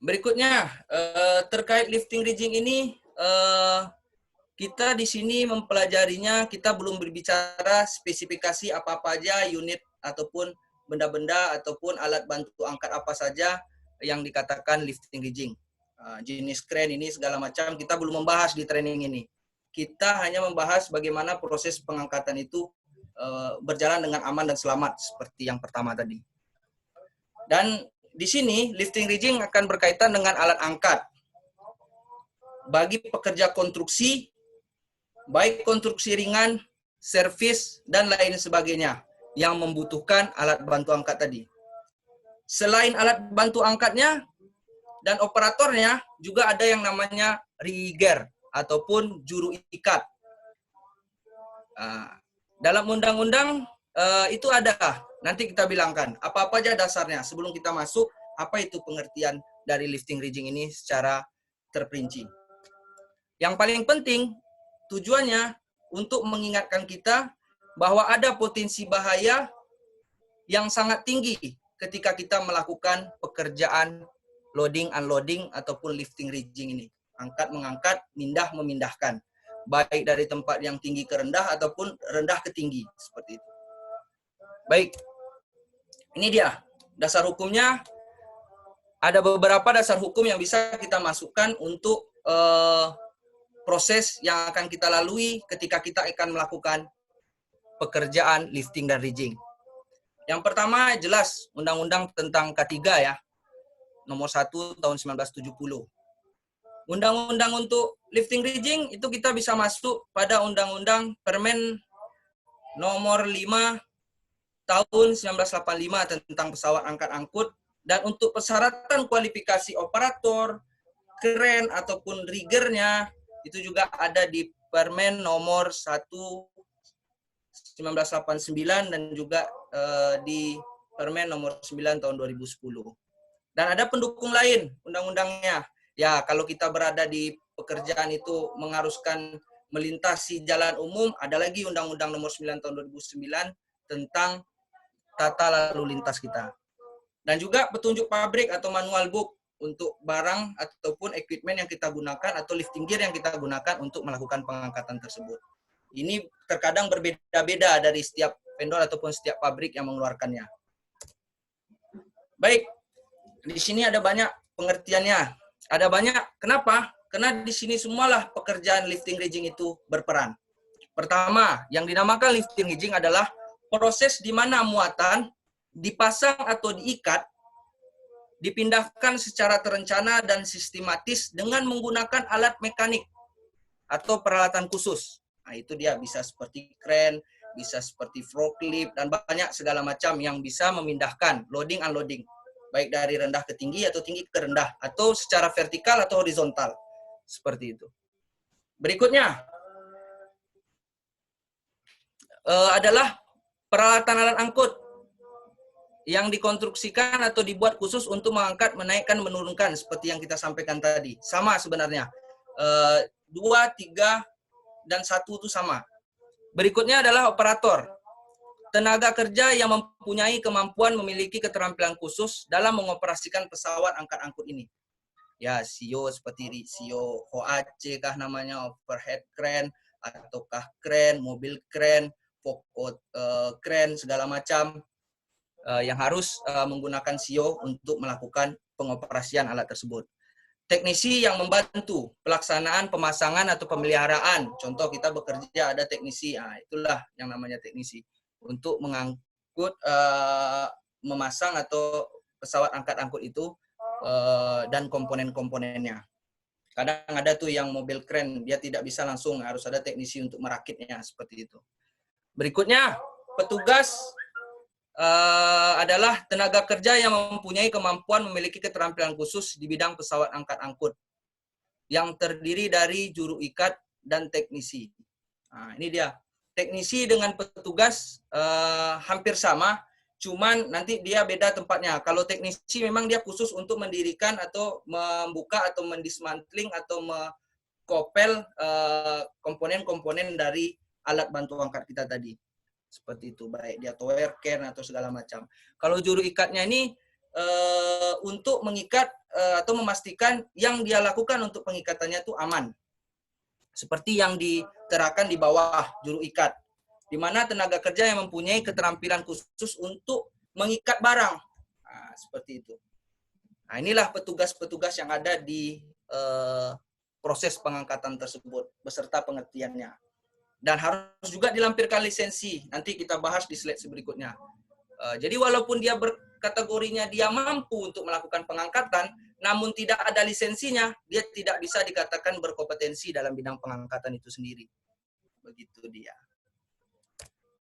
Berikutnya, terkait lifting rigging ini, kita di sini mempelajarinya, kita belum berbicara spesifikasi apa-apa aja unit ataupun benda-benda ataupun alat bantu angkat apa saja yang dikatakan lifting rigging. Jenis crane ini segala macam kita belum membahas di training ini. Kita hanya membahas bagaimana proses pengangkatan itu berjalan dengan aman dan selamat seperti yang pertama tadi. Dan di sini lifting rigging akan berkaitan dengan alat angkat. Bagi pekerja konstruksi, baik konstruksi ringan, servis, dan lain sebagainya yang membutuhkan alat bantu angkat tadi. Selain alat bantu angkatnya dan operatornya, juga ada yang namanya rigger ataupun juru ikat. Dalam undang-undang itu ada, nanti kita bilangkan apa-apa aja dasarnya. Sebelum kita masuk, apa itu pengertian dari lifting rigging ini secara terperinci. Yang paling penting, tujuannya untuk mengingatkan kita bahwa ada potensi bahaya yang sangat tinggi ketika kita melakukan pekerjaan loading, unloading, ataupun lifting rigging ini. Angkat, mengangkat, mindah, memindahkan. Baik dari tempat yang tinggi ke rendah ataupun rendah ke tinggi. Seperti itu. Baik, ini dia dasar hukumnya. Ada beberapa dasar hukum yang bisa kita masukkan untuk proses yang akan kita lalui ketika kita akan melakukan pekerjaan lifting dan rigging. Yang pertama jelas Undang-Undang tentang K3 ya, nomor 1 tahun 1970. Undang-undang untuk lifting rigging itu kita bisa masuk pada Undang-Undang Permen nomor 5 tahun 1985 tentang pesawat angkat angkut, dan untuk persyaratan kualifikasi operator, kren ataupun riggernya itu juga ada di Permen nomor 1 1989 dan juga di Permen nomor 9 tahun 2010. Dan ada pendukung lain undang-undangnya. Ya, kalau kita berada di pekerjaan itu mengharuskan melintasi jalan umum, ada lagi Undang-Undang nomor 9 tahun 2009 tentang tata lalu lintas kita. Dan juga petunjuk pabrik atau manual book untuk barang ataupun equipment yang kita gunakan atau lifting gear yang kita gunakan untuk melakukan pengangkatan tersebut. Ini terkadang berbeda-beda dari setiap vendor ataupun setiap pabrik yang mengeluarkannya. Baik, di sini ada banyak pengertiannya. Ada banyak, kenapa? Karena di sini semualah pekerjaan lifting rigging itu berperan. Pertama, yang dinamakan lifting rigging adalah proses di mana muatan dipasang atau diikat, dipindahkan secara terencana dan sistematis dengan menggunakan alat mekanik atau peralatan khusus. Nah, itu dia bisa seperti kren, bisa seperti forklift, dan banyak segala macam yang bisa memindahkan loading unloading, baik dari rendah ke tinggi atau tinggi ke rendah, atau secara vertikal atau horizontal. Seperti itu. Berikutnya adalah peralatan alat angkut yang dikonstruksikan atau dibuat khusus untuk mengangkat, menaikkan, menurunkan seperti yang kita sampaikan tadi. Sama sebenarnya. 2, 3, dan 1 itu sama. Berikutnya adalah operator. Tenaga kerja yang mempunyai kemampuan memiliki keterampilan khusus dalam mengoperasikan pesawat angkat angkut ini. Ya, CEO seperti CEO OAC kah namanya, overhead crane, ataukah crane, mobil crane, forklift crane, segala macam. Yang harus menggunakan CEO untuk melakukan pengoperasian alat tersebut. Teknisi yang membantu pelaksanaan pemasangan atau pemeliharaan. Contoh kita bekerja ada teknisi, itulah yang namanya teknisi. Untuk mengangkut, memasang atau pesawat angkat angkut itu dan komponen-komponennya. Kadang ada tuh yang mobil keren, dia tidak bisa langsung, harus ada teknisi untuk merakitnya, seperti itu. Berikutnya, petugas adalah tenaga kerja yang mempunyai kemampuan memiliki keterampilan khusus di bidang pesawat angkat angkut yang terdiri dari juru ikat dan teknisi. Nah, ini dia. Teknisi dengan petugas hampir sama, cuman nanti dia beda tempatnya. Kalau teknisi memang dia khusus untuk mendirikan atau membuka atau mendismantling atau mengkopel komponen-komponen dari alat bantu angkat kita tadi. Seperti itu, baik dia tower, can, atau segala macam. Kalau juru ikatnya ini untuk mengikat atau memastikan yang dia lakukan untuk pengikatannya itu aman. Seperti yang diterakan di bawah juru ikat, di mana tenaga kerja yang mempunyai keterampilan khusus untuk mengikat barang. Nah, seperti itu. Nah, inilah petugas-petugas yang ada di proses pengangkatan tersebut beserta pengertiannya. Dan harus juga dilampirkan lisensi. Nanti kita bahas di slide berikutnya. Jadi walaupun dia berkategorinya dia mampu untuk melakukan pengangkatan, namun tidak ada lisensinya, dia tidak bisa dikatakan berkompetensi dalam bidang pengangkatan itu sendiri. Begitu dia.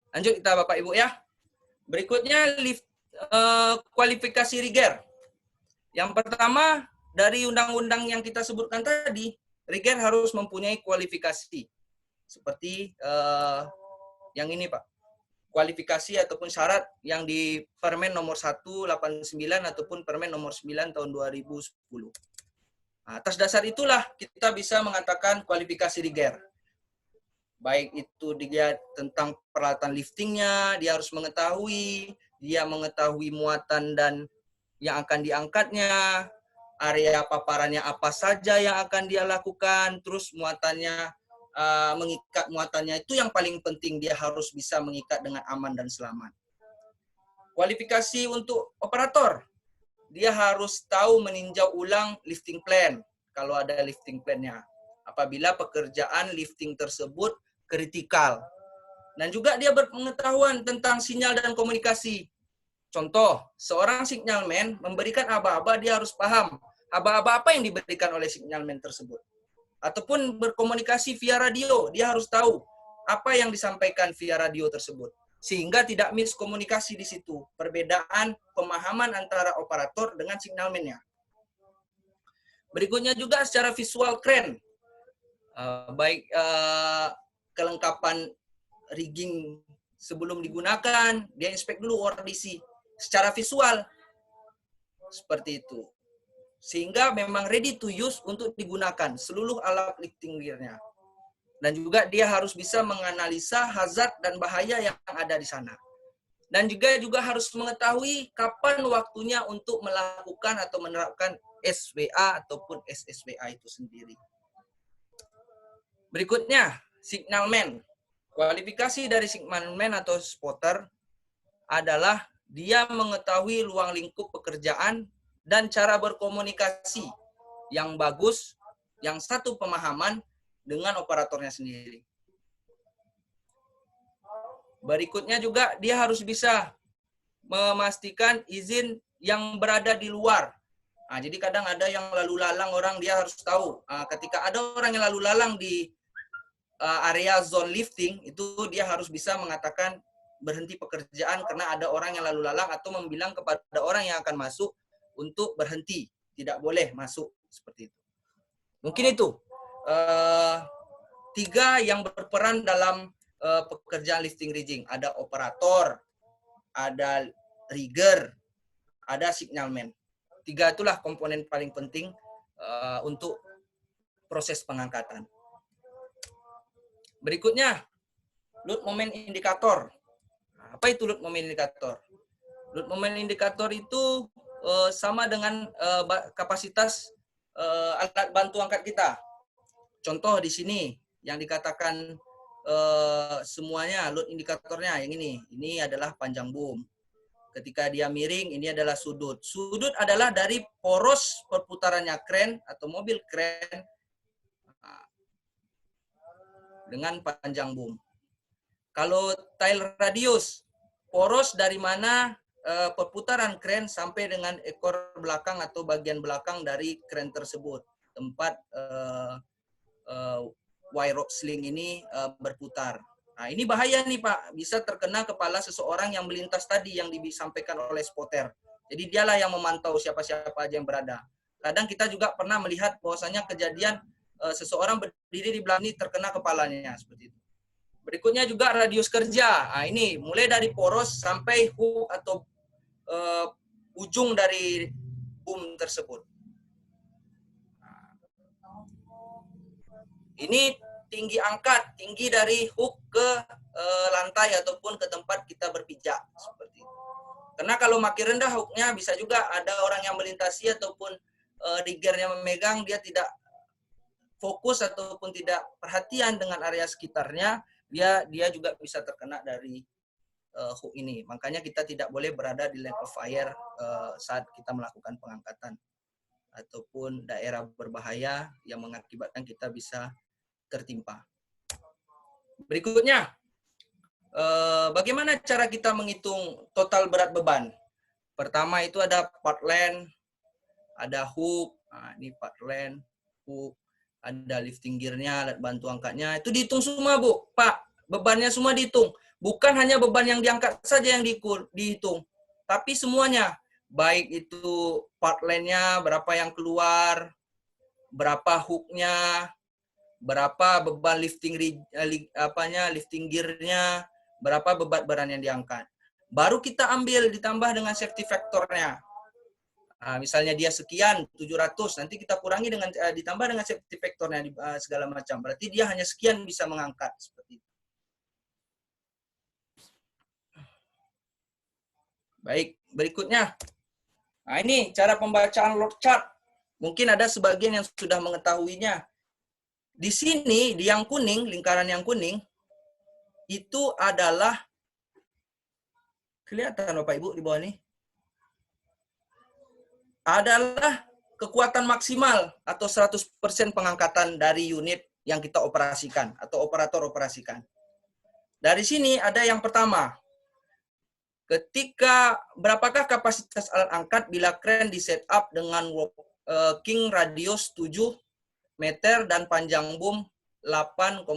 Lanjut kita Bapak Ibu ya. Berikutnya kualifikasi rigger. Yang pertama, dari undang-undang yang kita sebutkan tadi, rigger harus mempunyai kualifikasi. Seperti yang ini Pak. Kualifikasi ataupun syarat yang di Permen nomor 189 ataupun Permen nomor 9 tahun 2010. Nah, atas dasar itulah kita bisa mengatakan kualifikasi rigger. Baik itu dia tentang peralatan liftingnya, dia harus mengetahui, dia mengetahui muatan dan yang akan diangkatnya, area paparannya apa saja yang akan dia lakukan, terus muatannya, mengikat muatannya itu yang paling penting, dia harus bisa mengikat dengan aman dan selamat. Kualifikasi untuk operator, dia harus tahu meninjau ulang lifting plan kalau ada lifting plan-nya. Apabila pekerjaan lifting tersebut kritikal. Dan juga dia berpengetahuan tentang sinyal dan komunikasi. Contoh, seorang signalman memberikan aba-aba, dia harus paham aba-aba apa yang diberikan oleh signalman tersebut. Ataupun berkomunikasi via radio, dia harus tahu apa yang disampaikan via radio tersebut. Sehingga tidak miskomunikasi di situ. Perbedaan pemahaman antara operator dengan signalman-nya. Berikutnya juga secara visual kren. Baik kelengkapan rigging sebelum digunakan, dia inspek dulu ORDC secara visual. Seperti itu. Sehingga memang ready to use untuk digunakan seluruh alat lifting gear-nya. Dan juga dia harus bisa menganalisa hazard dan bahaya yang ada di sana. Dan juga harus mengetahui kapan waktunya untuk melakukan atau menerapkan SWA ataupun SSWA itu sendiri. Berikutnya, signalman. Kualifikasi dari signalman atau spotter adalah dia mengetahui ruang lingkup pekerjaan dan cara berkomunikasi yang bagus, yang satu pemahaman dengan operatornya sendiri. Berikutnya juga dia harus bisa memastikan izin yang berada di luar. Nah, jadi kadang ada yang lalu lalang orang, dia harus tahu. Ketika ada orang yang lalu lalang di area zone lifting, itu dia harus bisa mengatakan berhenti pekerjaan karena ada orang yang lalu lalang atau membilang kepada orang yang akan masuk untuk berhenti. Tidak boleh masuk seperti itu. Mungkin itu. 3 yang berperan dalam pekerjaan lifting rigging. Ada operator, ada rigger, ada signalman. 3 itulah komponen paling penting untuk proses pengangkatan. Berikutnya, load moment indikator. Apa itu load moment indikator? Load moment indikator itu sama dengan kapasitas alat bantu angkat kita. Contoh di sini yang dikatakan semuanya load indikatornya yang ini adalah panjang boom. Ketika dia miring, ini adalah sudut. Sudut adalah dari poros perputarannya kren atau mobil kren dengan panjang boom. Kalau tail radius, poros dari mana perputaran kren sampai dengan ekor belakang atau bagian belakang dari kren tersebut. Tempat wire rope sling ini berputar. Nah, ini bahaya nih Pak, bisa terkena kepala seseorang yang melintas tadi yang disampaikan oleh spotter. Jadi dialah yang memantau siapa-siapa aja yang berada. Kadang kita juga pernah melihat bahwasanya kejadian seseorang berdiri di belakang ini terkena kepalanya seperti itu. Berikutnya juga radius kerja. Nah, ini mulai dari poros sampai hook atau ujung dari boom tersebut. Ini tinggi angkat, tinggi dari hook ke lantai ataupun ke tempat kita berpijak seperti itu. Karena kalau makin rendah hooknya bisa juga ada orang yang melintasi ataupun riggernya memegang, dia tidak fokus ataupun tidak perhatian dengan area sekitarnya, dia juga bisa terkena dari hook ini. Makanya kita tidak boleh berada di line of fire saat kita melakukan pengangkatan ataupun daerah berbahaya yang mengakibatkan kita bisa tertimpa. Berikutnya, bagaimana cara kita menghitung total berat beban? Pertama itu ada part length, ada hook, nah, ini part length, hook, ada lifting gear-nya, alat bantu angkatnya, itu dihitung semua, Bu. Pak, bebannya semua dihitung. Bukan hanya beban yang diangkat saja yang dihitung, tapi semuanya. Baik itu part length-nya, berapa yang keluar, berapa hook-nya, berapa beban lifting gear-nya, berapa beban beran yang diangkat. Baru kita ambil ditambah dengan safety factor-nya. Nah, misalnya dia sekian 700, nanti kita kurangi dengan ditambah dengan safety factor-nya segala macam. Berarti dia hanya sekian bisa mengangkat seperti itu. Baik, berikutnya. Nah, ini cara pembacaan load chart. Mungkin ada sebagian yang sudah mengetahuinya. Di sini, di yang kuning, lingkaran yang kuning, itu adalah, kelihatan Bapak Ibu di bawah ini, adalah kekuatan maksimal atau 100% pengangkatan dari unit yang kita operasikan atau operator operasikan. Dari sini ada yang pertama, ketika berapakah kapasitas alat angkat bila kren di setup dengan working radius 7 meter dan panjang boom 8,45.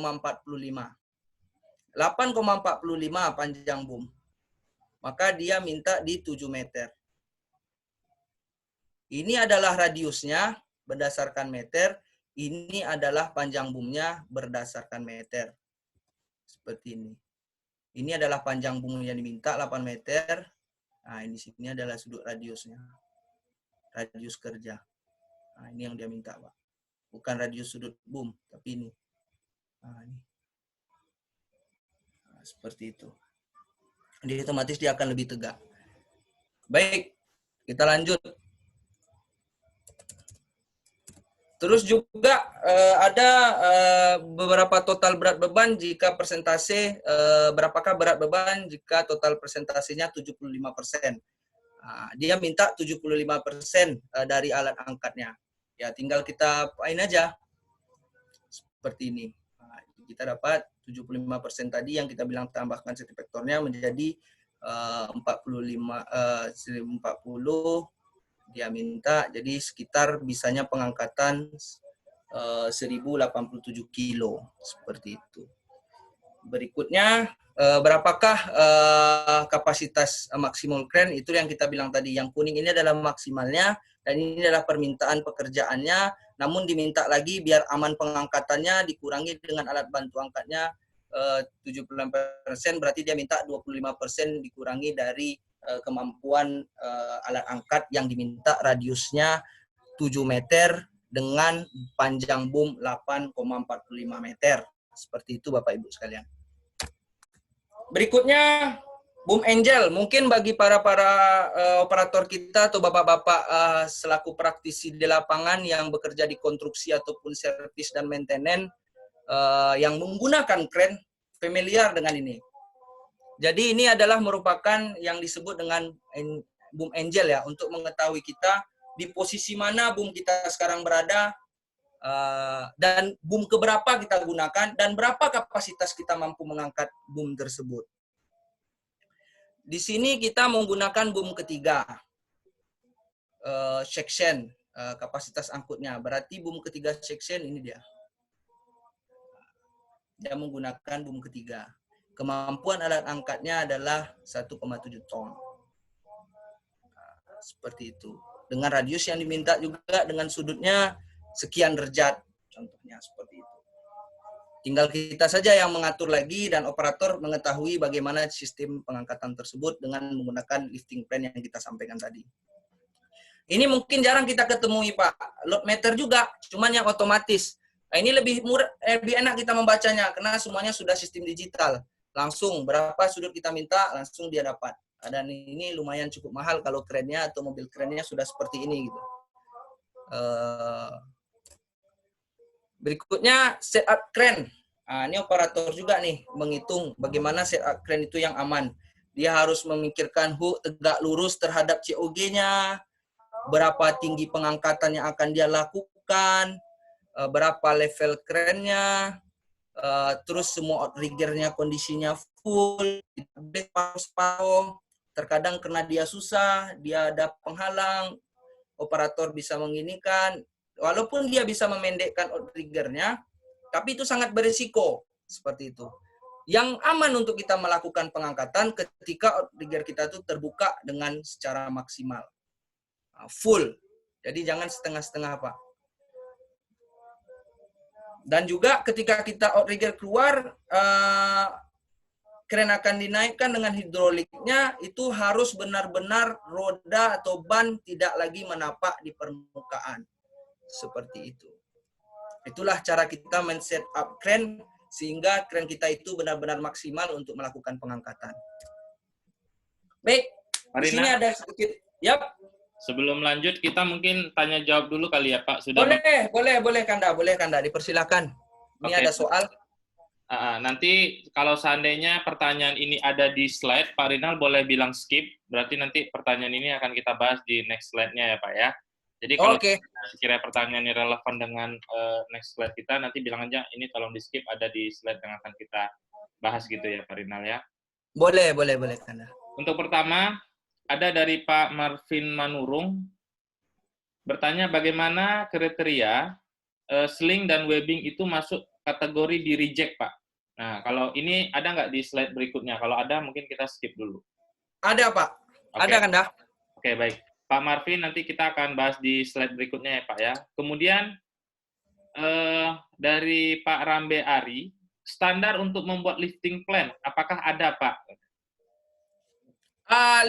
8,45 panjang boom. Maka dia minta di 7 meter. Ini adalah radiusnya berdasarkan meter. Ini adalah panjang boomnya berdasarkan meter. Seperti ini. Ini adalah panjang boom yang diminta 8 meter. Nah, ini sini adalah sudut radiusnya. Radius kerja. Nah, ini yang dia minta, Pak. Bukan radius sudut boom, tapi ini. Nah, ini. Nah, seperti itu. Jadi otomatis dia akan lebih tegak. Baik, kita lanjut. Terus juga ada beberapa total berat beban jika persentase, berapakah berat beban jika total persentasenya 75%. Nah, dia minta 75% dari alat angkatnya. Ya tinggal kita apain aja. Seperti ini. Nah, kita dapat 75% tadi yang kita bilang tambahkan safety factor-nya menjadi 40 dia minta, jadi sekitar bisanya pengangkatan 1087 kilo seperti itu. Berikutnya berapakah kapasitas maksimal crane, itu yang kita bilang tadi, yang kuning ini adalah maksimalnya dan ini adalah permintaan pekerjaannya, namun diminta lagi biar aman pengangkatannya dikurangi dengan alat bantu angkatnya 75%, berarti dia minta 25% dikurangi dari kemampuan alat angkat yang diminta radiusnya 7 meter dengan panjang boom 8,45 meter. Seperti itu Bapak Ibu sekalian. Berikutnya boom angel. Mungkin bagi para operator kita atau bapak-bapak selaku praktisi di lapangan yang bekerja di konstruksi ataupun servis dan maintenance yang menggunakan crane familiar dengan ini. Jadi ini adalah merupakan yang disebut dengan boom angel ya, untuk mengetahui kita di posisi mana boom kita sekarang berada, dan boom keberapa kita gunakan, dan berapa kapasitas kita mampu mengangkat boom tersebut. Di sini kita menggunakan boom ketiga, section, kapasitas angkutnya. Berarti boom ketiga section ini dia. Dia menggunakan boom ketiga. Kemampuan alat angkatnya adalah 1,7 ton. Seperti itu. Dengan radius yang diminta juga dengan sudutnya sekian derajat. Contohnya seperti itu. Tinggal kita saja yang mengatur lagi dan operator mengetahui bagaimana sistem pengangkatan tersebut dengan menggunakan lifting plan yang kita sampaikan tadi. Ini mungkin jarang kita ketemui Pak. Load meter juga, cuman yang otomatis. Nah, ini lebih enak kita membacanya karena semuanya sudah sistem digital. Langsung berapa sudut kita minta, langsung dia dapat. Dan ini lumayan cukup mahal kalau kerennya atau mobil kerennya sudah seperti ini gitu. Berikutnya setup kren. Nah, ini operator juga nih menghitung bagaimana setup kren itu yang aman. Dia harus memikirkan hook tegak lurus terhadap COG-nya, berapa tinggi pengangkatan yang akan dia lakukan, berapa level kerennya, terus semua outriggernya kondisinya full, paruh-paruh. Terkadang karena dia susah, dia ada penghalang, operator bisa menginikan, walaupun dia bisa memendekkan outriggernya, tapi itu sangat berisiko seperti itu. Yang aman untuk kita melakukan pengangkatan ketika outrigger kita itu terbuka dengan secara maksimal, full. Jadi jangan setengah-setengah, Pak. Dan juga ketika kita outrigger keluar, kren akan dinaikkan dengan hidroliknya, itu harus benar-benar roda atau ban tidak lagi menapak di permukaan. Seperti itu. Itulah cara kita men-set up kren sehingga kren kita itu benar-benar maksimal untuk melakukan pengangkatan. Baik, di sini ada sedikit. Yap. Sebelum lanjut, kita mungkin tanya jawab dulu kali ya, Pak. Sudah boleh Kanda, dipersilakan. Ini ada soal. Nanti kalau seandainya pertanyaan ini ada di slide, Pak Rinal boleh bilang skip. Berarti nanti pertanyaan ini akan kita bahas di next slide-nya ya, Pak ya. Jadi kalau sekiranya pertanyaan ini relevan dengan next slide kita, nanti bilang aja ini tolong di skip, ada di slide yang akan kita bahas gitu ya, Pak Rinal ya. Boleh, Kanda. Untuk pertama, ada dari Pak Marvin Manurung, bertanya bagaimana kriteria sling dan webbing itu masuk kategori di reject, Pak. Nah, kalau ini ada nggak di slide berikutnya? Kalau ada, mungkin kita skip dulu. Ada, Pak. Ada, Kanda. Oke, baik. Pak Marvin, nanti kita akan bahas di slide berikutnya ya, Pak ya. Kemudian, dari Pak Rambe Ari, standar untuk membuat lifting plan, apakah ada, Pak?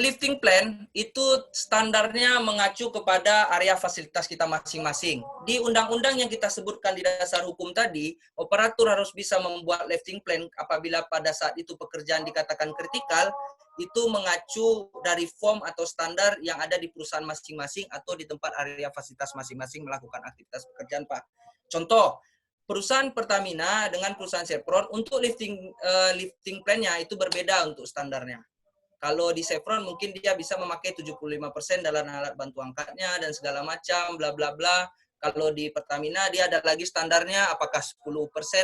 Lifting plan itu standarnya mengacu kepada area fasilitas kita masing-masing. Di undang-undang yang kita sebutkan di dasar hukum tadi, operator harus bisa membuat lifting plan apabila pada saat itu pekerjaan dikatakan kritikal, itu mengacu dari form atau standar yang ada di perusahaan masing-masing atau di tempat area fasilitas masing-masing melakukan aktivitas pekerjaan, Pak. Contoh, perusahaan Pertamina dengan perusahaan Chevron untuk lifting plan-nya itu berbeda untuk standarnya. Kalau di Chevron mungkin dia bisa memakai 75% dalam alat bantu angkatnya dan segala macam, bla bla bla. Kalau di Pertamina dia ada lagi standarnya, apakah 10%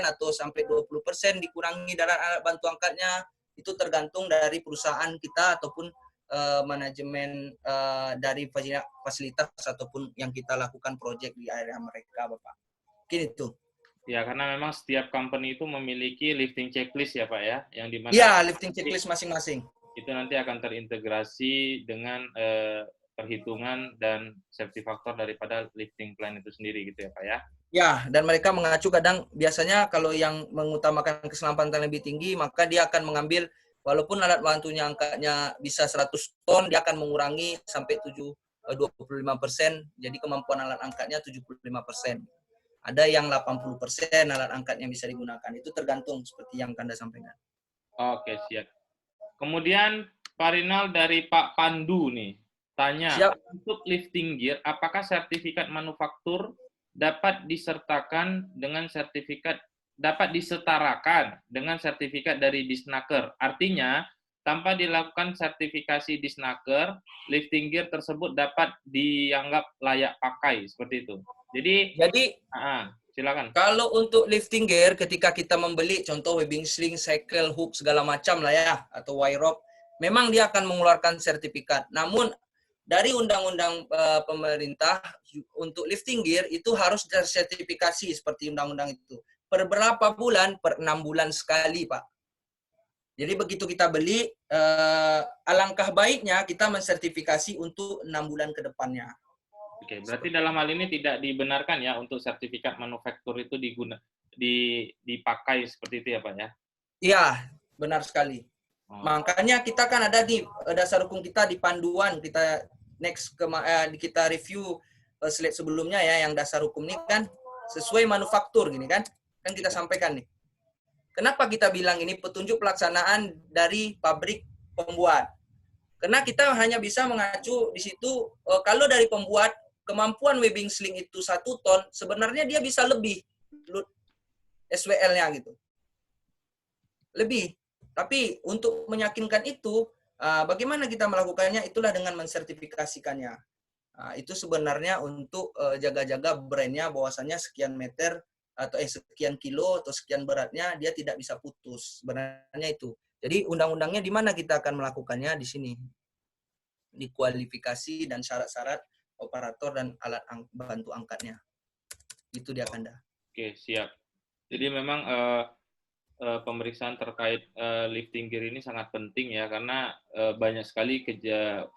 atau sampai 20% dikurangi dalam alat bantu angkatnya, itu tergantung dari perusahaan kita ataupun manajemen dari fasilitas ataupun yang kita lakukan proyek di area mereka, Bapak. Mungkin itu. Ya, karena memang setiap company itu memiliki lifting checklist ya, Pak ya, yang dimana. Ya, lifting checklist masing-masing. Itu nanti akan terintegrasi dengan perhitungan dan safety factor daripada lifting plan itu sendiri gitu ya, Pak ya? Ya, dan mereka mengacu kadang biasanya kalau yang mengutamakan keselamatan lebih tinggi, maka dia akan mengambil, walaupun alat bantunya angkatnya bisa 100 ton, dia akan mengurangi sampai 25%, jadi kemampuan alat angkatnya 75%. Ada yang 80% alat angkat yang bisa digunakan, itu tergantung seperti yang Kanda sampaikan. Oke, siap. Kemudian Pak Rinal dari Pak Pandu nih, tanya, untuk lifting gear, apakah sertifikat manufaktur dapat disertakan dengan dapat disetarakan dengan sertifikat dari Disnaker? Artinya, tanpa dilakukan sertifikasi Disnaker, lifting gear tersebut dapat dianggap layak pakai, seperti itu. Jadi silakan. Kalau untuk lifting gear, ketika kita membeli, contoh webbing sling, cycle, hook, segala macam lah ya, atau wire rope, memang dia akan mengeluarkan sertifikat. Namun, dari undang-undang pemerintah, untuk lifting gear itu harus tersertifikasi seperti undang-undang itu. Per berapa bulan? Per 6 bulan sekali, Pak. Jadi begitu kita beli, alangkah baiknya kita mensertifikasi untuk 6 bulan ke depannya. Oke, berarti dalam hal ini tidak dibenarkan ya untuk sertifikat manufaktur itu dipakai seperti itu ya, Pak ya? Iya, benar sekali. Makanya kita kan ada di dasar hukum kita di panduan, kita kita review slide sebelumnya ya, yang dasar hukum ini kan sesuai manufaktur gini kan kita sampaikan nih. Kenapa kita bilang ini petunjuk pelaksanaan dari pabrik pembuat? Karena kita hanya bisa mengacu di situ, kalau dari pembuat, kemampuan webbing sling itu 1 ton, sebenarnya dia bisa lebih load SWL-nya gitu. Lebih. Tapi untuk meyakinkan itu, bagaimana kita melakukannya? Itulah dengan mensertifikasikannya. Itu sebenarnya untuk jaga-jaga brandnya bahwasannya sekian meter atau sekian kilo atau sekian beratnya dia tidak bisa putus. Sebenarnya itu. Jadi undang-undangnya di mana kita akan melakukannya di sini. Di kualifikasi dan syarat-syarat operator dan alat bantu angkatnya. Itu dia Kanda. Oke, siap. Jadi memang pemeriksaan terkait lifting gear ini sangat penting ya, karena banyak sekali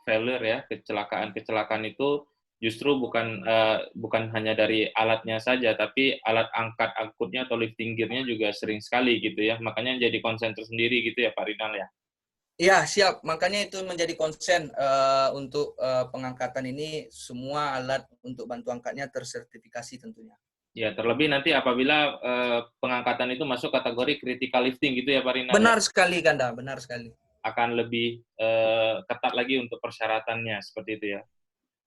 failure ya, kecelakaan itu justru bukan hanya dari alatnya saja, tapi alat angkutnya atau lifting gear-nya juga sering sekali gitu ya. Makanya jadi konsen tersendiri gitu ya Pak Rinal ya. Iya, siap. Makanya itu menjadi konsen untuk pengangkatan ini, semua alat untuk bantu angkatnya tersertifikasi tentunya. Ya, terlebih nanti apabila pengangkatan itu masuk kategori critical lifting gitu ya Pak Rinal. Benar ya? sekali, Kanda. Benar sekali. Akan lebih ketat lagi untuk persyaratannya, seperti itu ya.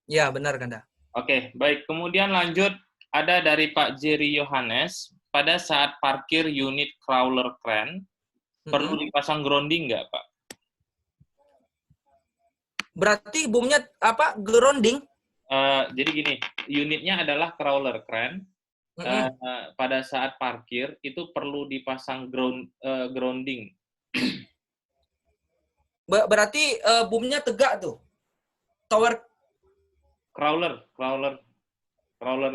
Ya, benar, Kanda. Oke, baik. Kemudian lanjut, ada dari Pak Jerry Yohanes, pada saat parkir unit crawler crane, perlu dipasang grounding nggak, Pak? Berarti boomnya apa? Grounding? Jadi gini, unitnya adalah crawler crane. Pada saat parkir, itu perlu dipasang grounding. Berarti boomnya tegak tuh? Tower Crawler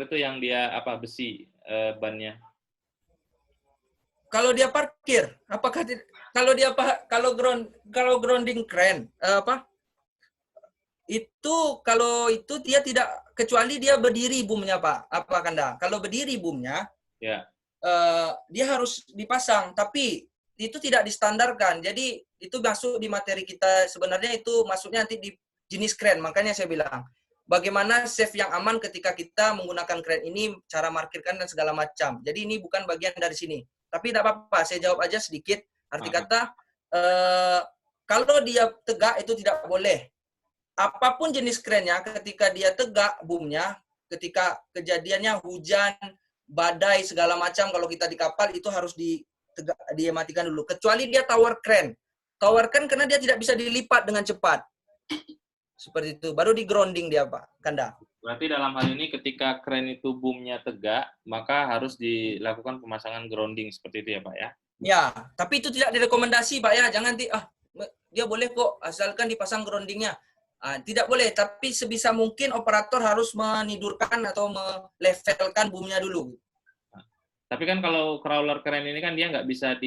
itu yang dia besi bannya. kalau dia parkir, apakah kalau grounding crane kalau itu dia tidak, kecuali dia berdiri boomnya Pak, apa Kanda? Kalau berdiri boomnya, ya. Dia harus dipasang, tapi itu tidak distandarkan. Jadi itu masuk di materi kita, sebenarnya itu masuknya nanti di jenis crane. Makanya saya bilang, bagaimana safe yang aman ketika kita menggunakan crane ini, cara markirkan dan segala macam. Jadi ini bukan bagian dari sini. Tapi tidak apa-apa, saya jawab aja sedikit. Arti kata, kalau dia tegak itu tidak boleh. Apapun jenis crane-nya, ketika dia tegak boomnya, ketika kejadiannya hujan, badai, segala macam, kalau kita di kapal itu harus dimatikan dulu. Kecuali dia tower crane. Tower crane karena dia tidak bisa dilipat dengan cepat. Seperti itu. Baru di grounding dia, Pak Kanda. Berarti dalam hal ini ketika crane itu boomnya tegak, maka harus dilakukan pemasangan grounding seperti itu ya Pak ya? Ya, tapi itu tidak direkomendasi Pak ya. Jangan dia boleh kok asalkan dipasang groundingnya. Tidak boleh, tapi sebisa mungkin operator harus menidurkan atau melevelkan boomnya dulu. Tapi kan kalau crawler crane ini kan dia nggak bisa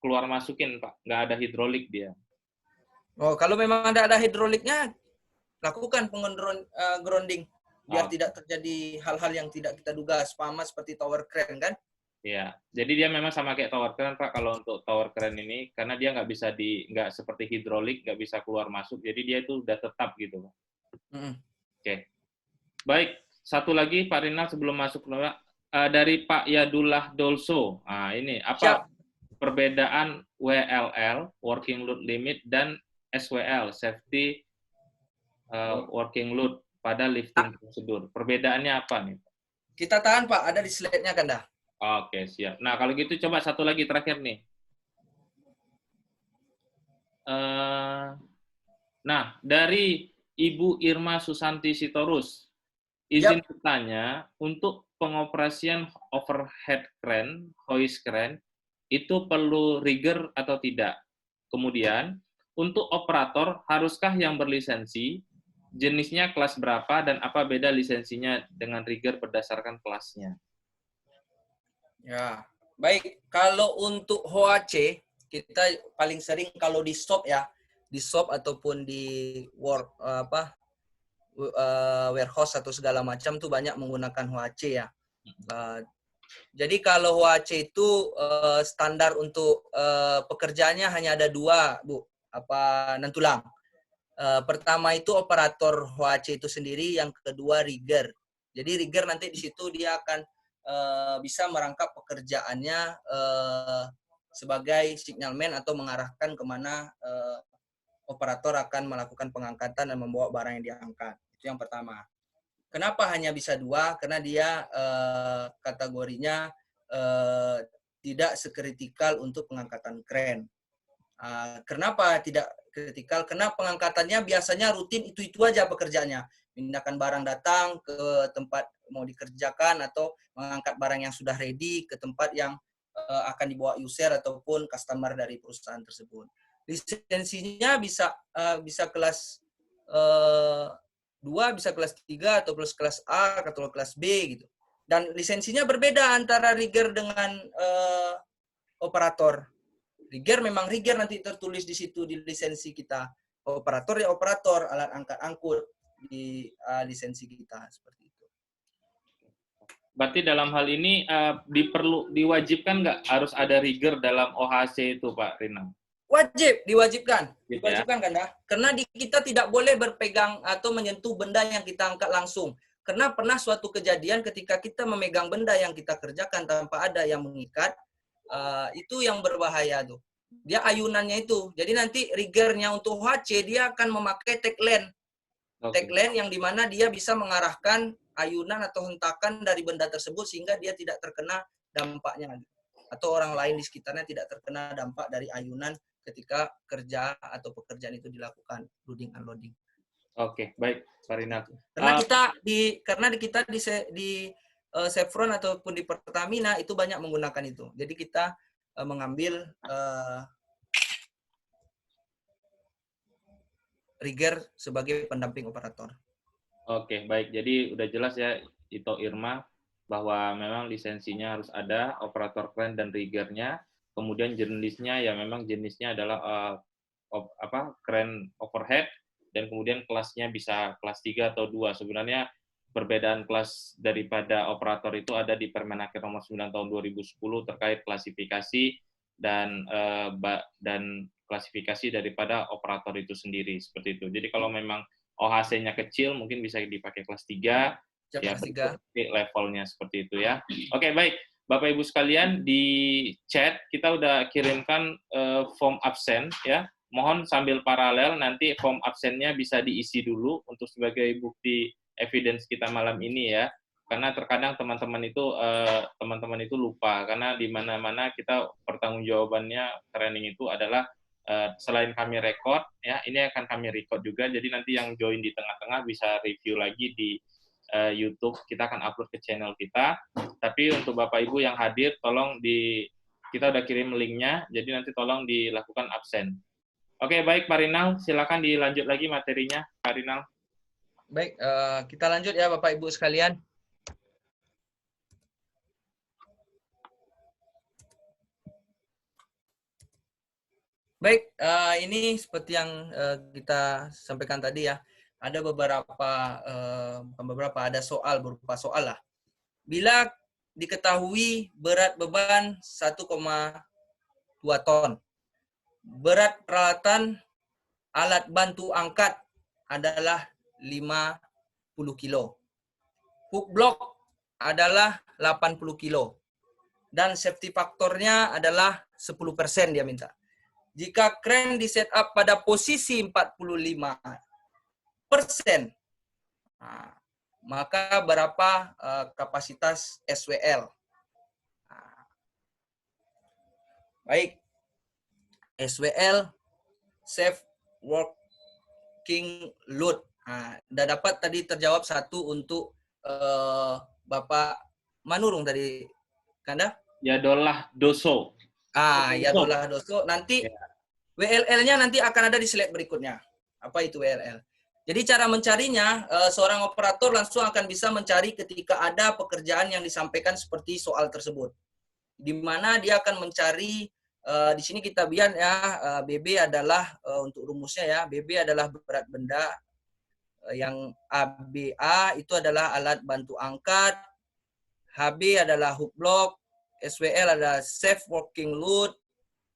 keluar masukin Pak, nggak ada hidrolik dia. Oh, kalau memang ada hidroliknya, lakukan grounding biar tidak terjadi hal-hal yang tidak kita duga, sama seperti tower crane kan? Ya, jadi dia memang sama kayak tower crane Pak. Kalau untuk tower crane ini, karena dia nggak bisa nggak seperti hidrolik, nggak bisa keluar masuk, jadi dia itu udah tetap gitu Pak. Oke. Baik, satu lagi Pak Rinal sebelum masuk dari Pak Yadullah Dolso. Ini apa perbedaan WLL (Working Load Limit) dan SWL (Safety Working Load) pada lifting prosedur? Perbedaannya apa nih? Kita tahan Pak, ada di slide-nya kan dah. Oke, siap. Nah, kalau gitu coba satu lagi terakhir nih. Nah, dari Ibu Irma Susanti Sitorus, izin bertanya, untuk pengoperasian overhead crane, hoist crane, itu perlu rigger atau tidak? Kemudian, untuk operator, haruskah yang berlisensi? Jenisnya kelas berapa dan apa beda lisensinya dengan rigger berdasarkan kelasnya? Ya, baik. Kalau untuk HOAC, kita paling sering kalau di shop ya, di shop ataupun di warehouse atau segala macam tuh banyak menggunakan HOAC ya. Jadi kalau HOAC itu standar untuk pekerjaannya hanya ada 2, Bu. Nantulang. Pertama itu operator HOAC itu sendiri, yang kedua rigger. Jadi rigger nanti di situ dia akan bisa merangkap pekerjaannya sebagai signalman atau mengarahkan kemana operator akan melakukan pengangkatan dan membawa barang yang diangkat. Itu yang pertama. Kenapa hanya bisa 2? Karena dia kategorinya tidak sekritikal untuk pengangkatan kren. Kenapa tidak kritikal? Karena pengangkatannya biasanya rutin itu aja pekerjaannya. Pindahkan barang datang ke tempat mau dikerjakan atau mengangkat barang yang sudah ready ke tempat yang akan dibawa user ataupun customer dari perusahaan tersebut. Lisensinya bisa kelas 2, bisa kelas 3 atau plus kelas A atau kelas B gitu. Dan lisensinya berbeda antara rigger dengan operator. Rigger memang rigger nanti tertulis di situ di lisensi kita. Operator ya operator, alat angkat angkut di lisensi kita seperti itu. Berarti dalam hal ini diwajibkan nggak harus ada rigger dalam OHC itu, Pak Rinal? Diwajibkan Ya? kan ya? Karena kita tidak boleh berpegang atau menyentuh benda yang kita angkat langsung. Karena pernah suatu kejadian ketika kita memegang benda yang kita kerjakan tanpa ada yang mengikat, itu yang berbahaya tuh. Dia ayunannya itu. Jadi nanti riggernya untuk OHC dia akan memakai tagline. Tagline yang dimana dia bisa mengarahkan ayunan atau hentakan dari benda tersebut sehingga dia tidak terkena dampaknya. Atau orang lain di sekitarnya tidak terkena dampak dari ayunan ketika kerja atau pekerjaan itu dilakukan, loading unloading. Oke, baik, Pak Rinal. Karena kita di Chevron ataupun di Pertamina itu banyak menggunakan itu. Jadi kita mengambil rigger sebagai pendamping operator. Oke, baik. Jadi udah jelas ya, Ito Irma, bahwa memang lisensinya harus ada, operator kren dan riggernya. Kemudian jenisnya ya memang jenisnya adalah kren overhead, dan kemudian kelasnya bisa kelas 3 atau 2. Sebenarnya perbedaan kelas daripada operator itu ada di Permenaker nomor 9 tahun 2010 terkait klasifikasi dan klasifikasi daripada operator itu sendiri, seperti itu. Jadi kalau memang OHC-nya kecil mungkin bisa dipakai kelas 3, ya levelnya seperti itu ya. Oke, baik. Bapak Ibu sekalian, di chat kita udah kirimkan form absen ya. Mohon sambil paralel nanti form absennya bisa diisi dulu untuk sebagai bukti evidence kita malam ini ya. Karena terkadang teman-teman itu lupa, karena di mana-mana kita pertanggungjawabannya training itu adalah selain kami record ya, ini akan kami record juga, jadi nanti yang join di tengah-tengah bisa review lagi di YouTube, kita akan upload ke channel kita. Tapi untuk Bapak Ibu yang hadir, tolong kita udah kirim linknya, jadi nanti tolong dilakukan absen. Oke, baik Pak Rinal, silakan dilanjut lagi materinya, Pak Rinal. Baik, kita lanjut ya Bapak Ibu sekalian. Baik, ini seperti yang kita sampaikan tadi ya, ada ada soal berupa soal lah. Bila diketahui berat beban 1,2 ton, berat peralatan alat bantu angkat adalah 50 kilo, hook block adalah 80 kilo, dan safety faktornya adalah 10% dia minta. Jika kren di setup pada posisi 45%, maka berapa kapasitas SWL? Baik, SWL, Safe Working Load. Udah dapat tadi terjawab satu untuk Bapak Manurung tadi, Kanda? Yadolah Doso. Yadolah Doso. Nanti WLL-nya nanti akan ada di slide berikutnya. Apa itu WLL? Jadi cara mencarinya, seorang operator langsung akan bisa mencari ketika ada pekerjaan yang disampaikan seperti soal tersebut. Di mana dia akan mencari, di sini kita biar ya, BB adalah, untuk rumusnya ya, BB adalah berat benda, yang ABA itu adalah alat bantu angkat, HB adalah hook block, SWL adalah safe working load,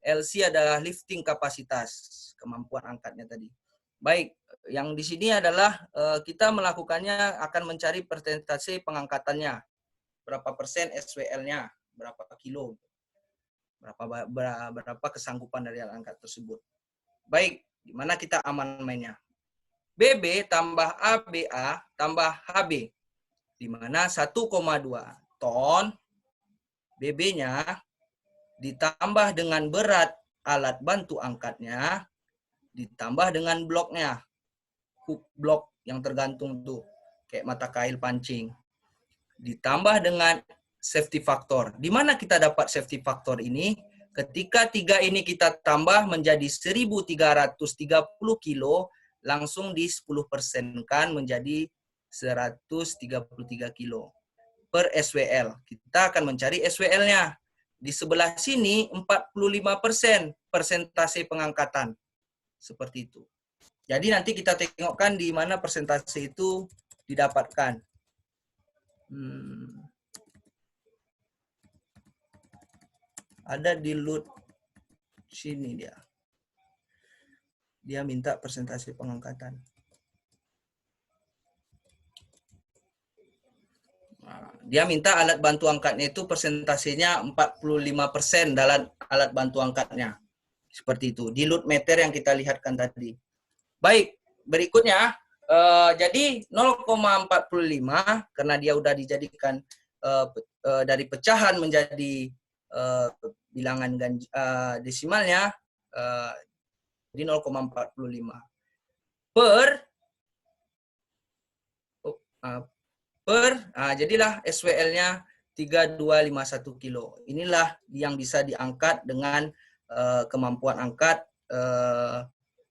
LC adalah lifting kapasitas, kemampuan angkatnya tadi. Baik, yang di sini adalah kita melakukannya akan mencari persentase pengangkatannya. Berapa persen SWL-nya, berapa kilo, berapa kesanggupan dari alat angkat tersebut. Baik, Di mana kita aman mainnya. BB tambah ABA tambah HB. Di mana 1,2 ton BB-nya ditambah dengan berat alat bantu angkatnya, ditambah dengan bloknya. Hook blok yang tergantung tuh, kayak mata kail pancing. Ditambah dengan safety factor. Di mana kita dapat safety factor ini? Ketika 3 ini kita tambah menjadi 1.330 kilo, langsung di 10%-kan menjadi 133 kilo per SWL. Kita akan mencari SWL-nya. Di sebelah sini 45% persentase pengangkatan. Seperti itu. Jadi nanti kita tengokkan di mana persentase itu didapatkan. Ada di load sini dia. Dia minta persentase pengangkatan. Dia minta alat bantu angkatnya itu persentasenya 45% dalam alat bantu angkatnya. Seperti itu. Di load meter yang kita lihatkan tadi. Baik, berikutnya. Jadi 0,45 karena dia udah dijadikan dari pecahan menjadi bilangan desimalnya, jadi 0,45 jadilah SWL-nya 3251 kilo. Inilah yang bisa diangkat dengan kemampuan angkat.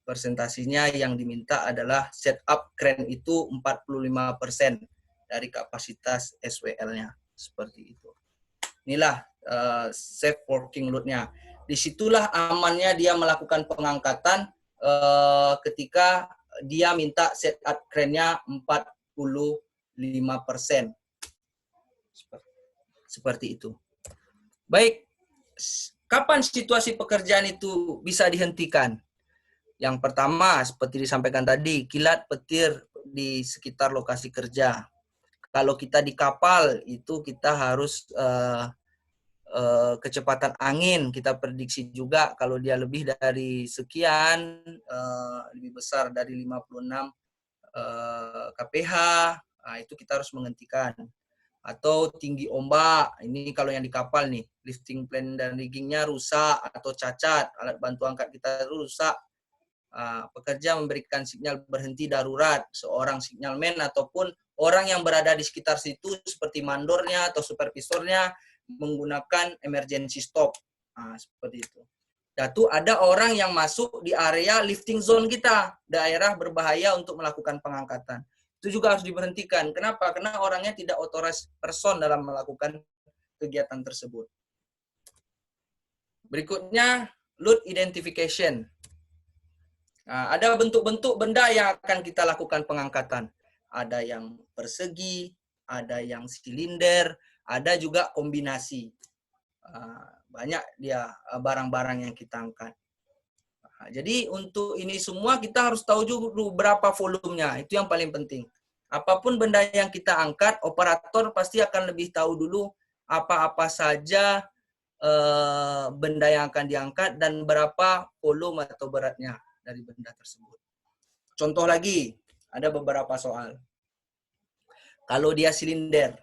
Persentasinya yang diminta adalah setup crane itu 45% dari kapasitas SWL-nya. Seperti itu. Inilah safe working load-nya. Disitulah amannya dia melakukan pengangkatan ketika dia minta setup crane-nya 45%. Seperti itu. Baik, kapan situasi pekerjaan itu bisa dihentikan? Yang pertama, seperti disampaikan tadi, kilat petir di sekitar lokasi kerja. Kalau kita di kapal, itu kita harus kecepatan angin. Kita prediksi juga kalau dia lebih dari sekian, lebih besar dari 56 kph, itu kita harus menghentikan. Atau tinggi ombak, ini kalau yang di kapal nih, lifting plan dan riggingnya rusak atau cacat, alat bantu angkat kita rusak, pekerja memberikan sinyal berhenti darurat, seorang signalman ataupun orang yang berada di sekitar situ seperti mandornya atau supervisornya menggunakan emergency stop. Seperti itu. Itu ada orang yang masuk di area lifting zone kita, daerah berbahaya untuk melakukan pengangkatan. Itu juga harus diberhentikan. Kenapa? Karena orangnya tidak authorized person dalam melakukan kegiatan tersebut. Berikutnya, load identification. Ada bentuk-bentuk benda yang akan kita lakukan pengangkatan. Ada yang persegi, ada yang silinder, ada juga kombinasi. Banyak dia barang-barang yang kita angkat. Jadi untuk ini semua kita harus tahu dulu berapa volumenya. Itu yang paling penting. Apapun benda yang kita angkat, operator pasti akan lebih tahu dulu apa-apa saja benda yang akan diangkat dan berapa volume atau beratnya dari benda tersebut. Contoh lagi, ada beberapa soal. Kalau dia silinder,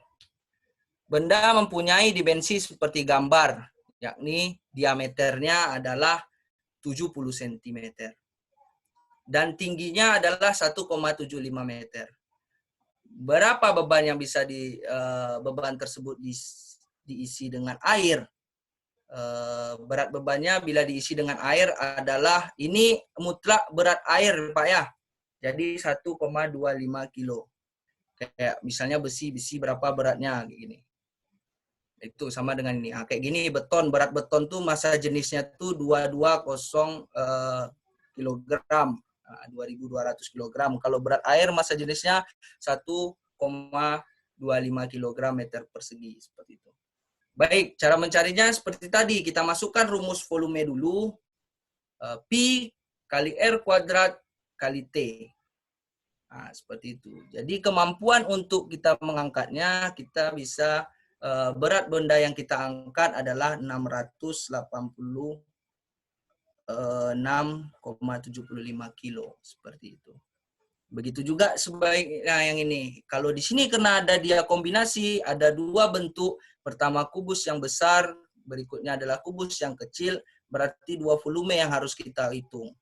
benda mempunyai dimensi seperti gambar, yakni diameternya adalah 70 cm. Dan tingginya adalah 1,75 meter. Berapa beban yang bisa beban tersebut diisi dengan air? Berat bebannya bila diisi dengan air adalah, ini mutlak berat air Pak ya. Jadi 1,25 kilo. Kayak misalnya besi berapa beratnya kayak gini. Itu sama dengan ini. Kayak gini beton, berat beton tuh massa jenisnya tuh 220 kilogram. 2.200 kilogram. Kalau berat air massa jenisnya 1,25 kilogram meter persegi seperti itu. Baik, cara mencarinya seperti tadi. Kita masukkan rumus volume dulu. Pi kali R kuadrat kali T. Seperti itu. Jadi kemampuan untuk kita mengangkatnya, kita bisa berat benda yang kita angkat adalah 680 6,75 kilo seperti itu. Begitu juga sebaliknya yang ini. Kalau di sini karena ada dia kombinasi, ada dua bentuk. Pertama kubus yang besar, berikutnya adalah kubus yang kecil, berarti dua volume yang harus kita hitung.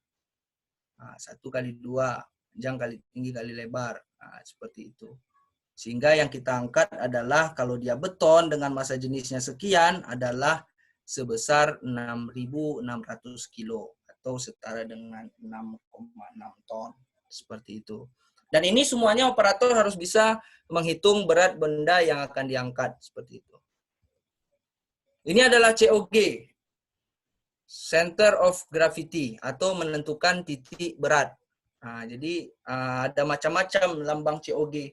Nah, 1 kali 2, panjang kali tinggi kali lebar. Nah, seperti itu. Sehingga yang kita angkat adalah kalau dia beton dengan massa jenisnya sekian adalah sebesar 6.600 kilo atau setara dengan 6,6 ton. Seperti itu. Dan ini semuanya operator harus bisa menghitung berat benda yang akan diangkat. Seperti itu. Ini adalah COG, Center of Gravity, atau menentukan titik berat. Nah, jadi ada macam-macam lambang COG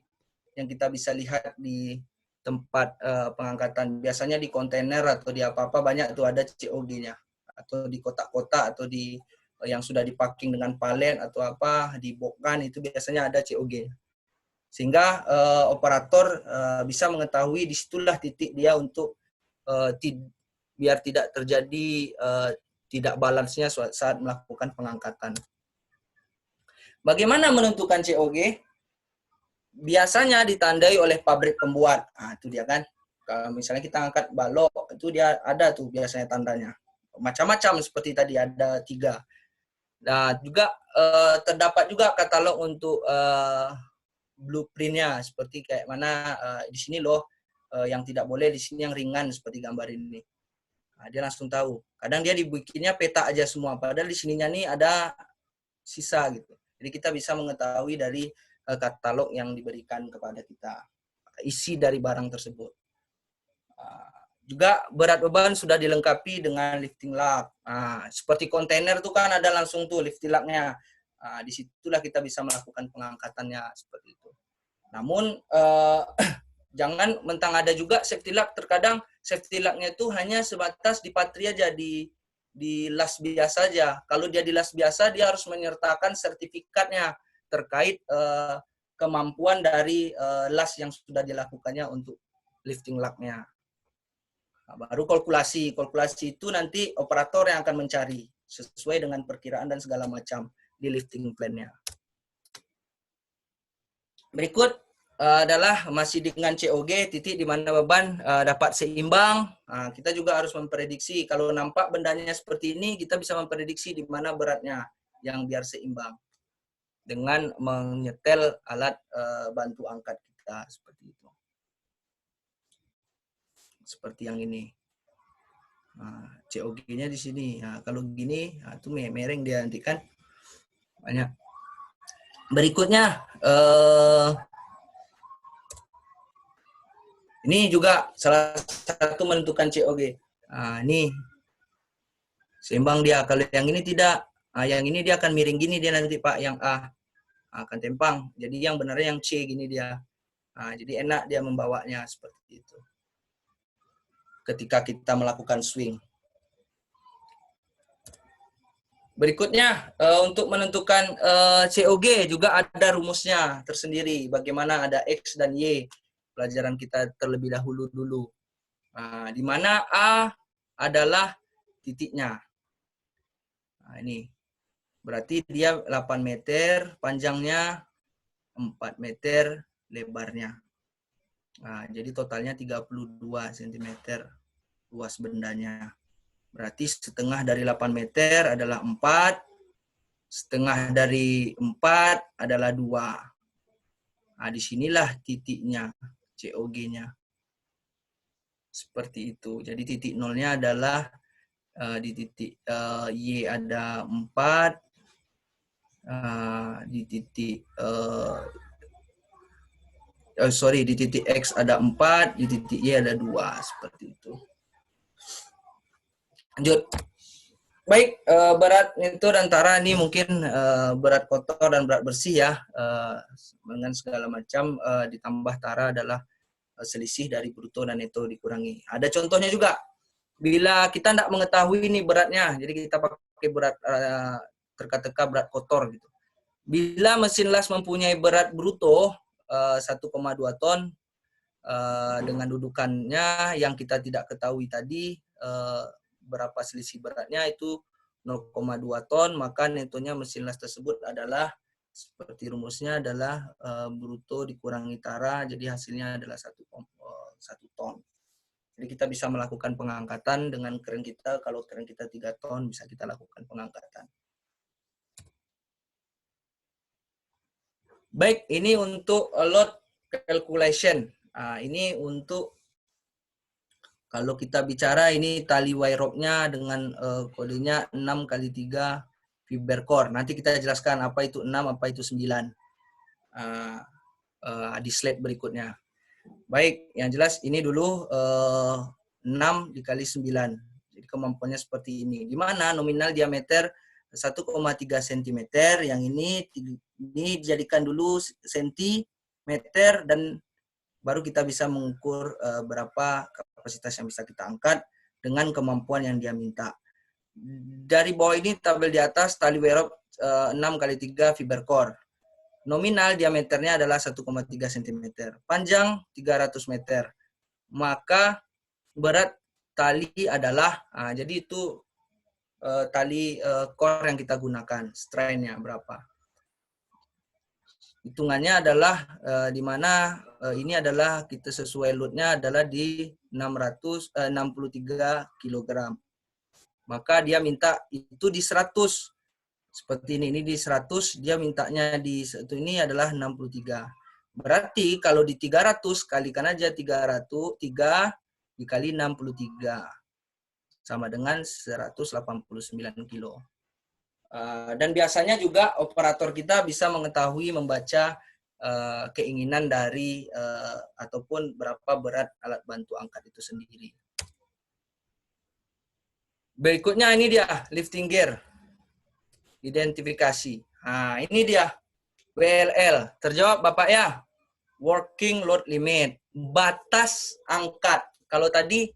yang kita bisa lihat di tempat pengangkatan. Biasanya di kontainer atau di apa-apa banyak tuh ada COG-nya. Atau di kotak-kotak atau di yang sudah dipaking dengan palet atau apa, di bokan itu biasanya ada COG. Sehingga operator bisa mengetahui disitulah titik dia untuk biar tidak terjadi tidak balance-nya saat melakukan pengangkatan. Bagaimana menentukan COG? Biasanya ditandai oleh pabrik pembuat. Nah, itu dia kan. Kalau misalnya kita angkat balok, itu dia ada tuh biasanya tandanya. Macam-macam seperti tadi ada 3. Nah, juga terdapat juga katalog untuk blueprint-nya seperti kayak mana di sini loh yang tidak boleh, di sini yang ringan seperti gambar ini. Nah, dia langsung tahu. Kadang dia dibikinnya peta aja semua, padahal di sininya nih ada sisa gitu. Jadi kita bisa mengetahui dari katalog yang diberikan kepada kita, isi dari barang tersebut. Juga berat beban sudah dilengkapi dengan lifting lug. Nah, seperti kontainer itu kan ada langsung tuh lifting lug-nya. Nah, disitulah kita bisa melakukan pengangkatannya seperti itu. Namun jangan mentang ada juga safety lug. Terkadang safety lug-nya itu hanya sebatas dipatri aja di las biasa aja. Kalau dia di las biasa, dia harus menyertakan sertifikatnya terkait kemampuan dari las yang sudah dilakukannya untuk lifting lug-nya. Nah, baru kalkulasi. Kalkulasi itu nanti operator yang akan mencari sesuai dengan perkiraan dan segala macam di lifting plan-nya. Berikut adalah masih dengan COG, titik di mana beban dapat seimbang. Nah, kita juga harus memprediksi. Kalau nampak bendanya seperti ini, kita bisa memprediksi di mana beratnya yang biar seimbang. Dengan menyetel alat bantu angkat kita seperti itu. Seperti yang ini. Nah, COG-nya di sini. Nah, kalau gini, nah, itu mereng dia nanti kan. Banyak. Berikutnya, ini juga salah satu menentukan COG. Nah, ini seimbang dia. Kalau yang ini tidak, yang ini dia akan miring gini dia nanti Pak, yang A akan tempang. Jadi yang benarnya yang C gini dia. Nah, jadi enak dia membawanya seperti itu. Ketika kita melakukan swing. Berikutnya, untuk menentukan COG juga ada rumusnya tersendiri. Bagaimana ada X dan Y. Pelajaran kita terlebih dahulu dulu. Nah, di mana A adalah titiknya. Nah, ini. Berarti dia 8 meter, panjangnya 4 meter, lebarnya. Nah, jadi totalnya 32 cm luas bendanya. Berarti setengah dari 8 meter adalah 4, setengah dari 4 adalah 2. Nah, disinilah titiknya, COG-nya. Seperti itu. Jadi titik nolnya adalah di titik Y ada 4, di titik di titik X ada 4, di titik Y ada 2, seperti itu. Lanjut. Baik, berat itu antara ini mungkin berat kotor dan berat bersih ya, dengan segala macam ditambah tara adalah selisih dari bruto dan neto dikurangi. Ada contohnya juga. Bila kita tidak mengetahui ini beratnya, jadi kita pakai berat teka-teka berat kotor gitu. Bila mesin las mempunyai berat bruto 1,2 ton dengan dudukannya yang kita tidak ketahui tadi berapa selisih beratnya, itu 0,2 ton, maka netonya mesin las tersebut adalah seperti rumusnya adalah bruto dikurangi tara, jadi hasilnya adalah 1 ton. Jadi kita bisa melakukan pengangkatan dengan kren kita, kalau kren kita 3 ton bisa kita lakukan pengangkatan. Baik, ini untuk load calculation. Nah, ini untuk kalau kita bicara ini tali wire rope-nya dengan kodenya 6 kali 3 fiber core. Nanti kita jelaskan apa itu 6, apa itu 9 di slide berikutnya. Baik, yang jelas ini dulu 6 dikali 9. Jadi kemampuannya seperti ini. Di mana nominal diameter 1,3 cm, yang ini dijadikan dulu sentimeter dan baru kita bisa mengukur berapa kapasitas yang bisa kita angkat dengan kemampuan yang dia minta. Dari bawah ini tabel di atas tali wire rope 6 kali 3 fiber core. Nominal diameternya adalah 1,3 cm. Panjang 300 meter. Maka berat tali adalah, jadi itu tali core yang kita gunakan. Strain-nya berapa. Hitungannya adalah di mana ini adalah kita sesuai load-nya adalah di 63 kg. Maka dia minta itu di 100. Seperti ini di 100, dia mintanya di satu ini adalah 63. Berarti kalau di 300 kalikan aja 3 dikali 63 sama dengan 189 kilo. Dan biasanya juga operator kita bisa mengetahui membaca keinginan dari ataupun berapa berat alat bantu angkat itu sendiri. Berikutnya ini dia lifting gear. Identifikasi. Nah, ini dia WLL. Terjawab Bapak ya. Working load limit. Batas angkat. Kalau tadi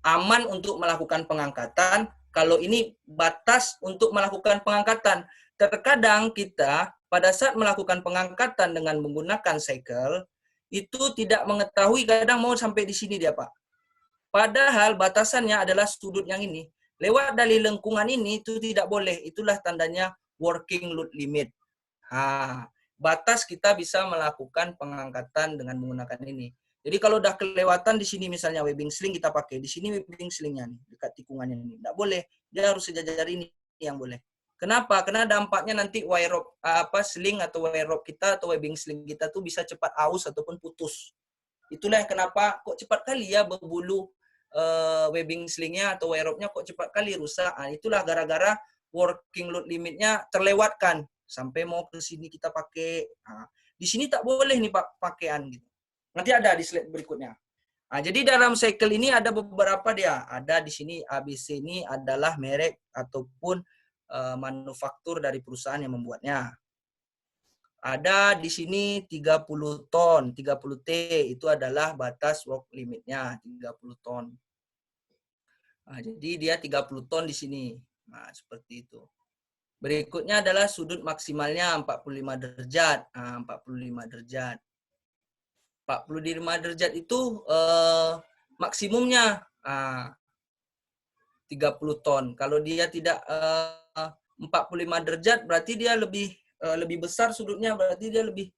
aman untuk melakukan pengangkatan, kalau ini batas untuk melakukan pengangkatan. Terkadang kita pada saat melakukan pengangkatan dengan menggunakan cycle, itu tidak mengetahui kadang mau sampai di sini dia Pak. Padahal batasannya adalah sudut yang ini. Lewat dari lengkungan ini itu tidak boleh. Itulah tandanya working load limit. Batas kita bisa melakukan pengangkatan dengan menggunakan ini. Jadi kalau udah kelewatan di sini misalnya webbing sling kita pakai. Di sini webbing slingnya nih, dekat tikungannya ini. Tidak boleh. Dia harus sejajar ini yang boleh. Kenapa? Karena dampaknya nanti wire rope sling atau wire rope kita atau webbing sling kita tuh bisa cepat aus ataupun putus. Itulah kenapa kok cepat kali ya berbulu webbing slingnya atau wire rope-nya kok cepat kali rusak. Itulah gara-gara working load limitnya terlewatkan sampai mau ke sini kita pakai. Di sini tak boleh nih Pak pakaian gitu. Nanti ada di slide berikutnya. Jadi dalam cycle ini ada beberapa dia. Ada di sini ABC ini adalah merek ataupun manufaktur dari perusahaan yang membuatnya. Ada di sini 30 ton, 30 T itu adalah batas work limitnya, 30 ton. Jadi dia 30 ton di sini. Seperti itu. Berikutnya adalah sudut maksimalnya 45 derajat. 45 derajat. 45 derajat itu maksimumnya 30 ton. Kalau dia tidak 45 derajat berarti dia lebih besar sudutnya, berarti dia lebih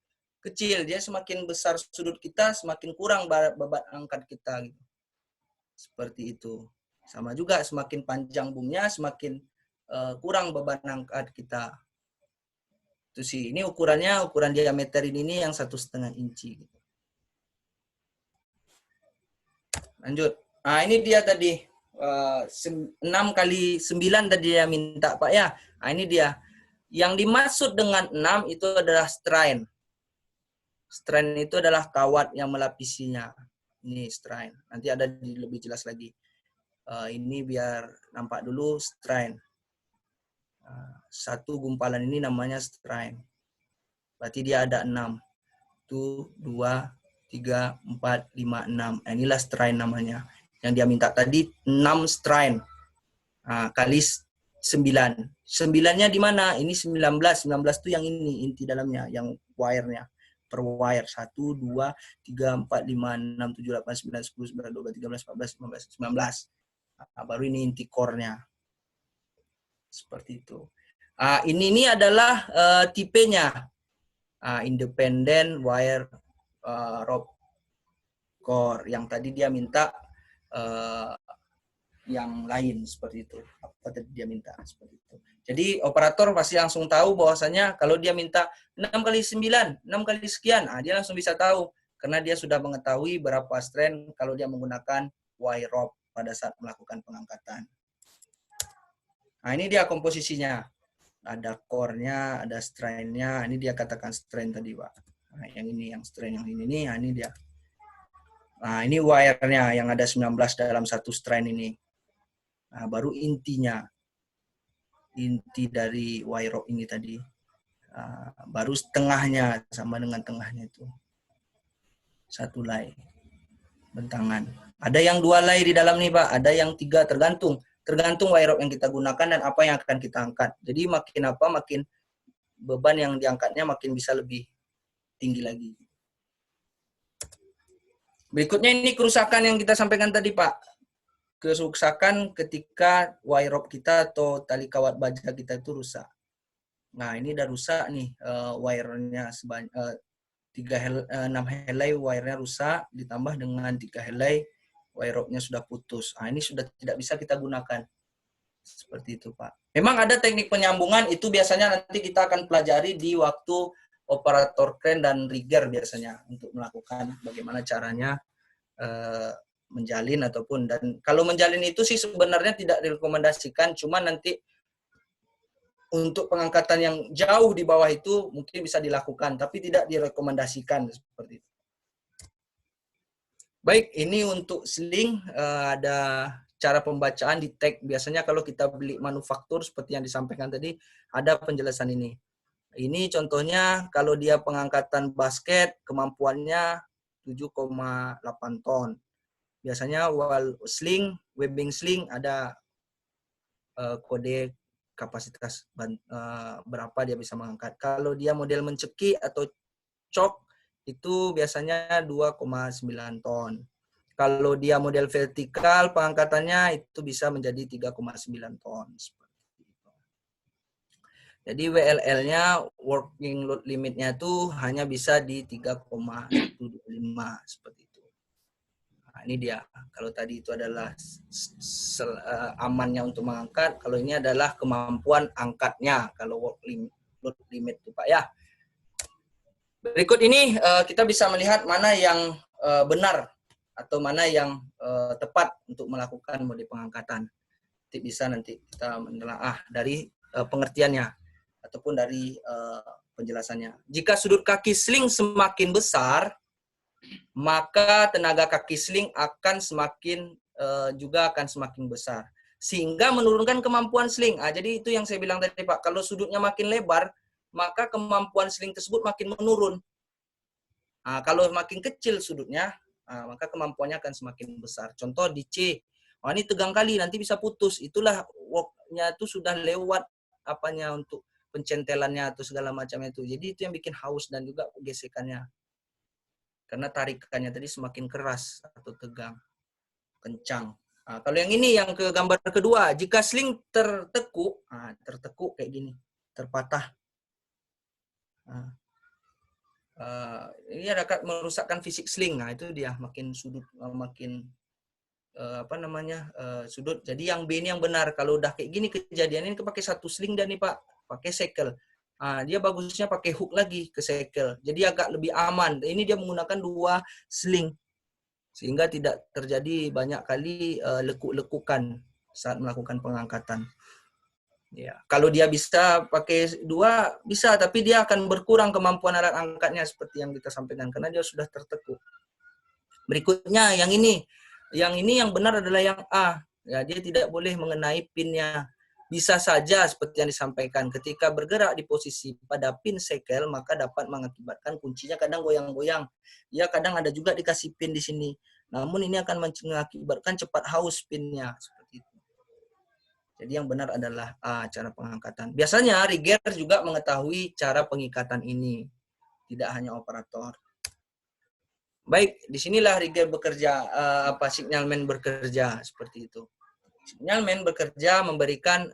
kecil. Dia semakin besar sudut kita, semakin kurang beban angkat kita. Gitu. Seperti itu. Sama juga semakin panjang boomnya, semakin kurang beban angkat kita. Itu sih. Ini ukurannya, ukuran diameter ini yang 1,5 inci. Gitu. Lanjut. Ini dia tadi. 6 kali 9 tadi dia minta Pak ya. Ini dia. Yang dimaksud dengan 6 itu adalah strain. Strain itu adalah kawat yang melapisinya. Ini strain. Nanti ada lebih jelas lagi. Ini biar nampak dulu strain. Satu gumpalan ini namanya strain. Berarti dia ada 6. 1, 2, 3, 4, 5, 6. Inilah strain namanya. Yang dia minta tadi 6 strain. Kali 9. 9-nya di mana? Ini 19. 19 itu yang ini, inti dalamnya, yang wire-nya. Per wire. 1, 2, 3, 4, 5, 6, 7, 8, 9, 10, 11, 12, 13, 14, 15, 19. Baru ini inti core-nya. Seperti itu. Ini adalah tipenya. Independent wire rope core. Yang tadi dia minta yang lain seperti itu. Apa tadi dia minta seperti itu. Jadi operator pasti langsung tahu bahwasanya kalau dia minta 6 kali 9, 6 kali sekian, dia langsung bisa tahu karena dia sudah mengetahui berapa strand kalau dia menggunakan wire rope pada saat melakukan pengangkatan. Nah, ini dia komposisinya. Ada core-nya, ada strain-nya. Ini dia katakan strain tadi, Pak. Nah, yang ini, yang strain yang ini nih, ini dia. Nah, ini wire-nya yang ada 19 dalam satu strain ini. Nah, baru intinya. Inti dari wire rope ini tadi. Baru setengahnya, sama dengan tengahnya itu. Satu lay. Bentangan. Ada yang 2 lay di dalam nih, Pak. Ada yang 3, tergantung wire rope yang kita gunakan dan apa yang akan kita angkat. Jadi makin beban yang diangkatnya makin bisa lebih tinggi lagi. Berikutnya ini kerusakan yang kita sampaikan tadi, Pak. Kerusakan ketika wire rope kita atau tali kawat baja kita itu rusak. Nah, ini udah rusak nih wire-nya sebanyak 6 helai wire-nya rusak ditambah dengan 3 helai wire rope-nya sudah putus. Nah, ini sudah tidak bisa kita gunakan. Seperti itu, Pak. Memang ada teknik penyambungan, itu biasanya nanti kita akan pelajari di waktu operator crane dan rigger biasanya untuk melakukan bagaimana caranya menjalin ataupun, dan kalau menjalin itu sih sebenarnya tidak direkomendasikan, cuma nanti untuk pengangkatan yang jauh di bawah itu mungkin bisa dilakukan, tapi tidak direkomendasikan seperti itu. Baik, ini untuk sling ada cara pembacaan di tag. Biasanya kalau kita beli manufaktur seperti yang disampaikan tadi, ada penjelasan ini. Ini contohnya kalau dia pengangkatan basket, kemampuannya 7,8 ton. Biasanya wall sling, webbing sling ada kode kapasitas berapa dia bisa mengangkat. Kalau dia model menceki atau cok, itu biasanya 2,9 ton. Kalau dia model vertikal, pengangkatannya itu bisa menjadi 3,9 ton. Jadi WLL-nya, working load limit-nya itu hanya bisa di 3,125 seperti itu. Nah, ini dia. Kalau tadi itu adalah amannya untuk mengangkat, kalau ini adalah kemampuan angkatnya. Kalau working load limit itu, Pak, ya. Berikut ini kita bisa melihat mana yang benar atau mana yang tepat untuk melakukan mode pengangkatan. Bisa nanti kita menelaah dari pengertiannya ataupun dari penjelasannya. Jika sudut kaki sling semakin besar, maka tenaga kaki sling akan juga akan semakin besar, sehingga menurunkan kemampuan sling. Jadi itu yang saya bilang tadi, Pak. Kalau sudutnya makin lebar, maka kemampuan sling tersebut makin menurun. Kalau makin kecil sudutnya, maka kemampuannya akan semakin besar. Contoh di C, ini tegang kali, nanti bisa putus. Itulah work-nya itu sudah lewat apanya untuk pencentelannya atau segala macamnya itu. Jadi itu yang bikin haus dan juga gesekannya. Karena tarikannya tadi semakin keras atau tegang, kencang. Kalau yang ini, yang ke gambar kedua, jika sling tertekuk kayak gini, terpatah. Ini akan merusakkan fisik sling. Nah, itu dia makin sudut, makin sudut. Jadi yang B ini yang benar. Kalau udah kayak gini kejadian ini, pakai satu sling dan nih, Pak, pakai sekel. Dia bagusnya pakai hook lagi ke sekel. Jadi agak lebih aman. Ini dia menggunakan 2 sling sehingga tidak terjadi banyak kali lekuk-lekukan saat melakukan pengangkatan. Ya, kalau dia bisa pakai 2 bisa, tapi dia akan berkurang kemampuan alat angkatnya seperti yang kita sampaikan karena dia sudah tertekuk. Berikutnya yang ini yang benar adalah yang A. Ya, dia tidak boleh mengenai pinnya. Bisa saja seperti yang disampaikan, ketika bergerak di posisi pada pin sekel maka dapat mengakibatkan kuncinya kadang goyang-goyang. Ya, kadang ada juga dikasih pin di sini. Namun ini akan mengakibatkan cepat haus pinnya seperti itu. Jadi yang benar adalah cara pengangkatan. Biasanya rigger juga mengetahui cara pengikatan ini, tidak hanya operator. Baik, disinilah rigger bekerja, signalman bekerja seperti itu. Signalman bekerja memberikan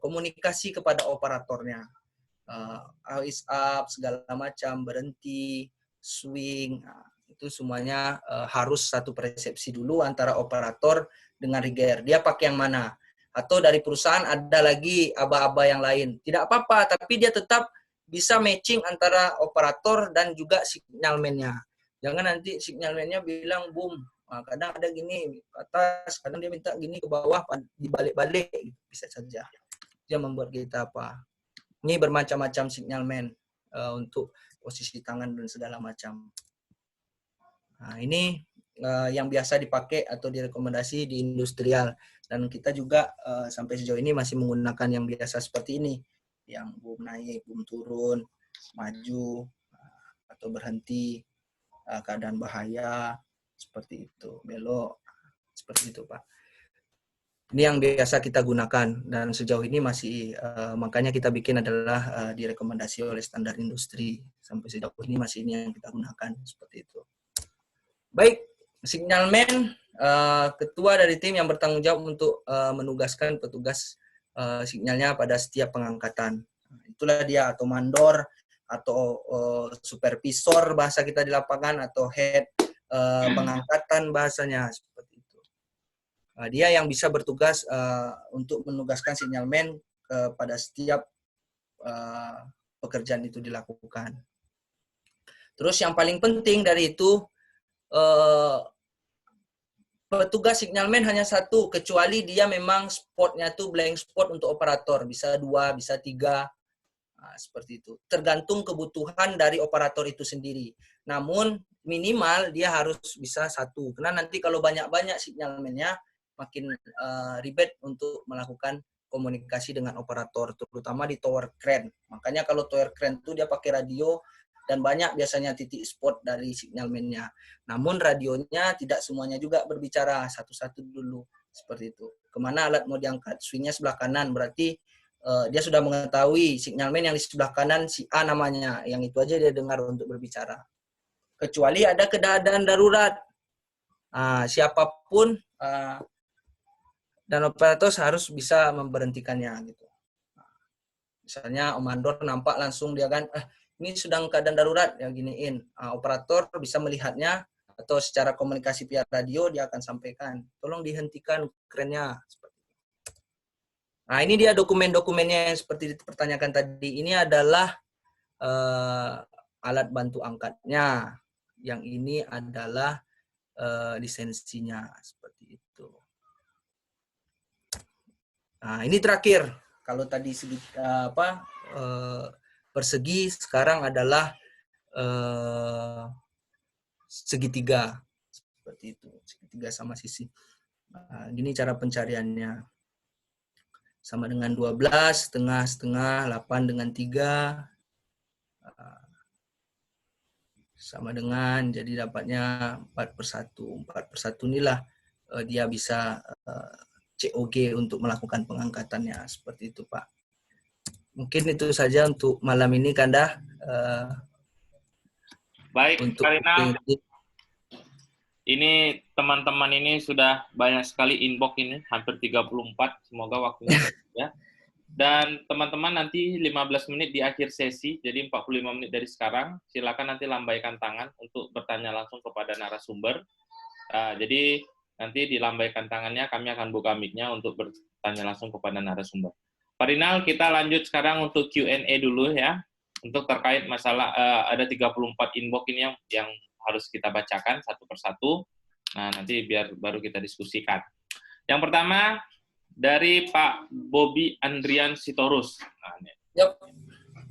komunikasi kepada operatornya. Always up, segala macam, berhenti, swing, itu semuanya harus satu persepsi dulu antara operator dengan rigger. Dia pakai yang mana? Atau dari perusahaan ada lagi aba-aba yang lain. Tidak apa-apa, tapi dia tetap bisa matching antara operator dan juga signalman-nya. Jangan nanti signalman-nya bilang boom, kadang ada gini ke atas, kadang dia minta gini ke bawah, dibalik-balik, bisa saja. Dia membuat kita apa? Ini bermacam-macam signalman untuk posisi tangan dan segala macam. Nah, ini yang biasa dipakai atau direkomendasi di industrial. Dan kita juga sampai sejauh ini masih menggunakan yang biasa seperti ini. Yang boom naik, boom turun, maju, atau berhenti, keadaan bahaya, seperti itu. Belok, seperti itu Pak. Ini yang biasa kita gunakan dan sejauh ini masih makanya kita bikin adalah direkomendasi oleh standar industri. Sampai sejauh ini masih ini yang kita gunakan seperti itu. Baik, signalman ketua dari tim yang bertanggung jawab untuk menugaskan petugas signalnya pada setiap pengangkatan. Itulah dia, atau mandor atau supervisor bahasa kita di lapangan, atau head pengangkatan bahasanya. Dia yang bisa bertugas untuk menugaskan signalman pada setiap pekerjaan itu dilakukan. Terus yang paling penting dari itu, petugas signalman hanya satu, kecuali dia memang spotnya tuh blank spot untuk operator. Bisa 2, bisa 3, seperti itu. Tergantung kebutuhan dari operator itu sendiri. Namun minimal dia harus bisa 1. Karena nanti kalau banyak-banyak signalman-nya, makin ribet untuk melakukan komunikasi dengan operator, terutama di tower crane. Makanya kalau tower crane itu dia pakai radio dan banyak biasanya titik spot dari signalman-nya. Namun radionya tidak semuanya juga berbicara, satu-satu dulu, seperti itu. Kemana alat mau diangkat? Swingnya sebelah kanan, berarti dia sudah mengetahui signalman yang di sebelah kanan si A namanya, yang itu aja dia dengar untuk berbicara. Kecuali ada keadaan darurat, siapapun dan operator harus bisa memberhentikannya gitu. Misalnya komandor nampak langsung dia kan, ini sedang keadaan darurat, ya giniin. Operator bisa melihatnya atau secara komunikasi via radio dia akan sampaikan, tolong dihentikan kerennya. Nah, ini dia dokumen-dokumennya yang seperti dipertanyakan tadi. Ini adalah alat bantu angkatnya. Yang ini adalah lisensinya, seperti itu. Nah, ini terakhir. Kalau tadi persegi, sekarang adalah segitiga. Seperti itu. Segitiga sama sisi. Nah, gini cara pencariannya. Sama dengan 12, setengah, 8 dengan 3. Sama dengan, jadi dapatnya 4/1. 4/1 inilah dia bisa COG untuk melakukan pengangkatannya, seperti itu Pak. Mungkin itu saja untuk malam ini Kanda. Baik, untuk Karina. Ini teman-teman ini sudah banyak sekali inbox ini, hampir 34. Semoga waktunya ya. Dan teman-teman nanti 15 menit di akhir sesi, jadi 45 menit dari sekarang. Silakan nanti lambaikan tangan untuk bertanya langsung kepada narasumber. Jadi nanti dilambaikan tangannya, kami akan buka mic-nya untuk bertanya langsung kepada narasumber. Pak Rinal, kita lanjut sekarang untuk Q&A dulu ya. Untuk terkait masalah, ada 34 inbox ini yang harus kita bacakan satu persatu. Nah, nanti baru kita diskusikan. Yang pertama, dari Pak Bobby Andrian Sitorus. Nah,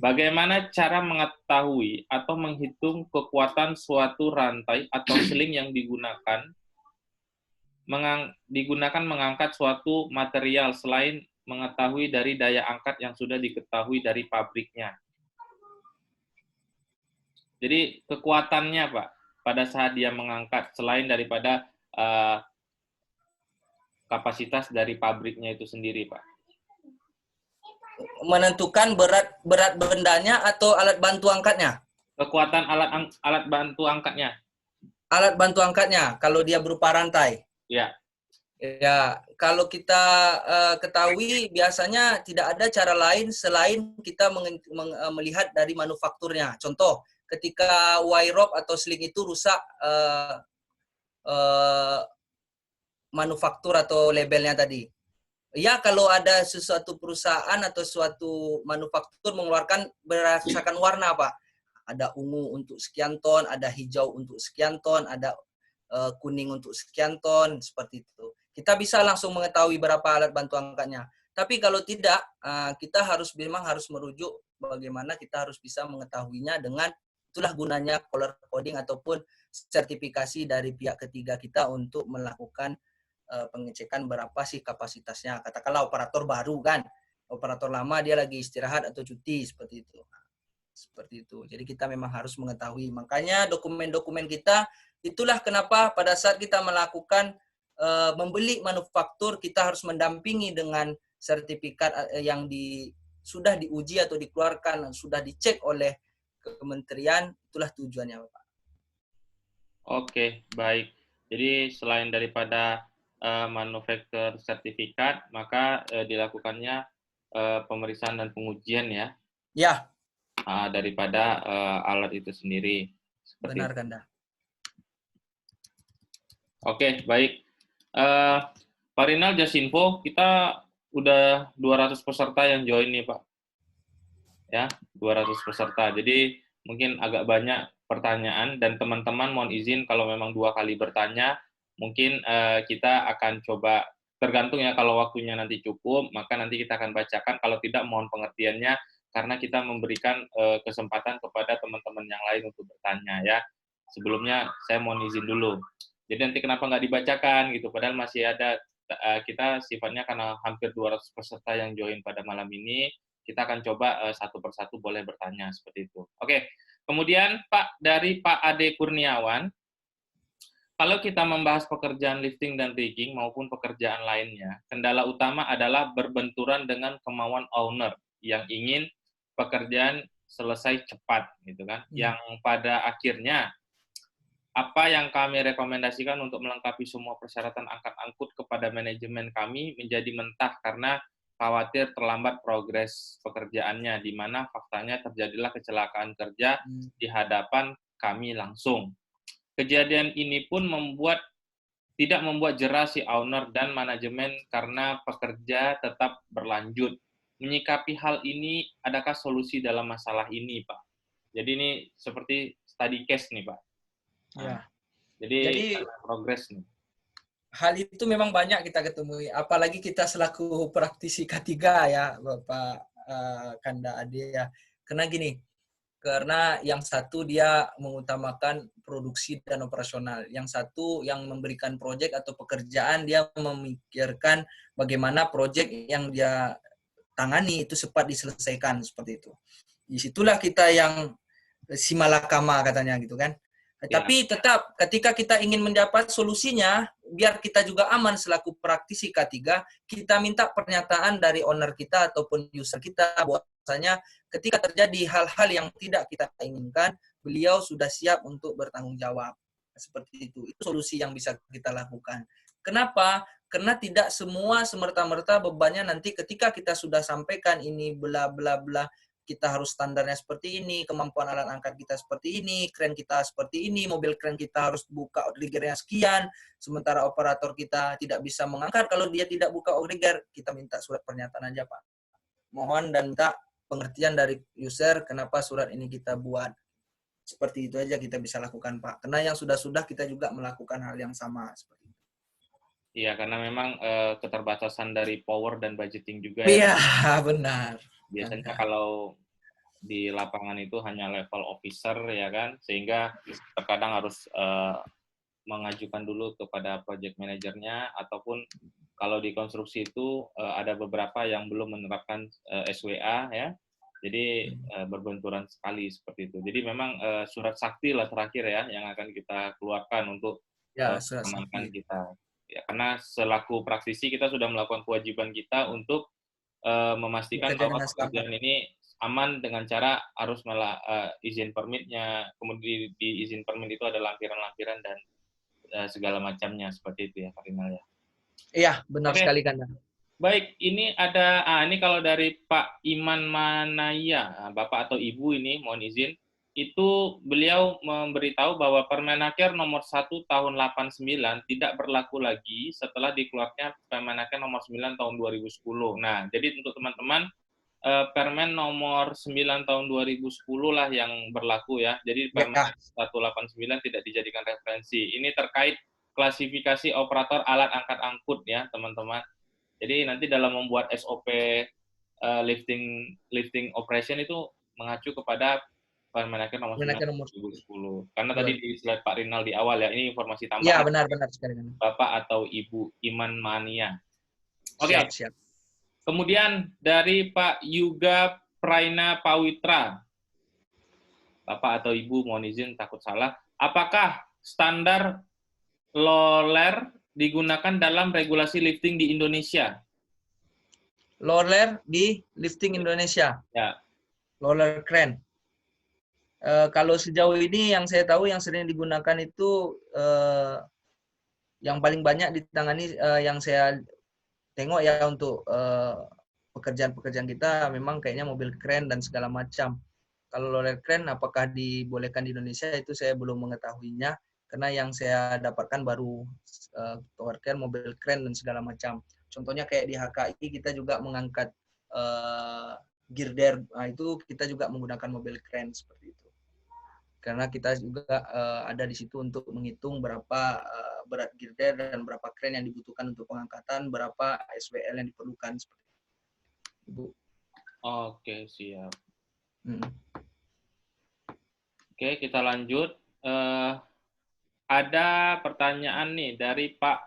bagaimana cara mengetahui atau menghitung kekuatan suatu rantai atau sling yang digunakan mengangkat suatu material selain mengetahui dari daya angkat yang sudah diketahui dari pabriknya? Jadi kekuatannya Pak, pada saat dia mengangkat selain daripada kapasitas dari pabriknya itu sendiri Pak. Menentukan berat bendanya atau alat bantu angkatnya? Kekuatan alat bantu angkatnya. Alat bantu angkatnya, kalau dia berupa rantai. Ya. Ya, kalau kita ketahui biasanya tidak ada cara lain selain kita melihat dari manufakturnya. Contoh, ketika wire rope atau sling itu rusak uh, manufaktur atau labelnya tadi. Ya, kalau ada sesuatu perusahaan atau suatu manufaktur mengeluarkan berdasarkan warna, Pak. Ada ungu untuk sekian ton, ada hijau untuk sekian ton, ada kuning untuk sekian ton, seperti itu. Kita bisa langsung mengetahui berapa alat bantu angkatnya. Tapi kalau tidak, kita memang harus merujuk bagaimana kita harus bisa mengetahuinya dengan itulah gunanya color coding ataupun sertifikasi dari pihak ketiga kita untuk melakukan pengecekan berapa sih kapasitasnya. Katakanlah operator baru kan, operator lama dia lagi istirahat atau cuti seperti itu. Seperti itu. Jadi kita memang harus mengetahui. Makanya dokumen-dokumen kita itulah kenapa pada saat kita melakukan membeli manufaktur kita harus mendampingi dengan sertifikat yang sudah diuji atau dikeluarkan, sudah dicek oleh kementerian, itulah tujuannya, Bapak. Oke, baik. Jadi selain daripada manufaktur sertifikat, maka dilakukannya pemeriksaan dan pengujian ya. Ya. Daripada alat itu sendiri. Benar, Kanda. Oke, baik. Pak Rinal, Jasinfo, kita udah 200 peserta yang join nih, Pak. Ya, 200 peserta. Jadi mungkin agak banyak pertanyaan dan teman-teman mohon izin kalau memang 2 kali bertanya, mungkin kita akan coba, tergantung ya kalau waktunya nanti cukup, maka nanti kita akan bacakan, kalau tidak mohon pengertiannya karena kita memberikan kesempatan kepada teman-teman yang lain untuk bertanya ya. Sebelumnya saya mohon izin dulu. Jadi nanti kenapa nggak dibacakan gitu, padahal masih ada, kita sifatnya karena hampir 200 peserta yang join pada malam ini, kita akan coba satu persatu boleh bertanya seperti itu. Oke, kemudian Pak, dari Pak Ade Kurniawan, kalau kita membahas pekerjaan lifting dan rigging maupun pekerjaan lainnya, kendala utama adalah berbenturan dengan kemauan owner yang ingin pekerjaan selesai cepat, gitu kan? Yang pada akhirnya apa yang kami rekomendasikan untuk melengkapi semua persyaratan angkat-angkut kepada manajemen kami menjadi mentah karena khawatir terlambat progres pekerjaannya, di mana faktanya terjadilah kecelakaan kerja di hadapan kami langsung. Kejadian ini pun tidak membuat jerah si owner dan manajemen karena pekerja tetap berlanjut. Menyikapi hal ini, adakah solusi dalam masalah ini, Pak? Jadi ini seperti study case nih, Pak. Ya. Jadi progres nih. Hal itu memang banyak kita ketemui, apalagi kita selaku praktisi K3 ya, Bapak Kanda Ade ya. Karena yang satu dia mengutamakan produksi dan operasional, yang satu yang memberikan proyek atau pekerjaan dia memikirkan bagaimana proyek yang dia tangani itu cepat diselesaikan seperti itu. Disitulah kita yang simalakama katanya gitu kan. Ya. Tapi tetap ketika kita ingin mendapat solusinya, biar kita juga aman selaku praktisi K3, kita minta pernyataan dari owner kita ataupun user kita bahwasanya ketika terjadi hal-hal yang tidak kita inginkan, beliau sudah siap untuk bertanggung jawab. Seperti itu. Itu solusi yang bisa kita lakukan. Kenapa? Karena tidak semua semerta-merta bebannya nanti ketika kita sudah sampaikan ini bla bla bla, kita harus standarnya seperti ini, kemampuan alat angkat kita seperti ini, kren kita seperti ini, mobil kren kita harus buka outriggernya sekian, sementara operator kita tidak bisa mengangkat kalau dia tidak buka outrigger, kita minta surat pernyataan aja, Pak. Mohon dan minta pengertian dari user kenapa surat ini kita buat. Seperti itu aja kita bisa lakukan, Pak. Karena yang sudah-sudah kita juga melakukan hal yang sama. Seperti itu. Iya, karena memang keterbatasan dari power dan budgeting juga ya. Iya, benar. Biasanya kalau di lapangan itu hanya level officer ya kan, sehingga terkadang harus mengajukan dulu kepada project manajernya, ataupun kalau di konstruksi itu ada beberapa yang belum menerapkan SWA ya, jadi berbenturan sekali seperti itu. Jadi memang surat sakti lah terakhir ya yang akan kita keluarkan untuk mengamankan kita. Ya, karena selaku praktisi kita sudah melakukan kewajiban kita untuk memastikan bahwa pekerjaan ini aman dengan cara harus izin permitnya, kemudian di izin permit itu ada lampiran-lampiran dan segala macamnya seperti itu ya, Pak Rinal ya. Iya, benar Oke, sekali Kanda. baik. Ini ada, ini kalau dari Pak Iman Manaya, Bapak atau Ibu ini, mohon izin. Itu beliau memberitahu bahwa Permenaker nomor 1 tahun 89 tidak berlaku lagi setelah dikeluarkannya Permenaker nomor 9 tahun 2010. Nah, jadi untuk teman-teman, Permen nomor 9 tahun 2010 lah yang berlaku ya. Jadi Permen Ya, 189 tidak dijadikan referensi. Ini terkait klasifikasi operator alat angkat angkut ya, teman-teman. Jadi nanti dalam membuat SOP lifting operation itu mengacu kepada Permenaker nomor 9 Permenaker nomor 2010. Karena tadi 2. di slide Pak Rinal di awal ya, ini informasi Iya, tambahan benar sekali Kanda. Bapak atau Ibu Iman Mania. Siap, Oke, siap. kemudian dari Pak Yuga Praina Pawitra. Bapak atau Ibu mohon izin takut salah. Apakah standar LOLER digunakan dalam regulasi lifting di Indonesia? Roller di lifting Indonesia, Ya, roller crane. Kalau sejauh ini yang saya tahu yang sering digunakan itu yang paling banyak ditangani yang saya tengok ya untuk pekerjaan-pekerjaan kita memang kayaknya mobil crane dan segala macam. Kalau roller crane apakah dibolehkan di Indonesia itu saya belum mengetahuinya karena yang saya dapatkan baru tower crane, mobil crane dan segala macam. Contohnya kayak di HKI kita juga mengangkat girder, nah itu kita juga menggunakan mobil crane seperti itu. Karena kita juga ada di situ untuk menghitung berapa berat girder dan berapa crane yang dibutuhkan untuk pengangkatan, berapa SWL yang diperlukan seperti itu. oke, siap. Hmm. Oke, kita lanjut. Ada pertanyaan nih dari Pak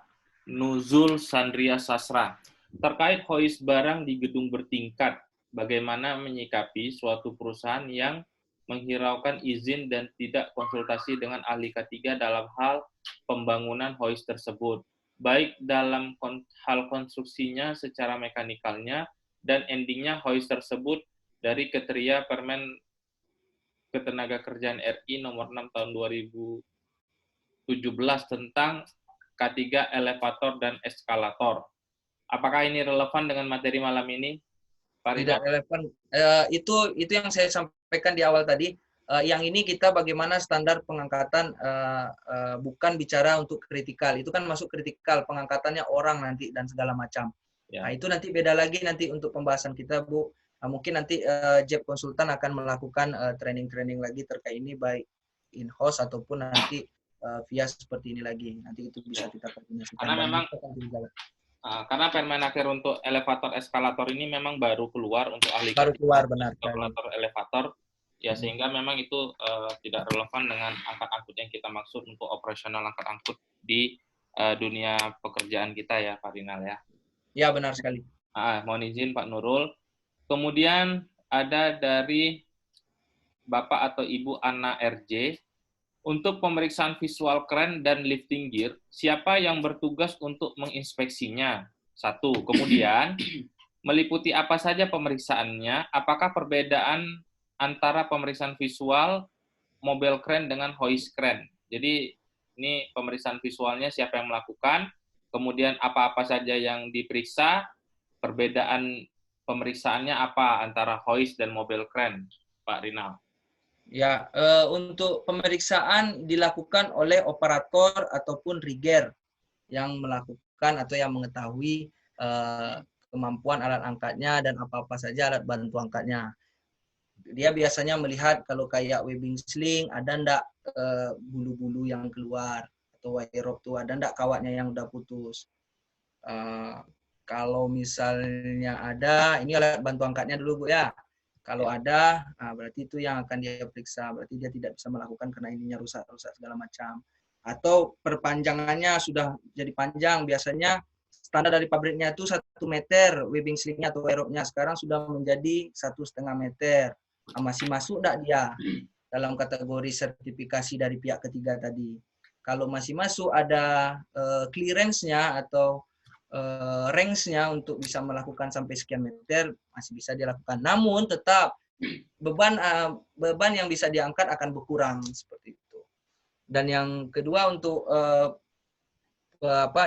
Nuzul Sandria Sasra. Terkait hoist barang di gedung bertingkat, bagaimana menyikapi suatu perusahaan yang menghiraukan izin dan tidak konsultasi dengan ahli K3 dalam hal pembangunan hoist tersebut, baik dalam hal konstruksinya secara mekanikalnya dan endingnya hoist tersebut dari kriteria Permen Ketenagakerjaan RI nomor 6 tahun 2017 tentang K3 elevator dan eskalator. Apakah ini relevan dengan materi malam ini, Pak Rino? Tidak relevan. Itu yang saya sampaikan di awal tadi. Yang ini kita bagaimana standar pengangkatan bukan bicara untuk kritikal. Itu kan masuk kritikal pengangkatannya orang nanti dan segala macam. Ya. Nah, itu nanti beda lagi nanti untuk pembahasan kita, Bu. Mungkin nanti JEB Konsultan akan melakukan training-training lagi terkait ini baik in-house ataupun nanti via seperti ini lagi. Nanti itu bisa kita koordinasikan. Karena memang karena Permenaker untuk elevator eskalator ini memang baru keluar untuk ahli baru keluar benar eskalator elevator ya, sehingga memang itu tidak relevan dengan angkat angkut yang kita maksud untuk operasional angkat angkut di dunia pekerjaan kita ya, Pak Rinal ya. Ya, benar sekali. Mohon izin Pak Nurul. Kemudian ada dari Bapak atau Ibu Ana RJ. Untuk pemeriksaan visual crane dan lifting gear, siapa yang bertugas untuk menginspeksinya? 1. Kemudian, meliputi apa saja pemeriksaannya? Apakah perbedaan antara pemeriksaan visual mobile crane dengan hoist crane? Jadi, ini pemeriksaan visualnya siapa yang melakukan, kemudian apa-apa saja yang diperiksa, perbedaan pemeriksaannya apa antara hoist dan mobile crane, Pak Rinal? Ya, untuk pemeriksaan dilakukan oleh operator ataupun rigger yang melakukan atau yang mengetahui kemampuan alat angkatnya dan apa-apa saja alat bantu angkatnya. Dia biasanya melihat kalau kayak webbing sling, ada ndak bulu-bulu yang keluar, atau wire rope tuh ada ndak kawatnya yang udah putus. Kalau misalnya ada, ini alat bantu angkatnya dulu Bu ya. Kalau ada, berarti itu yang akan dia periksa. Berarti dia tidak bisa melakukan karena ininya rusak-rusak segala macam. Atau perpanjangannya sudah jadi panjang. Biasanya standar dari pabriknya itu 1 meter webbing slingnya atau wire rope-nya. Sekarang sudah menjadi 1,5 meter. Masih masuk enggak dia dalam kategori sertifikasi dari pihak ketiga tadi. Kalau masih masuk ada clearance-nya atau range-nya untuk bisa melakukan sampai sekian meter, masih bisa dilakukan. Namun tetap beban yang bisa diangkat akan berkurang seperti itu. Dan yang kedua untuk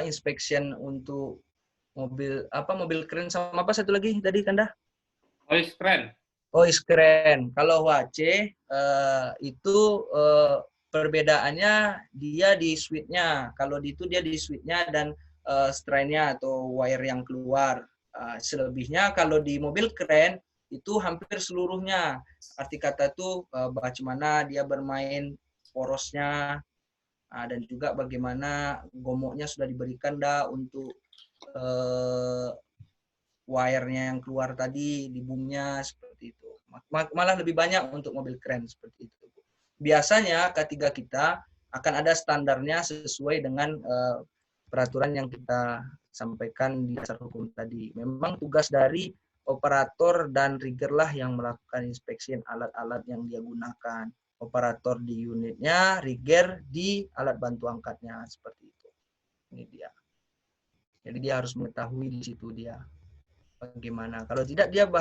inspection untuk mobil keren sama apa satu lagi tadi Kanda? Hoist crane. Hoist crane. Kalau HC itu perbedaannya dia di switch-nya. Kalau itu dia di switch-nya dan strain-nya atau wire yang keluar. Selebihnya kalau di mobil keren itu hampir seluruhnya. Arti kata itu bagaimana dia bermain porosnya, dan juga bagaimana gomoknya sudah diberikan untuk wire-nya yang keluar tadi di boom-nya seperti itu. Malah lebih banyak untuk mobil keren seperti itu. Biasanya ketiga kita akan ada standarnya sesuai dengan peraturan yang kita sampaikan di dasar hukum tadi. Memang tugas dari operator dan rigger lah yang melakukan inspeksi alat-alat yang dia gunakan. Operator di unitnya, rigger di alat bantu angkatnya, seperti itu. Ini dia. Jadi dia harus mengetahui di situ dia bagaimana. Kalau tidak dia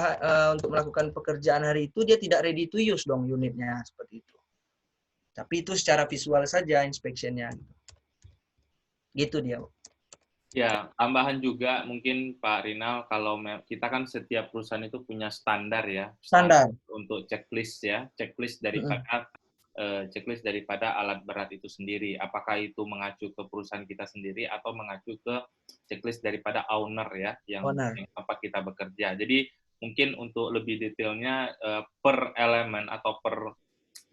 untuk melakukan pekerjaan hari itu dia tidak ready to use dong unitnya, seperti itu. Tapi itu secara visual saja inspeksinya. Gitu dia. Ya, tambahan juga mungkin Pak Rinal, kalau kita kan setiap perusahaan itu punya standar ya. Standar. Untuk checklist ya, checklist daripada alat berat itu sendiri. Apakah itu mengacu ke perusahaan kita sendiri atau mengacu ke checklist daripada owner ya, yang tempat kita bekerja. Jadi mungkin untuk lebih detailnya per elemen atau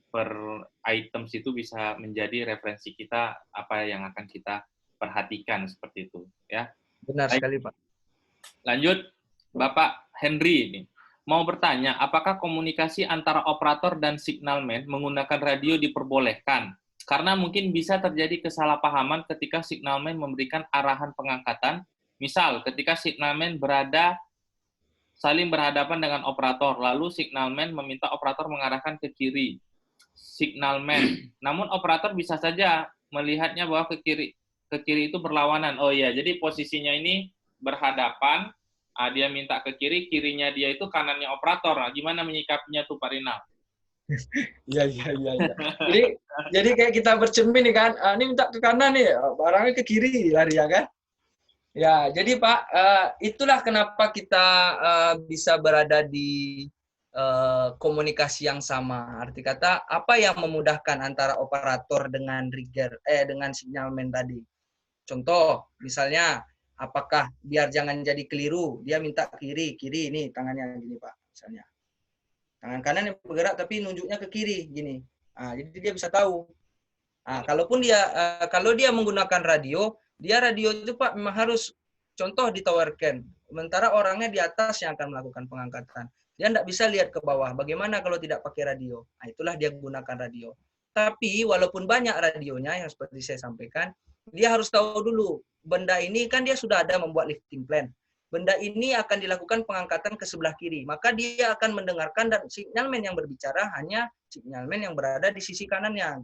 per items itu bisa menjadi referensi kita apa yang akan kita perhatikan seperti itu ya. Benar sekali Pak. Lanjut Bapak Henry ini mau bertanya, apakah komunikasi antara operator dan signalman menggunakan radio diperbolehkan? Karena mungkin bisa terjadi kesalahpahaman ketika signalman memberikan arahan pengangkatan. Misal ketika signalman saling berhadapan dengan operator, lalu signalman meminta operator mengarahkan ke kiri. Signalman, namun operator bisa saja melihatnya bahwa ke kiri itu berlawanan. Oh iya, jadi posisinya ini berhadapan, dia minta ke kiri, kirinya dia itu kanannya operator. Nah, gimana menyikapinya tuh Pak Rinal? Iya. Jadi kayak kita bercermin nih kan, ini minta ke kanan nih, barangnya ke kiri lari ya kan? Ya, jadi Pak, itulah kenapa kita bisa berada di komunikasi yang sama. Arti kata, apa yang memudahkan antara operator dengan rigger, dengan signalman tadi? Contoh, misalnya, apakah biar jangan jadi keliru, dia minta kiri ini tangannya gini Pak, misalnya. Tangan kanan yang bergerak tapi nunjuknya ke kiri gini. Nah, jadi dia bisa tahu. Nah, kalau dia menggunakan radio itu Pak memang harus contoh ditawarkan. Sementara orangnya di atas yang akan melakukan pengangkatan. Dia tidak bisa lihat ke bawah. Bagaimana kalau tidak pakai radio? Nah, itulah dia gunakan radio. Tapi walaupun banyak radionya yang seperti saya sampaikan, dia harus tahu dulu, benda ini kan dia sudah ada membuat lifting plan. Benda ini akan dilakukan pengangkatan ke sebelah kiri. Maka dia akan mendengarkan dan signalman yang berbicara hanya signalman yang berada di sisi kanannya.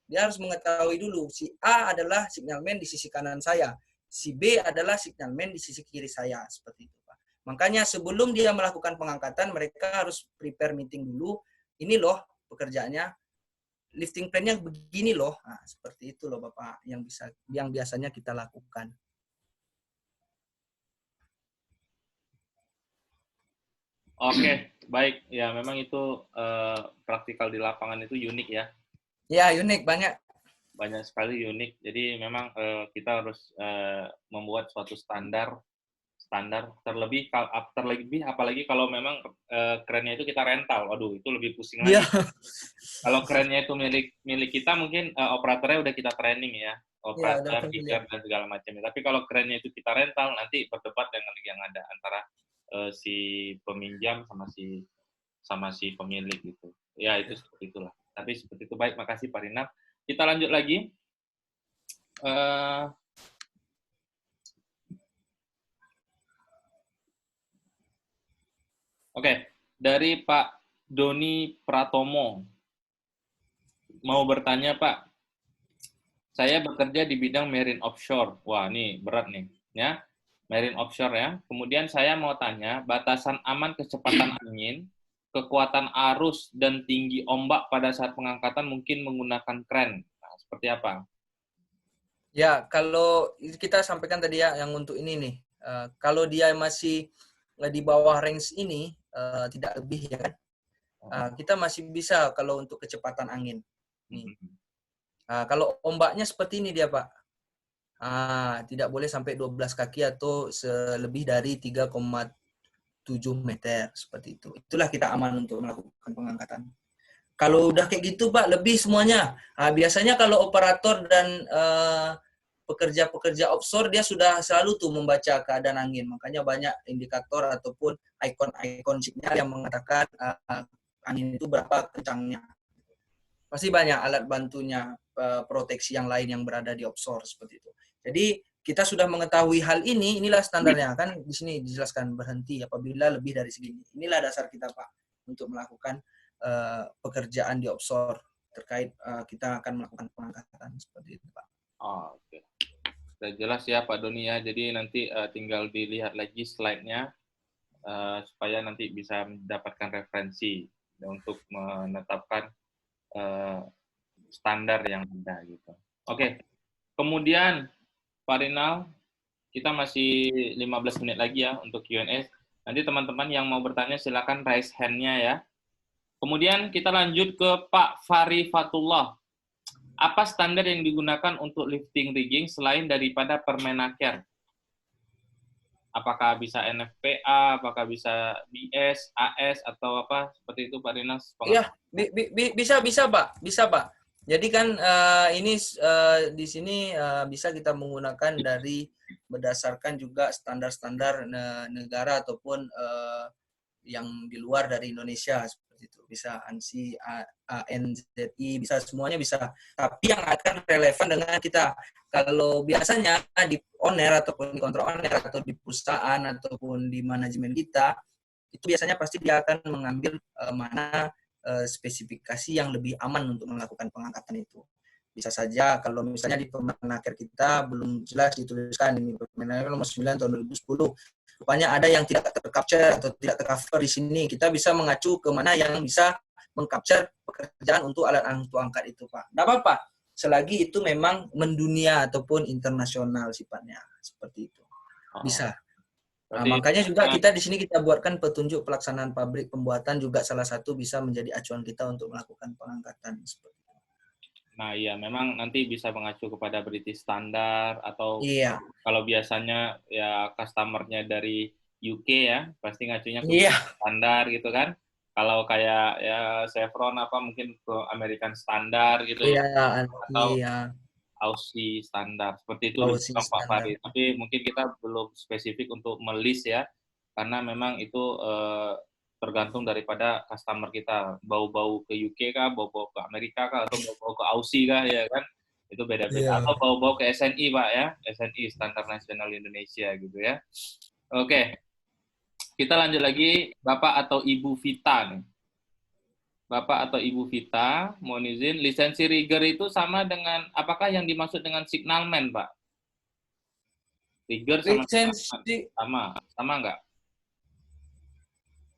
Dia harus mengetahui dulu, si A adalah signalman di sisi kanan saya. Si B adalah signalman di sisi kiri saya. Seperti itu, Pak. Makanya sebelum dia melakukan pengangkatan, mereka harus prepare meeting dulu. Ini loh pekerjaannya. Lifting plan-nya begini loh. Nah, seperti itu loh Bapak yang biasanya kita lakukan. Oke, baik. Ya, memang itu praktikal di lapangan itu unik ya. Ya, unik, banyak. Banyak sekali unik. Jadi memang kita harus membuat suatu standar terlebih apalagi kalau memang kerennya itu kita rental. Waduh, itu lebih pusing lagi. Kalau kerennya itu milik kita, mungkin operatornya udah kita training ya, operator, rigger dan segala macamnya. Tapi kalau kerennya itu kita rental, nanti berdebat dengan yang ada antara si peminjam sama si pemilik gitu. Ya, itu seperti itulah. Tapi seperti itu. Baik, makasih Pak Rinal. Kita lanjut lagi. Oke, dari Pak Doni Pratomo. Mau bertanya Pak, saya bekerja di bidang marine offshore. Wah, ini berat nih, ya. Marine offshore ya. Kemudian saya mau tanya, batasan aman kecepatan angin, kekuatan arus, dan tinggi ombak pada saat pengangkatan mungkin menggunakan kren. Nah, seperti apa? Ya, kalau kita sampaikan tadi ya, yang untuk ini nih, kalau dia masih di bawah range ini, tidak lebih ya kan, kita masih bisa kalau untuk kecepatan angin. Nih. Kalau ombaknya seperti ini dia Pak, tidak boleh sampai 12 kaki atau lebih dari 3,7 meter seperti itu. Itulah kita aman untuk melakukan pengangkatan. Kalau udah kayak gitu Pak, lebih semuanya. Biasanya kalau operator dan pekerja-pekerja offshore dia sudah selalu tuh membaca keadaan angin. Makanya banyak indikator ataupun ikon-ikon signal yang mengatakan angin itu berapa kencangnya. Pasti banyak alat bantunya, proteksi yang lain yang berada di offshore seperti itu. Jadi kita sudah mengetahui hal ini, inilah standarnya kan di sini dijelaskan berhenti apabila lebih dari segini. Inilah dasar kita Pak untuk melakukan pekerjaan di offshore terkait kita akan melakukan pengangkatan seperti itu Pak. Oh, oke. Sudah jelas ya Pak Doni ya. Jadi nanti tinggal dilihat lagi slide-nya supaya nanti bisa mendapatkan referensi untuk menetapkan standar yang ada gitu. Oke. Kemudian Pak Rinal, kita masih 15 menit lagi ya untuk Q&A. Nanti teman-teman yang mau bertanya silakan raise hand-nya ya. Kemudian kita lanjut ke Pak Fari Fatullah. Apa standar yang digunakan untuk lifting rigging selain daripada Permenaker? Apakah bisa NFPA, apakah bisa BS, AS, atau apa seperti itu Pak Rinas? Iya, bisa Pak, bisa Pak. Jadi kan ini di sini bisa kita menggunakan dari berdasarkan juga standar-standar negara ataupun yang di luar dari Indonesia seperti itu. Bisa ANSI, ANZI, bisa semuanya bisa. Tapi yang akan relevan dengan kita. Kalau biasanya di owner ataupun di kontrol owner atau di perusahaan ataupun di manajemen kita, itu biasanya pasti dia akan mengambil mana spesifikasi yang lebih aman untuk melakukan pengangkatan itu. Bisa saja kalau misalnya di Permenaker kita belum jelas dituliskan ini Permenaker nomor 9 tahun 2010. Rupanya ada yang tidak tercapture atau tidak tercover di sini. Kita bisa mengacu ke mana yang bisa mengcapture pekerjaan untuk alat angkat itu, Pak. Tidak apa-apa. Selagi itu memang mendunia ataupun internasional sifatnya. Seperti itu. Bisa. Makanya juga kita di sini kita buatkan petunjuk pelaksanaan pabrik pembuatan juga salah satu bisa menjadi acuan kita untuk melakukan pengangkatan seperti itu. Nah, iya memang nanti bisa mengacu kepada British Standard atau Iya. kalau biasanya ya customer-nya dari UK ya, pasti ngacunya ke standar gitu kan. Kalau kayak ya Chevron apa mungkin ke American Standard gitu ya. Atau Aussie Standard. Seperti itu Pak Fahri. Tapi mungkin kita belum spesifik untuk melis ya. Karena memang itu tergantung daripada customer kita. Bau-bau ke UK kah, bau-bau ke Amerika kah, atau bau-bau ke Aussie kah, ya kan? Itu beda-beda. Atau bau-bau ke SNI, Pak, ya. SNI, Standar Nasional Indonesia, gitu ya. Oke. Kita lanjut lagi, Bapak atau Ibu Vita nih. Bapak atau Ibu Vita, mohon izin, lisensi rigger itu sama dengan, apakah yang dimaksud dengan signalman, Pak? Rigger sama nggak?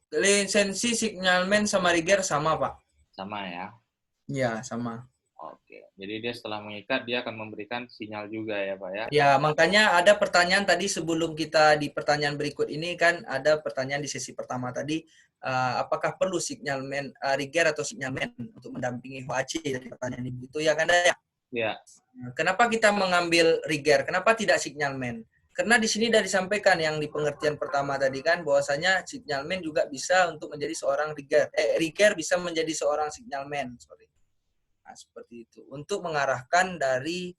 Lisensi signalman sama rigger sama, Pak. Sama ya? Iya, sama. Oke, jadi dia setelah mengikat, dia akan memberikan sinyal juga ya, Pak ya? Ya, makanya ada pertanyaan tadi sebelum kita di pertanyaan berikut ini kan ada pertanyaan di sesi pertama tadi, apakah perlu signalman, rigger atau signalman untuk mendampingi HOAC dari pertanyaan Ibu itu ya kan ya? Ya. Kenapa kita mengambil rigger? Kenapa tidak signalman? Karena di sini sudah disampaikan yang di pengertian pertama tadi kan bahwasanya signalman juga bisa untuk menjadi seorang rigger. Rigger bisa menjadi seorang signalman. Nah, seperti itu. Untuk mengarahkan dari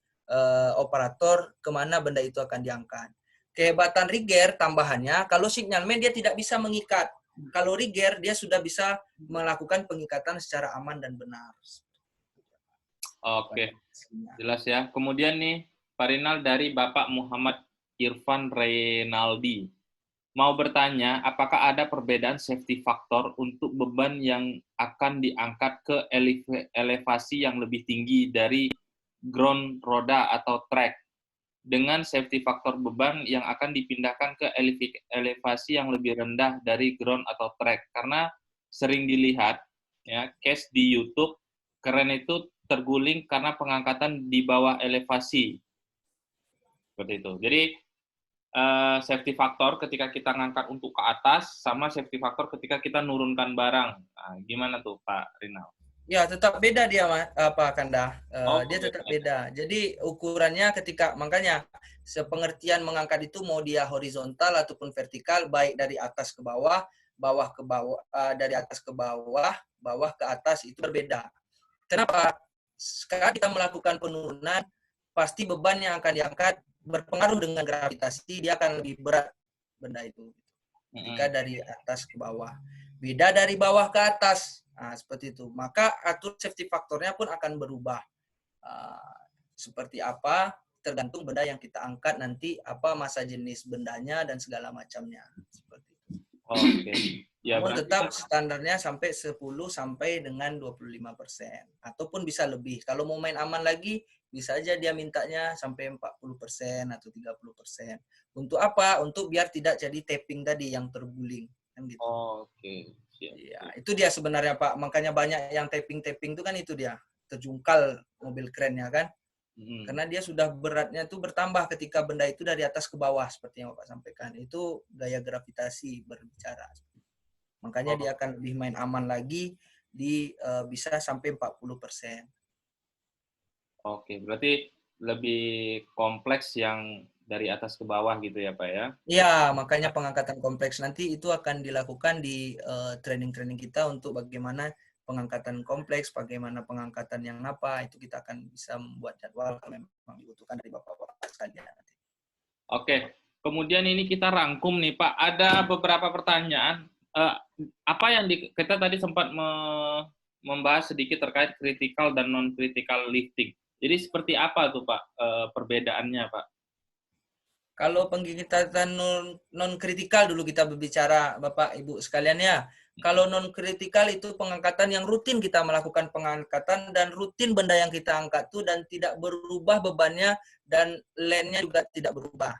operator kemana benda itu akan diangkat. Kehebatan rigger tambahannya, kalau signalman dia tidak bisa mengikat. Kalau rigger dia sudah bisa melakukan pengikatan secara aman dan benar. Oke, jelas ya. Kemudian nih, Pak Rinal dari Bapak Muhammad Irfan Reynaldi. Mau bertanya, apakah ada perbedaan safety factor untuk beban yang akan diangkat ke elevasi yang lebih tinggi dari ground roda atau track dengan safety factor beban yang akan dipindahkan ke elevasi yang lebih rendah dari ground atau track? Karena sering dilihat ya case di YouTube keren itu terguling karena pengangkatan di bawah elevasi. Seperti itu. Jadi safety factor ketika kita ngangkat untuk ke atas, sama safety factor ketika kita nurunkan barang. Nah, gimana tuh Pak Rinal? Ya, tetap beda dia, apa Kanda. Oh, Dia tetap beda. beda. Jadi ukurannya makanya sepengertian mengangkat itu mau dia horizontal ataupun vertikal, baik dari atas ke bawah, bawah ke bawah, dari atas ke bawah, bawah ke atas itu berbeda. Kenapa? Sekarang kita melakukan penurunan, pasti beban yang akan diangkat berpengaruh dengan gravitasi, dia akan lebih berat benda itu. Ketika dari atas ke bawah. Beda dari bawah ke atas. Nah, seperti itu. Maka atur safety faktornya pun akan berubah. Seperti apa, tergantung benda yang kita angkat nanti, apa masa jenis bendanya, dan segala macamnya. Seperti itu. Oke. Ya, namun tetap standarnya sampai 10 sampai dengan 25%. Ataupun bisa lebih. Kalau mau main aman lagi, bisa aja dia mintanya sampai 40% atau 30%. Untuk apa? Untuk biar tidak jadi tapping tadi yang terguling. Kan gitu. Oke. Ya, itu dia sebenarnya Pak. Makanya banyak yang tapping-tapping itu kan itu dia. Terjungkal mobil kerennya kan. Karena dia sudah beratnya itu bertambah ketika benda itu dari atas ke bawah seperti yang Bapak sampaikan. Itu gaya gravitasi berbicara. Makanya dia akan lebih main aman lagi di bisa sampai 40%. Oke, berarti lebih kompleks yang dari atas ke bawah gitu ya Pak ya? Ya, makanya pengangkatan kompleks nanti itu akan dilakukan di training-training kita untuk bagaimana pengangkatan kompleks, bagaimana pengangkatan yang apa, itu kita akan bisa membuat jadwal kalau memang dibutuhkan dari Bapak-Bapak sekalian. Oke, kemudian ini kita rangkum nih Pak, ada beberapa pertanyaan. Apa yang kita tadi sempat membahas sedikit terkait critical dan non-critical lifting. Jadi seperti apa tuh Pak perbedaannya Pak? Kalau penggigitatan non-kritikal dulu kita berbicara Bapak Ibu sekalian ya. Kalau non-kritikal itu pengangkatan yang rutin kita melakukan pengangkatan dan rutin benda yang kita angkat tuh dan tidak berubah bebannya dan lane-nya juga tidak berubah.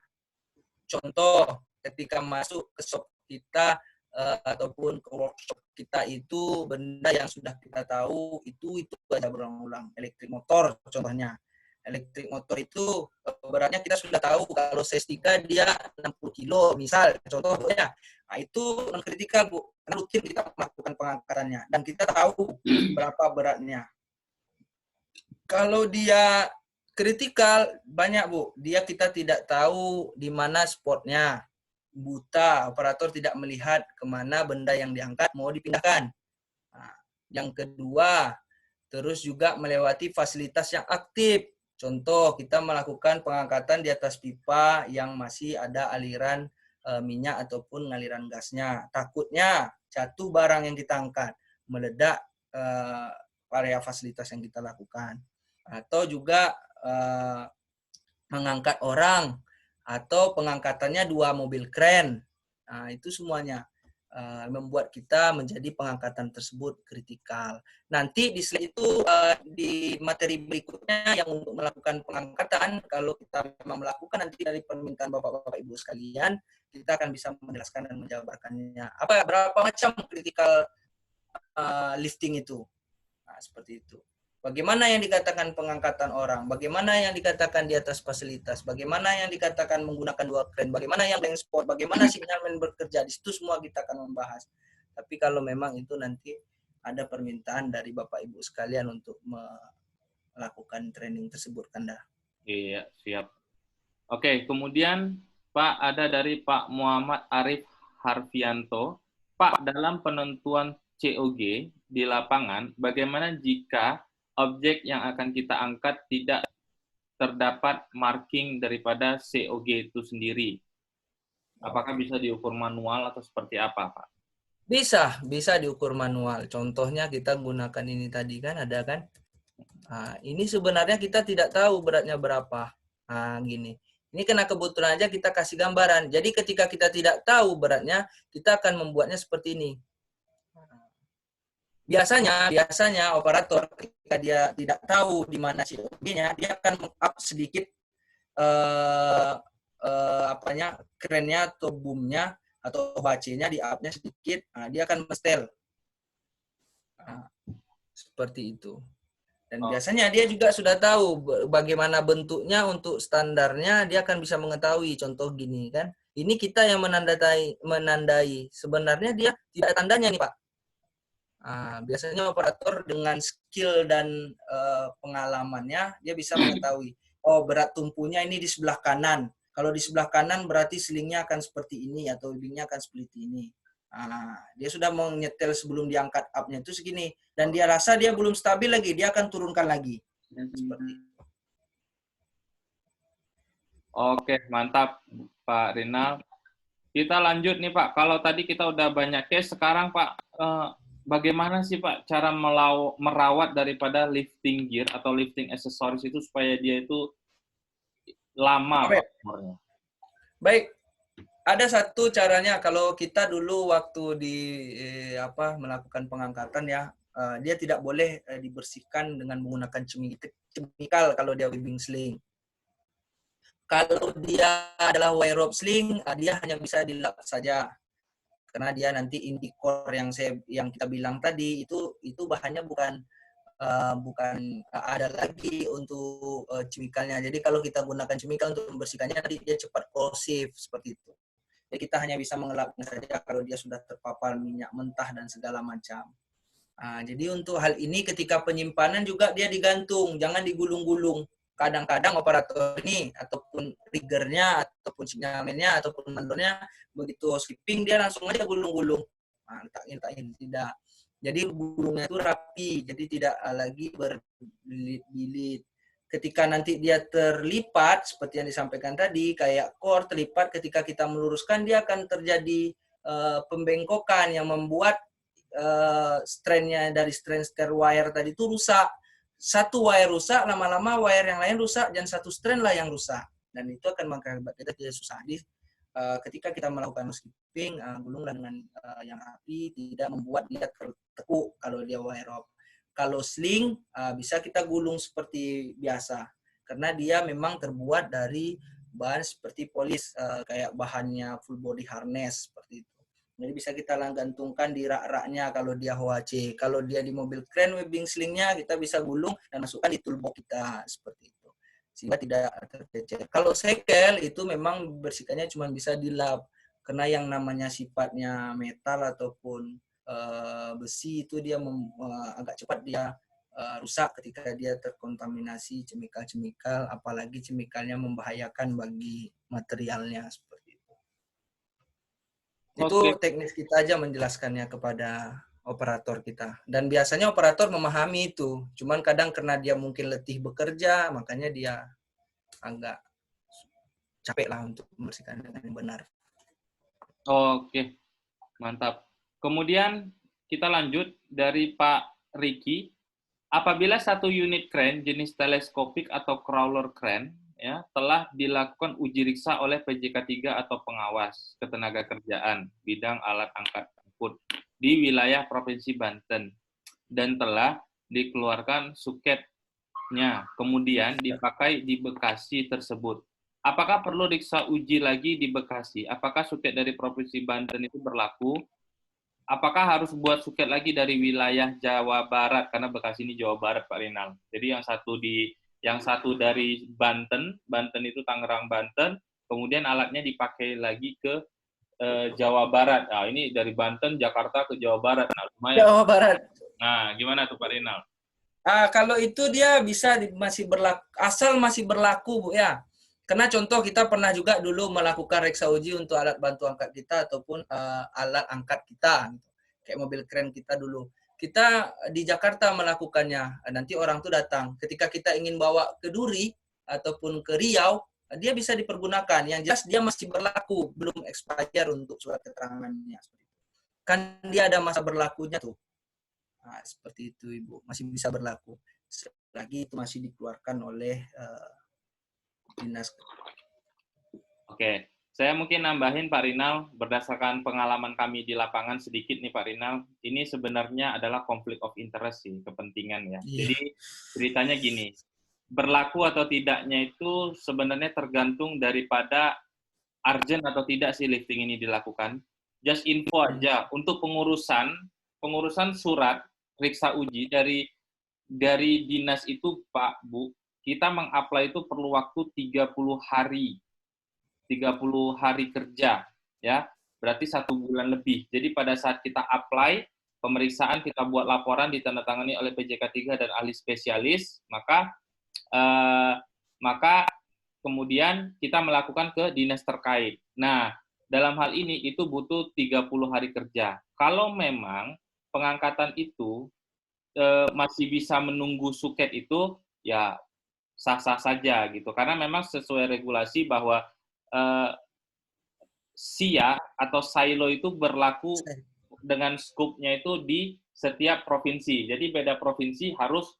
Contoh ketika masuk ke shop kita ataupun ke workshop kita itu benda yang sudah kita tahu itu aja berulang-ulang. Elektrik motor contohnya. Elektrik motor itu beratnya kita sudah tahu kalau CS3 dia 60 kilo misal contohnya. Nah, itu non kritikal Bu. Karena rutin kita melakukan pengangkatannya dan kita tahu berapa beratnya. Kalau dia kritikal banyak Bu. Dia kita tidak tahu di mana spotnya. Buta, operator tidak melihat kemana benda yang diangkat mau dipindahkan. Nah, yang kedua, terus juga melewati fasilitas yang aktif. Contoh, kita melakukan pengangkatan di atas pipa yang masih ada aliran minyak ataupun aliran gasnya. Takutnya jatuh barang yang kita angkat, meledak area fasilitas yang kita lakukan. Atau juga mengangkat orang, atau pengangkatannya 2 mobil kren. Nah, itu semuanya membuat kita menjadi pengangkatan tersebut kritikal. Nanti di slide itu di materi berikutnya yang untuk melakukan pengangkatan, kalau kita memang melakukan nanti dari permintaan Bapak-Bapak Ibu sekalian, kita akan bisa menjelaskan dan menjabarkannya. Berapa macam kritikal lifting itu. Nah, seperti itu. Bagaimana yang dikatakan pengangkatan orang, bagaimana yang dikatakan di atas fasilitas, bagaimana yang dikatakan menggunakan 2 kren, bagaimana yang blank spot, bagaimana signalman bekerja, di situ semua kita akan membahas. Tapi kalau memang itu nanti ada permintaan dari Bapak Ibu sekalian untuk melakukan training tersebut, Kanda. Iya, siap. Oke, kemudian Pak ada dari Pak Muhammad Arif Harfianto. Pak, dalam penentuan COG di lapangan, bagaimana jika objek yang akan kita angkat tidak terdapat marking daripada COG itu sendiri? Apakah bisa diukur manual atau seperti apa, Pak? Bisa diukur manual. Contohnya kita gunakan ini tadi kan, ada kan? Nah, ini sebenarnya kita tidak tahu beratnya berapa. Nah, gini. Ini kena kebetulan aja kita kasih gambaran. Jadi ketika kita tidak tahu beratnya, kita akan membuatnya seperti ini. Biasanya operator ketika dia tidak tahu di mana COG-nya, dia akan meng-up sedikit kerennya atau boomnya atau HC-nya di up-nya sedikit. Nah, dia akan mestel. Nah, seperti itu. Dan biasanya dia juga sudah tahu bagaimana bentuknya untuk standarnya, dia akan bisa mengetahui. Contoh gini kan, ini kita yang menandai. Sebenarnya dia tidak ada tandanya nih Pak. Biasanya operator dengan skill dan pengalamannya, dia bisa mengetahui, oh berat tumpunya ini di sebelah kanan. Kalau di sebelah kanan berarti selingnya akan seperti ini atau webbingnya akan seperti ini. Dia sudah menyetel sebelum diangkat up-nya itu segini, dan dia rasa dia belum stabil lagi, dia akan turunkan lagi. Seperti itu. Oke, mantap Pak Rinal. Kita lanjut nih Pak. Kalau tadi kita udah banyak case, sekarang Pak, bagaimana sih Pak cara merawat daripada lifting gear atau lifting accessories itu supaya dia itu lama Pak umurnya? Baik. Ada satu caranya, kalau kita dulu waktu melakukan pengangkatan ya, dia tidak boleh dibersihkan dengan menggunakan chemical kalau dia webbing sling. Kalau dia adalah wire rope sling, dia hanya bisa dilap saja. Karena dia nanti indikor yang kita bilang tadi itu bahannya bukan ada lagi untuk chemicalnya. Jadi kalau kita gunakan chemical untuk membersihkannya, nanti dia cepat corrosive seperti itu. Jadi kita hanya bisa mengelapnya saja kalau dia sudah terpapar minyak mentah dan segala macam. Jadi untuk hal ini ketika penyimpanan juga dia digantung, jangan digulung-gulung. Kadang-kadang operator ini ataupun riggernya ataupun sinyalmennya ataupun mandornya begitu skipping dia langsung aja gulung-gulung. Letakin tidak. Jadi gulungnya itu rapi, jadi tidak lagi berbilit-bilit. Ketika nanti dia terlipat, seperti yang disampaikan tadi, kayak core terlipat, ketika kita meluruskan, dia akan terjadi pembengkokan yang membuat strand-nya dari strand stair wire tadi itu rusak. Satu wire rusak, lama-lama wire yang lain rusak, dan satu strand lah yang rusak. Dan itu akan mengakibatkan kita susah. Ketika kita melakukan skipping, gulunglah dengan yang rapi, tidak membuat dia tertekuk kalau dia wire rope. Kalau sling, bisa kita gulung seperti biasa. Karena dia memang terbuat dari bahan seperti polis, kayak bahannya full body harness, seperti itu. Jadi bisa kita gantungkan di rak-raknya kalau dia HOAC. Kalau dia di mobil kren webbing slingnya, kita bisa gulung dan masukkan di toolbox kita, seperti itu. Sehingga tidak tercecer. Kalau sekel, itu memang bersihkannya cuma bisa dilap. Karena yang namanya sifatnya metal ataupun besi itu dia agak cepat dia rusak ketika dia terkontaminasi chemical, apalagi chemicalnya membahayakan bagi materialnya, seperti itu. Itu teknis kita aja menjelaskannya kepada operator kita. Dan biasanya operator memahami itu. Cuman kadang karena dia mungkin letih bekerja, makanya dia agak capek lah untuk membersihkan dengan benar. Oke, mantap. Kemudian kita lanjut dari Pak Riki. Apabila satu unit crane jenis teleskopik atau crawler crane ya telah dilakukan uji riksa oleh PJK 3 atau pengawas ketenagakerjaan bidang alat angkat angkut di wilayah Provinsi Banten dan telah dikeluarkan suketnya, kemudian dipakai di Bekasi tersebut. Apakah perlu riksa uji lagi di Bekasi? Apakah suket dari Provinsi Banten itu berlaku? Apakah harus buat suket lagi dari wilayah Jawa Barat? Karena Bekasi ini Jawa Barat, Pak Rinal. Jadi yang satu dari Banten itu Tangerang, Banten, kemudian alatnya dipakai lagi ke Jawa Barat. Nah, ini dari Banten, Jakarta ke Jawa Barat. Nah, lumayan. Jawa Barat. Nah, gimana tuh Pak Rinal? Kalau itu dia bisa masih berlaku, asal masih berlaku, Bu ya. Karena contoh kita pernah juga dulu melakukan reksa uji untuk alat bantu angkat kita ataupun alat angkat kita, gitu. Kayak mobil kren kita dulu. Kita di Jakarta melakukannya. Nanti orang tuh datang. Ketika kita ingin bawa ke Duri ataupun ke Riau, dia bisa dipergunakan. Yang jelas dia masih berlaku, belum expire untuk surat keterangannya. Kan dia ada masa berlakunya tuh. Nah, seperti itu Ibu, masih bisa berlaku. Lagi itu masih dikeluarkan oleh dinas. Oke, saya mungkin nambahin Pak Rinal, berdasarkan pengalaman kami di lapangan sedikit nih Pak Rinal, ini sebenarnya adalah konflik of interest sih, kepentingan ya. Jadi ceritanya gini, berlaku atau tidaknya itu sebenarnya tergantung daripada urgent atau tidak sih lifting ini dilakukan. Just info aja, untuk pengurusan surat riksa uji dari dinas itu Pak, Bu, kita meng-apply itu perlu waktu 30 hari. 30 hari kerja, ya. Berarti 1 bulan lebih. Jadi pada saat kita apply, pemeriksaan, kita buat laporan ditandatangani oleh PJK 3 dan ahli spesialis, maka kemudian kita melakukan ke dinas terkait. Nah, dalam hal ini itu butuh 30 hari kerja. Kalau memang pengangkatan itu masih bisa menunggu suket itu, ya sah-sah saja gitu. Karena memang sesuai regulasi bahwa SIA atau silo itu berlaku dengan skupnya itu di setiap provinsi. Jadi beda provinsi harus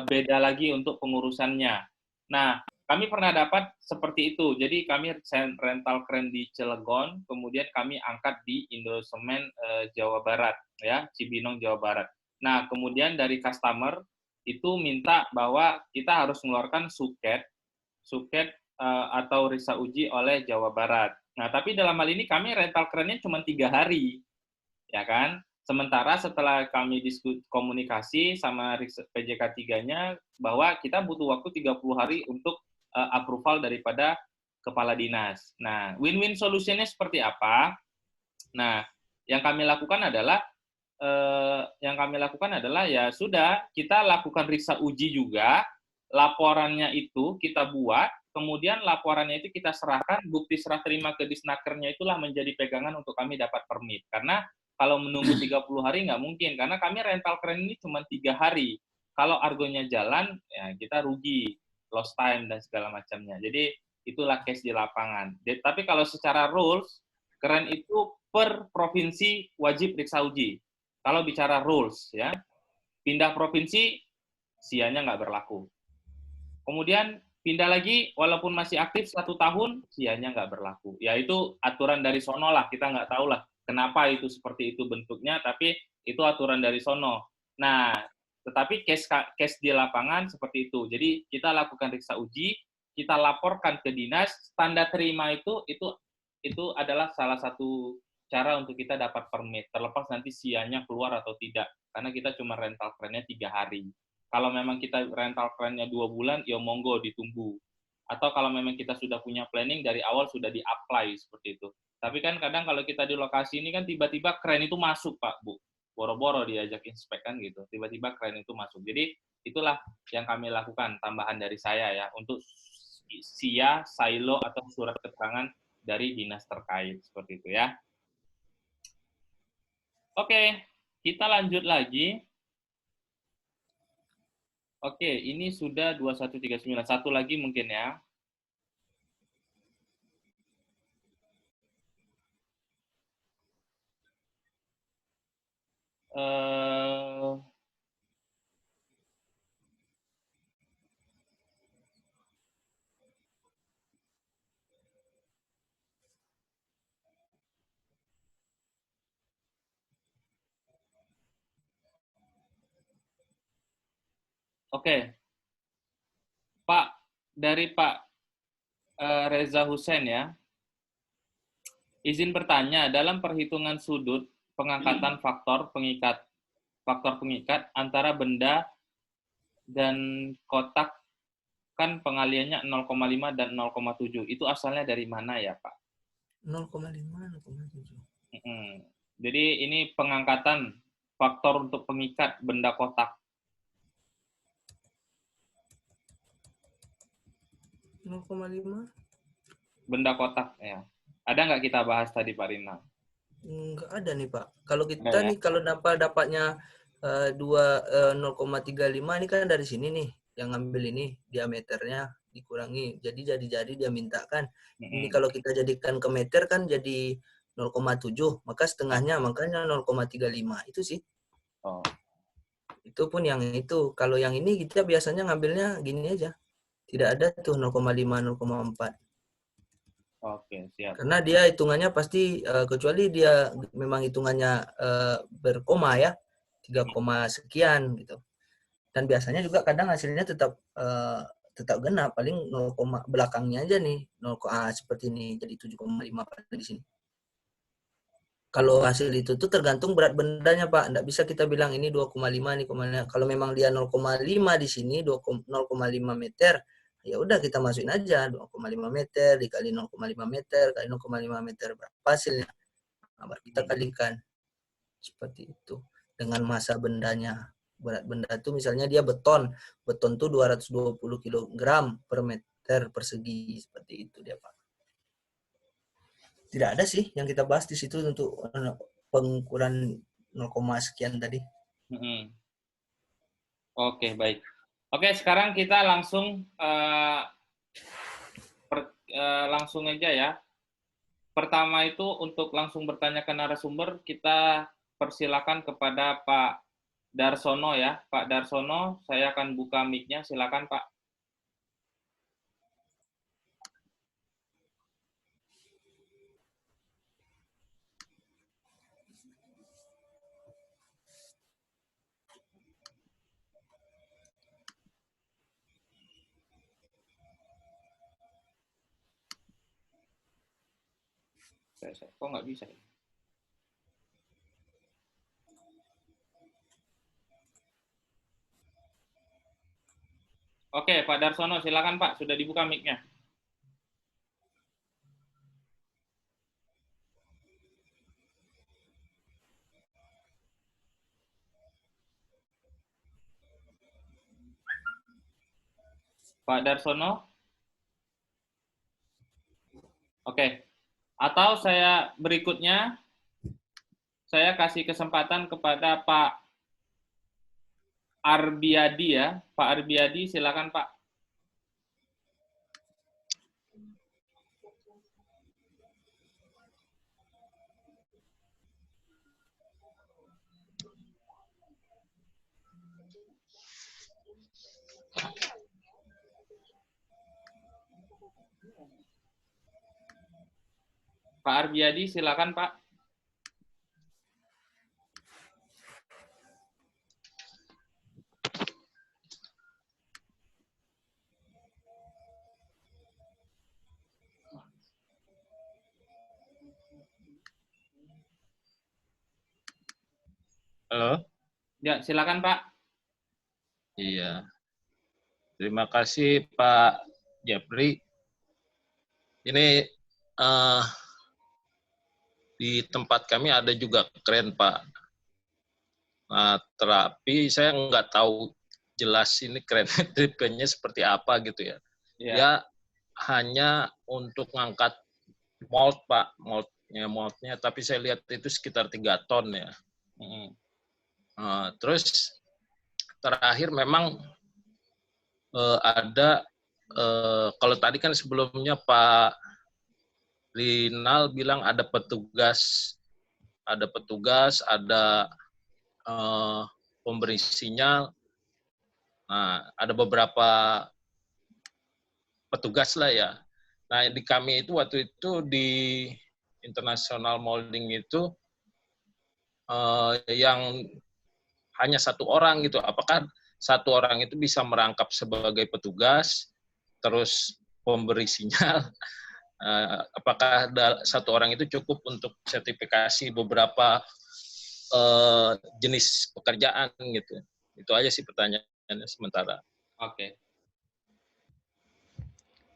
beda lagi untuk pengurusannya. Nah, kami pernah dapat seperti itu. Jadi kami rental kren di Cilegon, kemudian kami angkat di Indosemen Jawa Barat, ya, Cibinong Jawa Barat. Nah, kemudian dari customer itu minta bahwa kita harus mengeluarkan suket atau risa uji oleh Jawa Barat. Nah, tapi dalam hal ini kami rental kerennya cuma 3 hari, ya kan? Sementara setelah kami komunikasi sama PJK 3-nya bahwa kita butuh waktu 30 hari untuk approval daripada kepala dinas. Nah, win-win solutionnya seperti apa? Nah, yang kami lakukan adalah ya sudah, kita lakukan riksa uji juga, laporannya itu kita buat, kemudian laporannya itu kita serahkan, bukti serah terima ke disnakernya itulah menjadi pegangan untuk kami dapat permit. Karena kalau menunggu 30 hari nggak mungkin, karena kami rental keren ini cuma 3 hari. Kalau argonya jalan, ya kita rugi, lost time dan segala macamnya. Jadi itulah case di lapangan. Tapi kalau secara rules, keren itu per provinsi wajib riksa uji. Kalau bicara rules, ya, pindah provinsi, SIA-nya nggak berlaku. Kemudian pindah lagi, walaupun masih aktif 1 tahun, SIA-nya nggak berlaku. Ya itu aturan dari sono lah, kita nggak tahu lah kenapa itu seperti itu bentuknya, tapi itu aturan dari sono. Nah, tetapi case di lapangan seperti itu. Jadi kita lakukan riksa uji, kita laporkan ke dinas, tanda terima itu adalah salah satu cara untuk kita dapat permit, terlepas nanti SIA-nya keluar atau tidak, karena kita cuma rental kerennya 3 hari. Kalau memang kita rental kerennya 2 bulan, ya monggo ditunggu. Atau kalau memang kita sudah punya planning, dari awal sudah di-apply seperti itu. Tapi kan kadang kalau kita di lokasi ini kan tiba-tiba keren itu masuk, Pak, Bu. Boro-boro diajak inspek kan gitu. Tiba-tiba keren itu masuk. Jadi itulah yang kami lakukan, tambahan dari saya ya, untuk SIA, silo, atau surat keterangan dari dinas terkait. Seperti itu ya. Oke, kita lanjut lagi. Oke, ini sudah 2139. Satu lagi mungkin ya. Oke, Pak, dari Pak Reza Hussein ya. Izin bertanya, dalam perhitungan sudut pengangkatan faktor pengikat antara benda dan kotak kan pengaliannya 0,5 dan 0,7. Itu asalnya dari mana ya, Pak? 0,5, 0,7. Jadi ini pengangkatan faktor untuk pengikat benda kotak. 0,5? Benda kotak, ya. Ada nggak kita bahas tadi, Pak Rina? Nggak ada nih, Pak. Kalau kita ya? nih, kalau dapatnya 0,35 ini kan dari sini nih, yang ngambil ini diameternya dikurangi. Jadi dia minta kan. Ini kalau kita jadikan ke meter kan jadi 0,7, maka setengahnya makanya 0,35. Itu sih. Oh. Itu pun yang itu. Kalau yang ini kita biasanya ngambilnya gini aja. Tidak ada tuh 0,5, 0,4. Oke, siap. Karena dia hitungannya pasti, kecuali dia memang hitungannya berkoma ya, 3, sekian gitu. Dan biasanya juga kadang hasilnya tetap genap, paling 0, belakangnya aja nih, 0, seperti ini, jadi 7,5 di sini. Kalau hasil itu tuh tergantung berat bendanya, Pak. Nggak bisa kita bilang ini 2,5, ini 0,5. Kalau memang dia 0,5 di sini, 0,5 meter, ya udah kita masukin aja 2,5 meter dikali 0,5 meter kali 0,5 meter, berapa hasilnya? Nah, baru kita kalikan. Seperti itu. Dengan massa bendanya. Berat benda itu misalnya dia beton. Beton tuh 220 kg per meter persegi. Seperti itu dia, Pak. Tidak ada sih yang kita bahas di situ untuk pengukuran 0, sekian tadi. Oke, baik. Oke, sekarang kita langsung langsung aja ya. Pertama itu untuk langsung bertanya ke narasumber, kita persilakan kepada Pak Darsono ya. Pak Darsono, saya akan buka mic-nya. Silakan, Pak. Kok nggak bisa ya? Oke, Pak Darsono, silakan Pak. Sudah dibuka mic-nya. Pak Darsono? Oke. Atau saya berikutnya, saya kasih kesempatan kepada Pak Arbiadi ya. Pak Arbiadi, silakan Pak. Pak Arbiadi, silakan Pak. Halo. Ya, silakan Pak. Iya. Terima kasih Pak Jepri. Ini di tempat kami ada juga keren Pak. Nah, terapi saya nggak tahu jelas ini keren tipenya seperti apa gitu ya. Dia hanya untuk ngangkat mold Pak, moldnya. Tapi saya lihat itu sekitar 3 ton ya. Terus terakhir memang ada kalau tadi kan sebelumnya Pak Rinal bilang ada petugas, ada pemberi sinyal. Nah, ada beberapa petugas lah ya. Nah, di kami itu waktu itu di International Molding itu yang hanya 1 orang gitu. Apakah 1 orang itu bisa merangkap sebagai petugas, terus pemberi sinyal? Apakah 1 orang itu cukup untuk sertifikasi beberapa jenis pekerjaan gitu? Itu aja sih pertanyaannya sementara. Oke.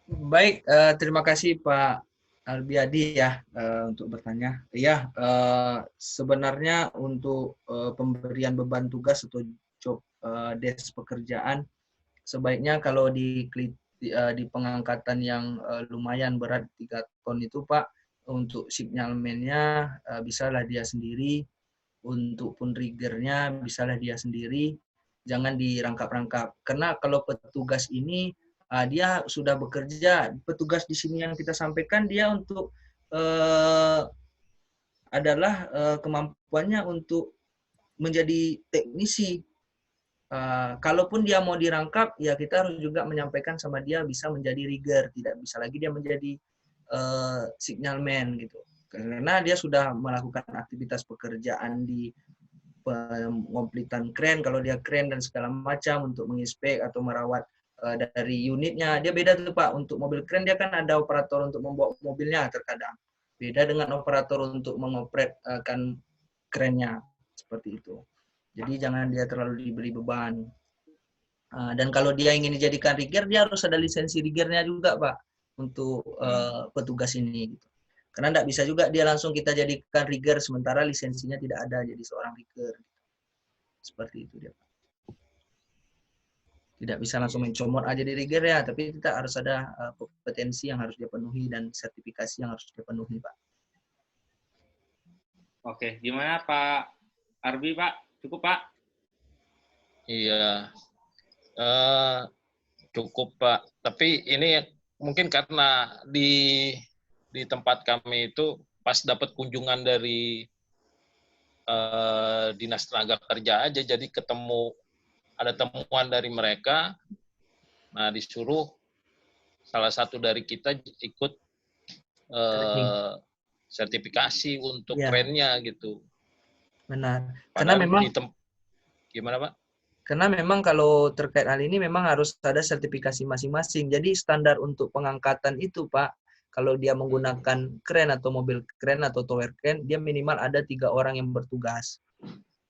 Baik, terima kasih Pak Albiadi ya untuk bertanya. Iya, sebenarnya untuk pemberian beban tugas atau job desk pekerjaan, sebaiknya kalau di pengangkatan yang lumayan berat 3 ton itu Pak, untuk signalman-nya bisalah dia sendiri, untuk pun triggernya bisalah dia sendiri, jangan dirangkap-rangkap. Karena kalau petugas ini dia sudah bekerja, petugas di sini yang kita sampaikan dia untuk adalah kemampuannya untuk menjadi teknisi. Kalaupun dia mau dirangkap, ya kita harus juga menyampaikan sama dia bisa menjadi rigger, tidak bisa lagi dia menjadi signalman gitu. Karena dia sudah melakukan aktivitas pekerjaan di pengompletan kren, kalau dia kren dan segala macam untuk menginspek atau merawat dari unitnya. Dia beda tuh Pak, untuk mobil kren dia kan ada operator untuk membawa mobilnya terkadang. Beda dengan operator untuk mengoperasikan kerennya seperti itu. Jadi jangan dia terlalu diberi beban. Dan kalau dia ingin dijadikan rigger, dia harus ada lisensi riggernya juga, Pak, untuk petugas ini. Gitu. Karena tidak bisa juga dia langsung kita jadikan rigger sementara lisensinya tidak ada jadi seorang rigger. Seperti itu dia, Pak. Tidak bisa langsung mencomot aja di rigger ya, tapi kita harus ada kompetensi yang harus dia penuhi dan sertifikasi yang harus dia penuhi, Pak. Oke, gimana Pak Arbi, Pak? Cukup, Pak? Iya, cukup Pak. Tapi ini mungkin karena di tempat kami itu pas dapat kunjungan dari Dinas Tenaga Kerja aja, jadi ada temuan dari mereka. Nah, disuruh salah satu dari kita ikut sertifikasi untuk kerennya gitu. Benar. Karena memang gimana Pak? Karena memang kalau terkait hal ini memang harus ada sertifikasi masing-masing. Jadi standar untuk pengangkatan itu, Pak, kalau dia menggunakan kren atau mobil kren atau tower kren, dia minimal ada 3 orang yang bertugas.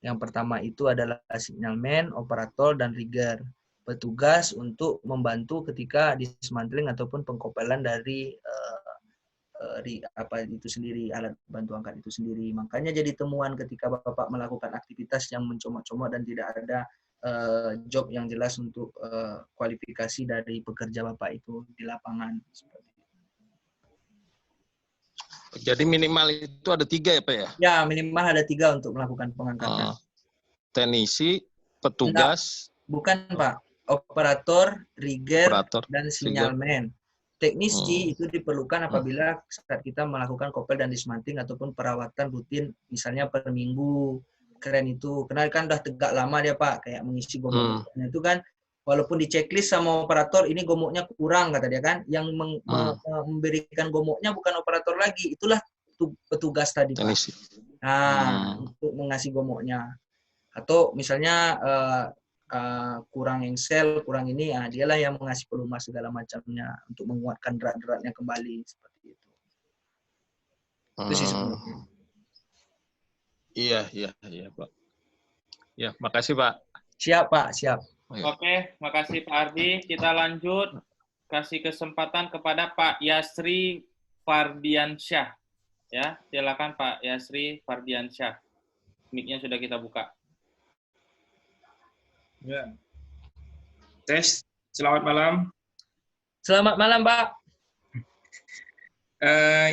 Yang pertama itu adalah signalman, operator, dan rigger. Petugas untuk membantu ketika dismantling ataupun pengkopelan dari itu sendiri, alat bantu angkat itu sendiri. Makanya jadi temuan ketika Bapak melakukan aktivitas yang mencomot-comot dan tidak ada job yang jelas untuk kualifikasi dari pekerja Bapak itu di lapangan. Jadi minimal itu ada 3 ya Pak ya? Ya, minimal ada 3 untuk melakukan pengangkatan. Teknisi, petugas. Bukan Pak, operator, rigger, dan sinyalman. Teknisi itu diperlukan apabila saat kita melakukan kopel dan dismantling ataupun perawatan rutin, misalnya per minggu. Keren itu, karena kan udah tegak lama dia Pak, kayak mengisi gomoknya itu kan, walaupun di checklist sama operator ini gomoknya kurang kata dia kan, yang memberikan gomoknya bukan operator lagi, itulah petugas tadi Pak. Nah, untuk mengasih gomoknya. Atau misalnya kurang engsel, kurang ini, dialah yang mengasih pelumas segala macamnya untuk menguatkan derat-deratnya kembali seperti itu. Itu sih sebenarnya. Iya Pak. Ya, makasih Pak. Siap Pak, siap. Oke, makasih Pak Arbi. Kita lanjut, kasih kesempatan kepada Pak Yasri Fardiansyah. Ya, silakan Pak Yasri Fardiansyah. Mic-nya sudah kita buka. Ya. Tes, selamat malam. Selamat malam Pak.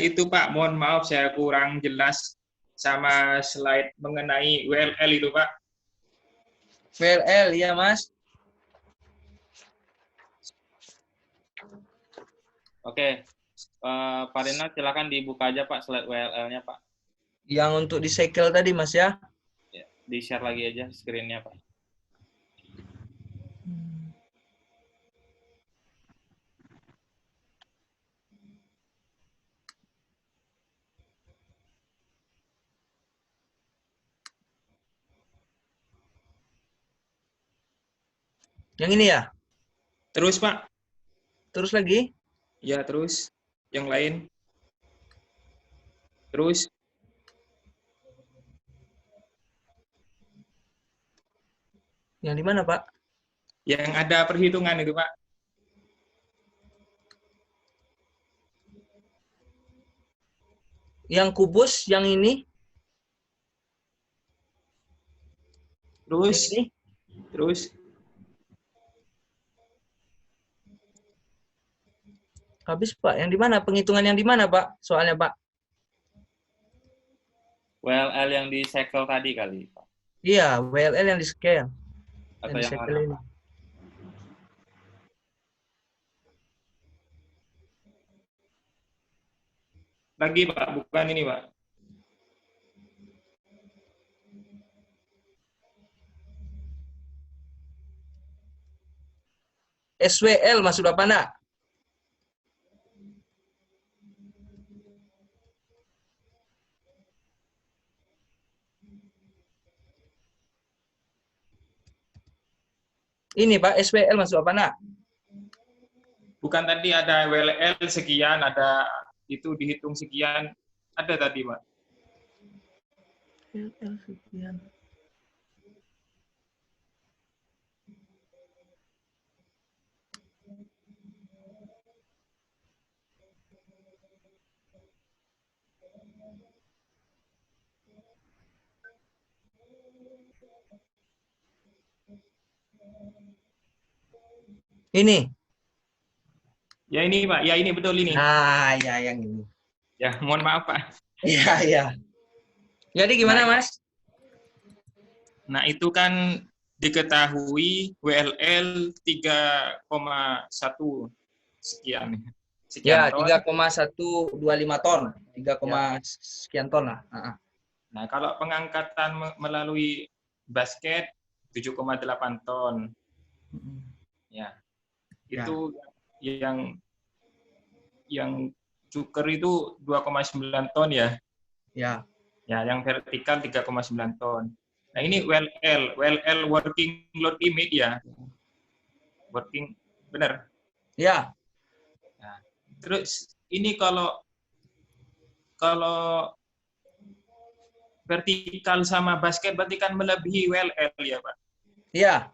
Itu Pak, mohon maaf saya kurang jelas sama slide mengenai WLL itu Pak. WLL, ya Mas. Oke, Pak Rina silakan dibuka aja Pak slide WLL-nya Pak. Yang untuk disegel tadi Mas ya? Ya, di-share lagi aja screen-nya Pak. Yang ini ya? Terus Pak. Terus lagi? Ya, terus. Yang lain. Terus. Yang di mana Pak? Yang ada perhitungan itu Pak. Yang kubus, yang ini? Terus. Ini? Terus. Habis Pak, yang di mana? Penghitungan yang di mana Pak? Soalnya Pak. WLL yang di-segel tadi kali Pak. Iya, WLL yang di-scale. Atau yang mana? Ini. Lagi Pak, bukan ini Pak. SWL maksud Bapak nak? Ini Pak, SWL maksud Bapak nak? Bukan tadi ada WLL sekian, ada itu dihitung sekian. ada tadi, Pak. Ini. Ya ini, Pak. Ya ini betul ini. Nah, ya yang ini. Ya, mohon maaf, Pak. Iya, iya. Jadi gimana, Mas? Nah, itu kan diketahui WLL 3,1 sekian. Ya, Sekian ton. 3,125 ton. 3, Ya. sekian ton lah. Nah, kalau pengangkatan melalui basket 7,8 ton. Ya. Itu yang cuker itu 2,9 ton ya. Ya. Ya, yang vertikal 3,9 ton. Nah, ini WLL working load limit ya. Working benar. Ya. Nah, terus ini kalau vertikal sama basket berarti kan melebihi WLL ya, Pak. Iya.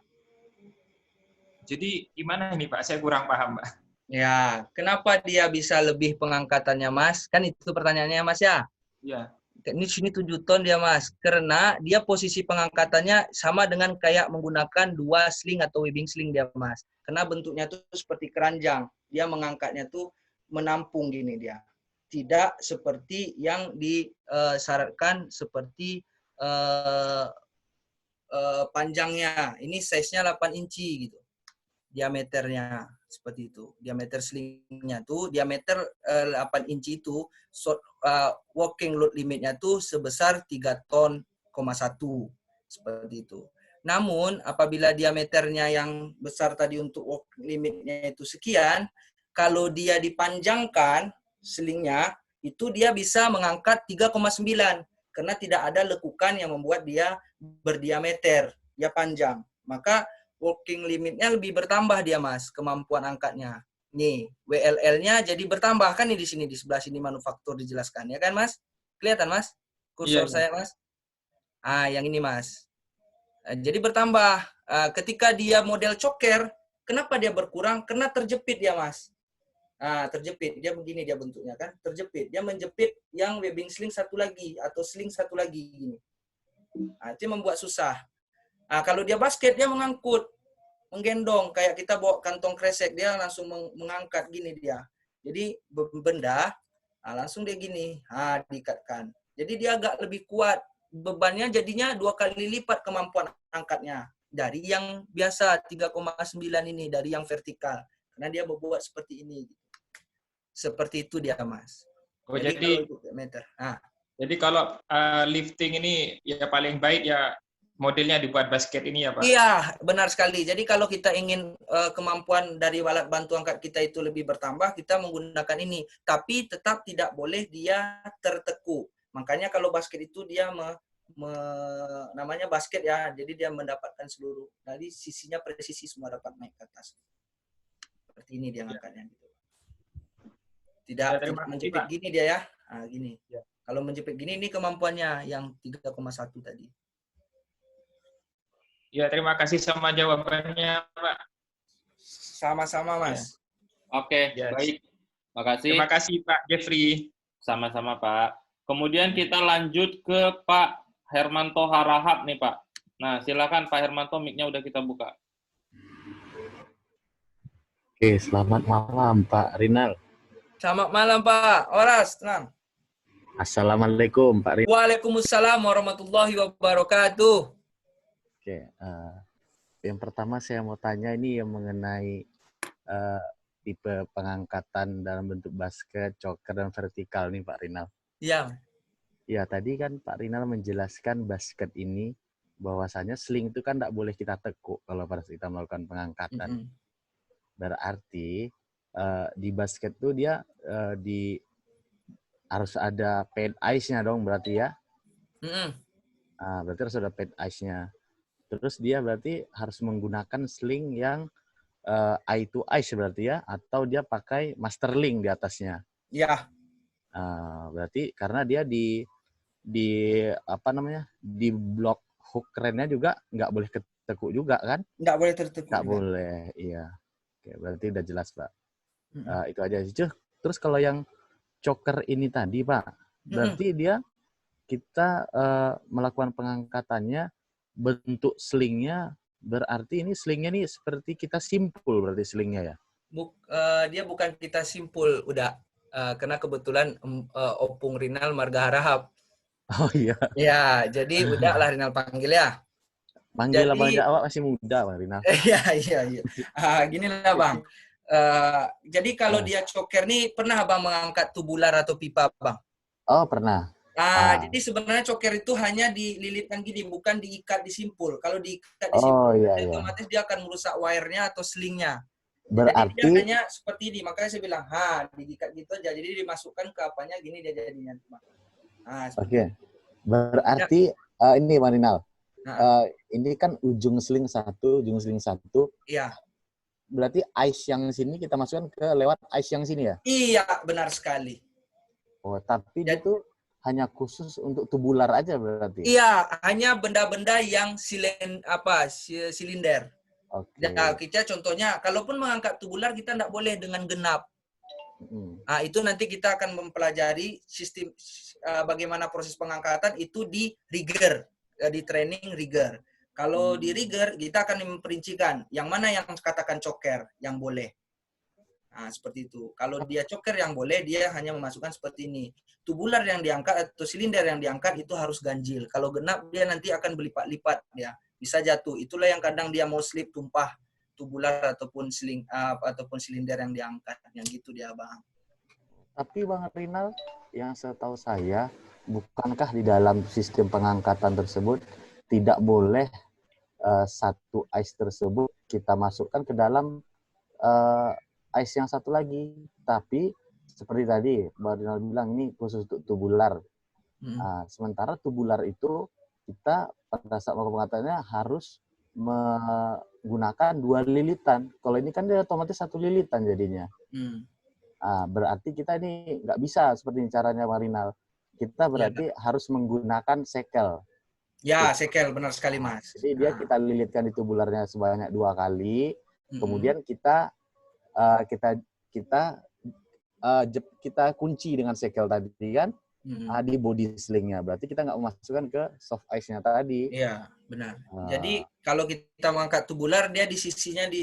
Jadi gimana nih, Pak? Saya kurang paham, Pak. Ya, kenapa dia bisa lebih pengangkatannya, Mas? Kan itu pertanyaannya, Mas ya. Iya. Ini sini 7 ton dia, Mas. Karena dia posisi pengangkatannya sama dengan kayak menggunakan 2 sling atau webbing sling dia, Mas. Karena bentuknya tuh seperti keranjang. Dia mengangkatnya tuh menampung gini dia. Tidak seperti yang disyaratkan seperti panjangnya. Ini size-nya 8 inci gitu. Diameternya seperti itu. Diameter slingnya tuh diameter 8 inci itu working load limitnya tuh sebesar 3 ton, 1 seperti itu. Namun apabila diameternya yang besar tadi untuk working limitnya itu sekian, kalau dia dipanjangkan slingnya itu dia bisa mengangkat 3,9 karena tidak ada lekukan yang membuat dia berdiameter, dia panjang. Maka working limitnya lebih bertambah dia, Mas, kemampuan angkatnya. Nih, WLL-nya jadi bertambah kan nih di sini, di sebelah sini manufaktur dijelaskan, ya kan, Mas? Kelihatan, Mas? Kursor saya, Mas? Yang ini, Mas. Jadi bertambah. Ketika dia model choker, kenapa dia berkurang? Karena terjepit dia, Mas. Terjepit. Dia begini dia bentuknya kan, terjepit. Dia menjepit yang webbing sling satu lagi atau sling satu lagi gini. Itu membuat susah. Kalau dia basket dia mengangkut, menggendong kayak kita bawa kantong kresek, dia langsung mengangkat gini dia. Jadi benda langsung dia gini, diikatkan. Jadi dia agak lebih kuat. Bebannya jadinya 2 kali lipat kemampuan angkatnya dari yang biasa 3,9 ini, dari yang vertikal. Karena dia membuat seperti ini. Seperti itu dia, Mas. Oh, jadi meter. Jadi kalau lifting ini ya paling baik ya modelnya dibuat basket ini ya, Pak? Iya, benar sekali. Jadi kalau kita ingin kemampuan dari alat bantu angkat kita itu lebih bertambah, kita menggunakan ini. Tapi tetap tidak boleh dia tertekuk. Makanya kalau basket itu dia namanya basket ya, jadi dia mendapatkan seluruh. Jadi sisinya presisi semua dapat naik ke atas. Seperti ini dia ngangkatnya. Tidak menjepit gini dia ya. Gini. Ya. Kalau menjepit gini, ini kemampuannya yang 3,1 tadi. Ya, terima kasih sama jawabannya, Pak. Sama-sama, Mas. Oke, baik. Makasih. Terima kasih, Pak Jeffrey. Sama-sama, Pak. Kemudian kita lanjut ke Pak Hermanto Harahap nih, Pak. Nah, silakan Pak Hermanto, mic-nya udah kita buka. Oke, selamat malam Pak Rinal. Selamat malam Pak Oras, tenang. Assalamualaikum Pak Rinal. Waalaikumsalam warahmatullahi wabarakatuh. Oke, yang pertama saya mau tanya ini yang mengenai tipe pengangkatan dalam bentuk basket, choker, dan vertikal nih Pak Rinal. Iya. Ya, tadi kan Pak Rinal menjelaskan basket ini bahwasanya sling itu kan tidak boleh kita tekuk kalau pada saat kita melakukan pengangkatan. Berarti di basket itu dia harus ada pad ice-nya dong berarti ya? Berarti harus ada pad ice-nya. Terus dia berarti harus menggunakan sling yang eye to ice berarti ya? Atau dia pakai master link di atasnya? Iya. Berarti karena dia di apa namanya, di blok hook kerennya juga nggak boleh ketekuk juga kan? Nggak boleh tertekuk. Nggak juga. boleh, iya. Oke, berarti udah jelas, Pak. Itu aja sih. Terus kalau yang choker ini tadi, Pak, berarti dia kita melakukan pengangkatannya, bentuk slingnya, berarti ini slingnya nih seperti kita simpul berarti slingnya ya? Dia bukan kita simpul, udah. Karena kebetulan Opung Rinal marga harahap. Oh iya. Ya, jadi udah lah Rinal panggil ya. Panggil Jadi, Abang aja, awak masih muda, Bang Rinal. Iya. Gini lah, Bang. Jadi kalau dia choker nih, pernah Abang mengangkat tubular atau pipa, Bang? Oh, pernah. Jadi sebenarnya choker itu hanya dililitkan gini, bukan diikat di simpul. Kalau diikat di simpul, otomatis dia akan merusak wire-nya atau slingnya. Berarti jadi dia hanya seperti ini. Makanya saya bilang, diikat gitu aja. Jadi dimasukkan ke apanya, gini dia jadinya. Oke. Berarti ini Bang Rinal. Ini kan ujung sling satu. Iya. Berarti ice yang sini kita masukkan ke lewat ice yang sini ya? Iya, benar sekali. Oh, tapi itu hanya khusus untuk tubular aja berarti? Iya, hanya benda-benda yang silinder. Oke. Nah, kita contohnya, kalaupun mengangkat tubular, kita tidak boleh dengan genap. Itu nanti kita akan mempelajari sistem bagaimana proses pengangkatan itu di rigger, di training rigger. Kalau di rigger, kita akan memperincikan yang mana yang katakan choker yang boleh. Seperti itu. Kalau dia choker yang boleh, dia hanya memasukkan seperti ini. Tubular yang diangkat atau silinder yang diangkat itu harus ganjil. Kalau genap, dia nanti akan berlipat-lipat. Ya. Bisa jatuh. Itulah yang kadang dia mau slip, tumpah tubular ataupun silinder yang diangkat. Yang gitu dia, Bang. Tapi Bang Rinal, yang setahu saya, bukankah di dalam sistem pengangkatan tersebut tidak boleh satu ice tersebut kita masukkan ke dalam ice yang satu lagi? Tapi seperti tadi Bang Rinal bilang, ini khusus untuk tubular. Sementara tubular itu kita pada saat pengangkatannya harus menggunakan 2 lilitan. Kalau ini kan dia otomatis 1 lilitan jadinya. Berarti kita ini nggak bisa seperti caranya Bang Rinal. Kita berarti harus menggunakan sekel. Ya, sekel, benar sekali, Mas. Jadi dia kita lilitkan di tubularnya sebanyak 2 kali. Kemudian kita kunci dengan sekel tadi kan, di body slingnya. Berarti kita nggak memasukkan ke soft ice-nya tadi. Iya, benar. Jadi kalau kita mengangkat tubular, dia di sisinya di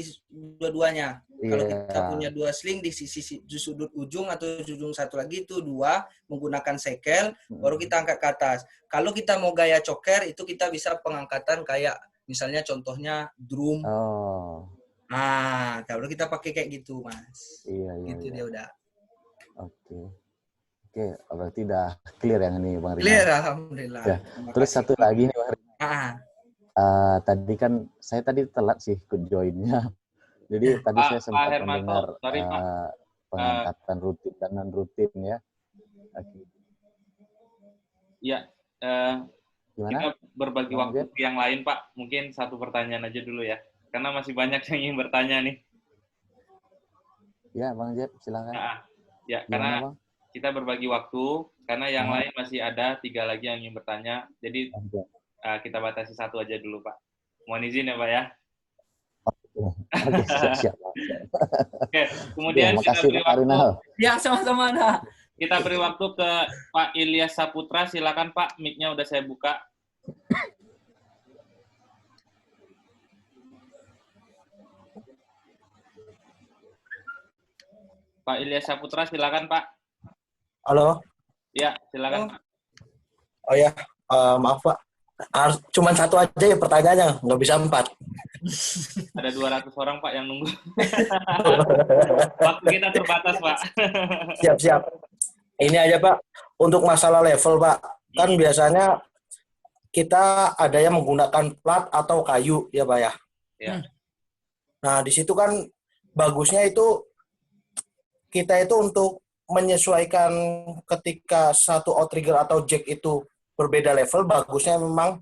dua-duanya. Kalau kita punya 2 sling, di sisi di sudut ujung atau ujung satu lagi itu 2 menggunakan sekel, baru kita angkat ke atas. Kalau kita mau gaya choker, itu kita bisa pengangkatan kayak misalnya contohnya drum. Kalau kita pakai kayak gitu, Mas. Iya. Gitu dia udah. Oke, berarti udah clear yang ini Bang Rinal. Clear, alhamdulillah. Ya. Terus satu lagi nih Bang Rinal. Tadi kan saya tadi telat sih ikut join-nya. Jadi tadi saya sempat mendengar pengangkatan rutin dan non rutin ya. Ya, kita berbagi waktu ke yang lain Pak. Mungkin satu pertanyaan aja dulu ya, karena masih banyak yang ingin bertanya nih. Ya Bang Jeb, silakan. Ya, karena kita berbagi waktu, karena yang lain masih ada 3 lagi yang ingin bertanya. Jadi kita batasi 1 aja dulu Pak. Mohon izin ya Pak ya. Oke, siap. Oke, kemudian kita beri waktu. Ya, sama-sama. Kita beri waktu ke Pak Ilyas Saputra. Silakan Pak, mic-nya udah saya buka. Pak Ilyas Saputra, silakan Pak. Halo. Ya, silakan Pak. Oh ya, maaf Pak. Cuma 1 aja ya pertanyaannya, nggak bisa 4. Ada 200 orang Pak yang nunggu. Waktu kita terbatas Pak. Siap. Ini aja Pak, untuk masalah level Pak, kan biasanya kita ada yang menggunakan plat atau kayu ya Pak ya. Nah di situ kan bagusnya itu kita itu untuk menyesuaikan ketika satu outrigger atau jack itu berbeda level, bagusnya memang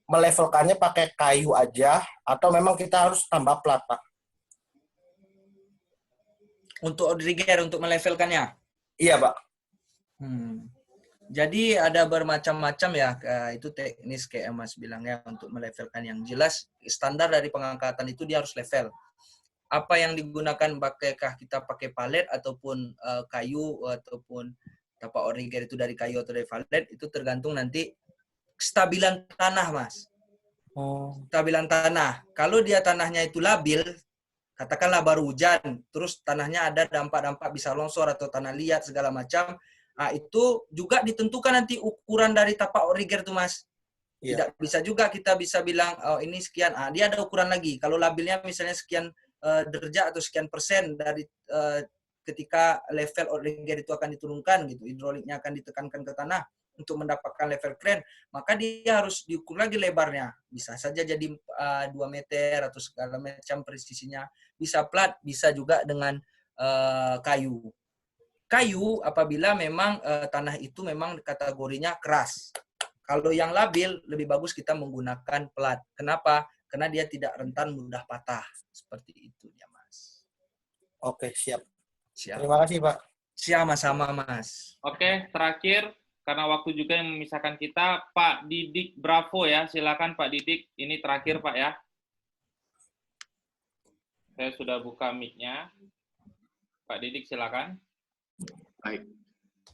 melevelkannya pakai kayu aja atau memang kita harus tambah plat, Pak? Untuk outrigger, untuk melevelkannya? Iya, Pak. Jadi ada bermacam-macam ya, itu teknis kayak Mas bilang ya, untuk melevelkan. Yang jelas standar dari pengangkatan itu dia harus level. Apa yang digunakan, apakah kita pakai palet ataupun kayu ataupun tapak origer itu dari kayu atau dari palet, itu tergantung nanti kestabilan tanah, Mas. Kestabilan tanah. Kalau dia tanahnya itu labil, katakanlah baru hujan, terus tanahnya ada dampak-dampak bisa longsor atau tanah liat segala macam, itu juga ditentukan nanti ukuran dari tapak origer itu, Mas. Tidak bisa juga kita bisa bilang, oh ini sekian, dia ada ukuran lagi. Kalau labilnya misalnya sekian derajat atau sekian persen dari ketika level origer itu akan diturunkan gitu, hidroliknya akan ditekankan ke tanah untuk mendapatkan level crane, maka dia harus diukur lagi lebarnya. Bisa saja jadi 2 meter atau segala macam presisinya. Bisa plat, bisa juga dengan kayu. Kayu apabila memang tanah itu memang kategorinya keras. Kalau yang labil, lebih bagus kita menggunakan plat. Kenapa? Karena dia tidak rentan mudah patah. Seperti itu ya, Mas. Oke, siap. Siap. Terima kasih, Pak. Sama-sama, Mas. Oke, terakhir, karena waktu juga yang memisahkan kita, Pak Didik Bravo ya. Silakan Pak Didik, ini terakhir Pak ya. Saya sudah buka mic-nya. Pak Didik silakan. Baik.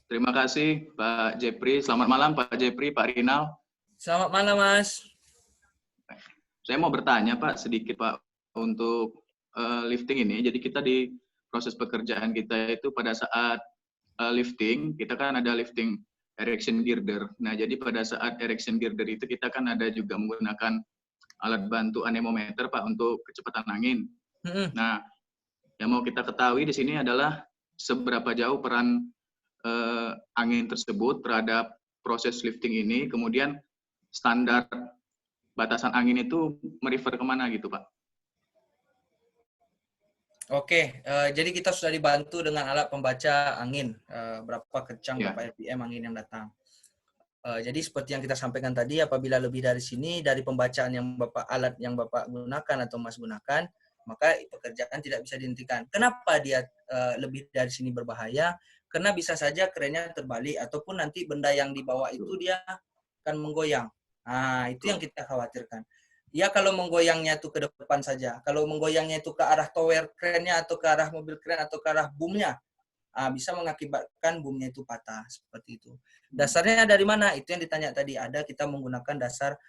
Terima kasih Pak Jepri. Selamat malam Pak Jepri, Pak Rinal. Selamat malam, Mas. Saya mau bertanya Pak sedikit Pak untuk lifting ini. Jadi kita di proses pekerjaan kita itu pada saat lifting, kita kan ada lifting erection girder. Nah, jadi pada saat erection girder itu kita kan ada juga menggunakan alat bantu anemometer Pak untuk kecepatan angin. Nah, yang mau kita ketahui di sini adalah seberapa jauh peran angin tersebut terhadap proses lifting ini, kemudian standar batasan angin itu merefer kemana gitu Pak? Oke, jadi kita sudah dibantu dengan alat pembaca angin, berapa kencang, berapa RPM angin yang datang. Jadi seperti yang kita sampaikan tadi, apabila lebih dari sini, dari pembacaan yang alat yang Bapak gunakan atau Mas gunakan, maka pekerjaan tidak bisa dihentikan. Kenapa dia lebih dari sini berbahaya? Karena bisa saja kerennya terbalik, ataupun nanti benda yang dibawa itu dia akan menggoyang. Nah, itu yang kita khawatirkan. Ya kalau menggoyangnya itu ke depan saja. Kalau menggoyangnya itu ke arah tower crane-nya atau ke arah mobil crane atau ke arah boom-nya, bisa mengakibatkan boom-nya itu patah. Seperti itu. Dasarnya dari mana? Itu yang ditanya tadi. Ada kita menggunakan dasar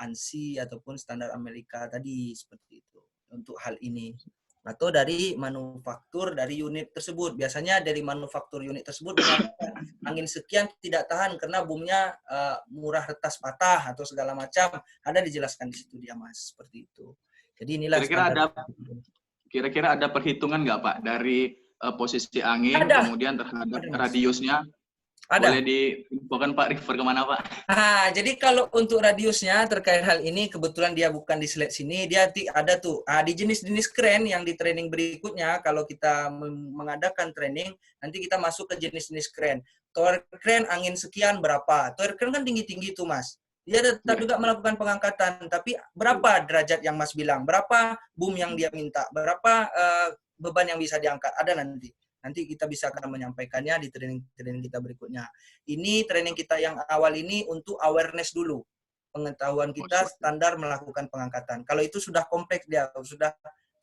ANSI ataupun standar Amerika tadi. Seperti itu. Untuk hal ini. Atau dari manufaktur dari unit tersebut. Biasanya dari manufaktur unit tersebut angin sekian tidak tahan karena boomnya murah retas patah atau segala macam. Ada dijelaskan di situ dia, Mas. Seperti itu. Jadi inilah kira-kira ada perhitungan nggak Pak dari posisi angin kemudian terhadap radiusnya? Ada. Boleh diinfokan Pak, refer kemana Pak? Jadi kalau untuk radiusnya terkait hal ini, kebetulan dia bukan di slide sini, dia ada tuh. Di jenis-jenis crane yang di training berikutnya, kalau kita mengadakan training, nanti kita masuk ke jenis-jenis crane. Tower crane angin sekian berapa? Tower crane kan tinggi-tinggi tuh, Mas. Dia tetap juga melakukan pengangkatan, tapi berapa derajat yang Mas bilang? Berapa boom yang dia minta? Berapa beban yang bisa diangkat? Ada nanti. Nanti kita bisa akan menyampaikannya di training kita berikutnya. Ini training kita yang awal ini untuk awareness dulu. Pengetahuan kita standar melakukan pengangkatan. Kalau itu sudah kompleks dia, sudah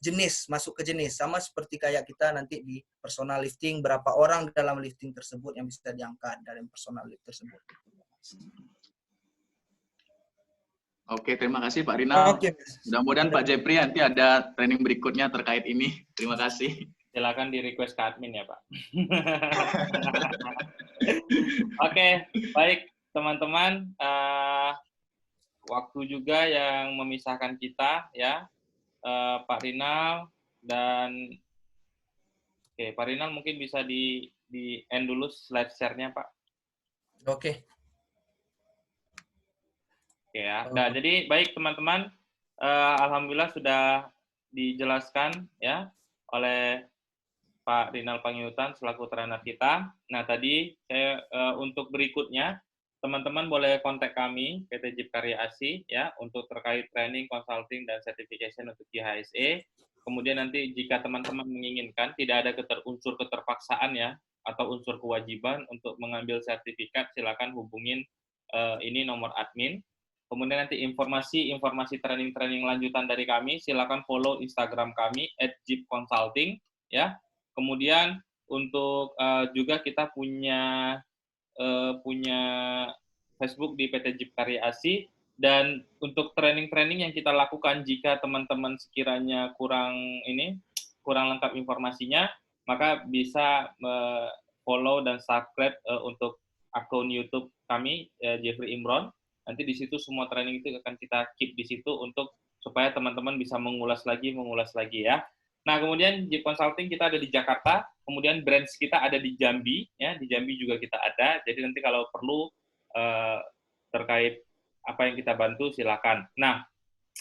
jenis, masuk ke jenis. Sama seperti kayak kita nanti di personal lifting, berapa orang dalam lifting tersebut yang bisa diangkat dari personal lift tersebut. Oke, terima kasih Pak Rinal. Mudah-mudahan Pak Jepri nanti ada training berikutnya terkait ini. Terima kasih. Silakan di request ke admin ya Pak. Oke, baik teman-teman. Waktu juga yang memisahkan kita ya, Pak Rinal dan Pak Rinal mungkin bisa di end dulu slide share-nya Pak. Oke ya. Nah, jadi baik teman-teman, alhamdulillah sudah dijelaskan ya oleh Pak Rinal Pangyutan selaku trainer kita. Nah, tadi saya untuk berikutnya teman-teman boleh kontak kami PT Jeep Karya ASI ya untuk terkait training, consulting dan certification untuk JHSE. Kemudian nanti jika teman-teman menginginkan tidak ada unsur keterpaksaan ya. atau unsur kewajiban untuk mengambil sertifikat, silakan hubungin ini nomor admin. Kemudian nanti informasi training-training lanjutan dari kami, silakan follow Instagram kami @jeepconsulting ya. Kemudian untuk juga kita punya Facebook di PT Jeep Karya Asih, dan untuk training-training yang kita lakukan, jika teman-teman sekiranya kurang lengkap informasinya, maka bisa follow dan subscribe untuk akun YouTube kami Jeffrey Imron. Nanti di situ semua training itu akan kita keep di situ untuk supaya teman-teman bisa mengulas lagi ya. Nah, kemudian Jeep Consulting kita ada di Jakarta, kemudian branch kita ada di Jambi ya, di Jambi juga kita ada. Jadi nanti kalau perlu terkait apa yang kita bantu silakan. Nah,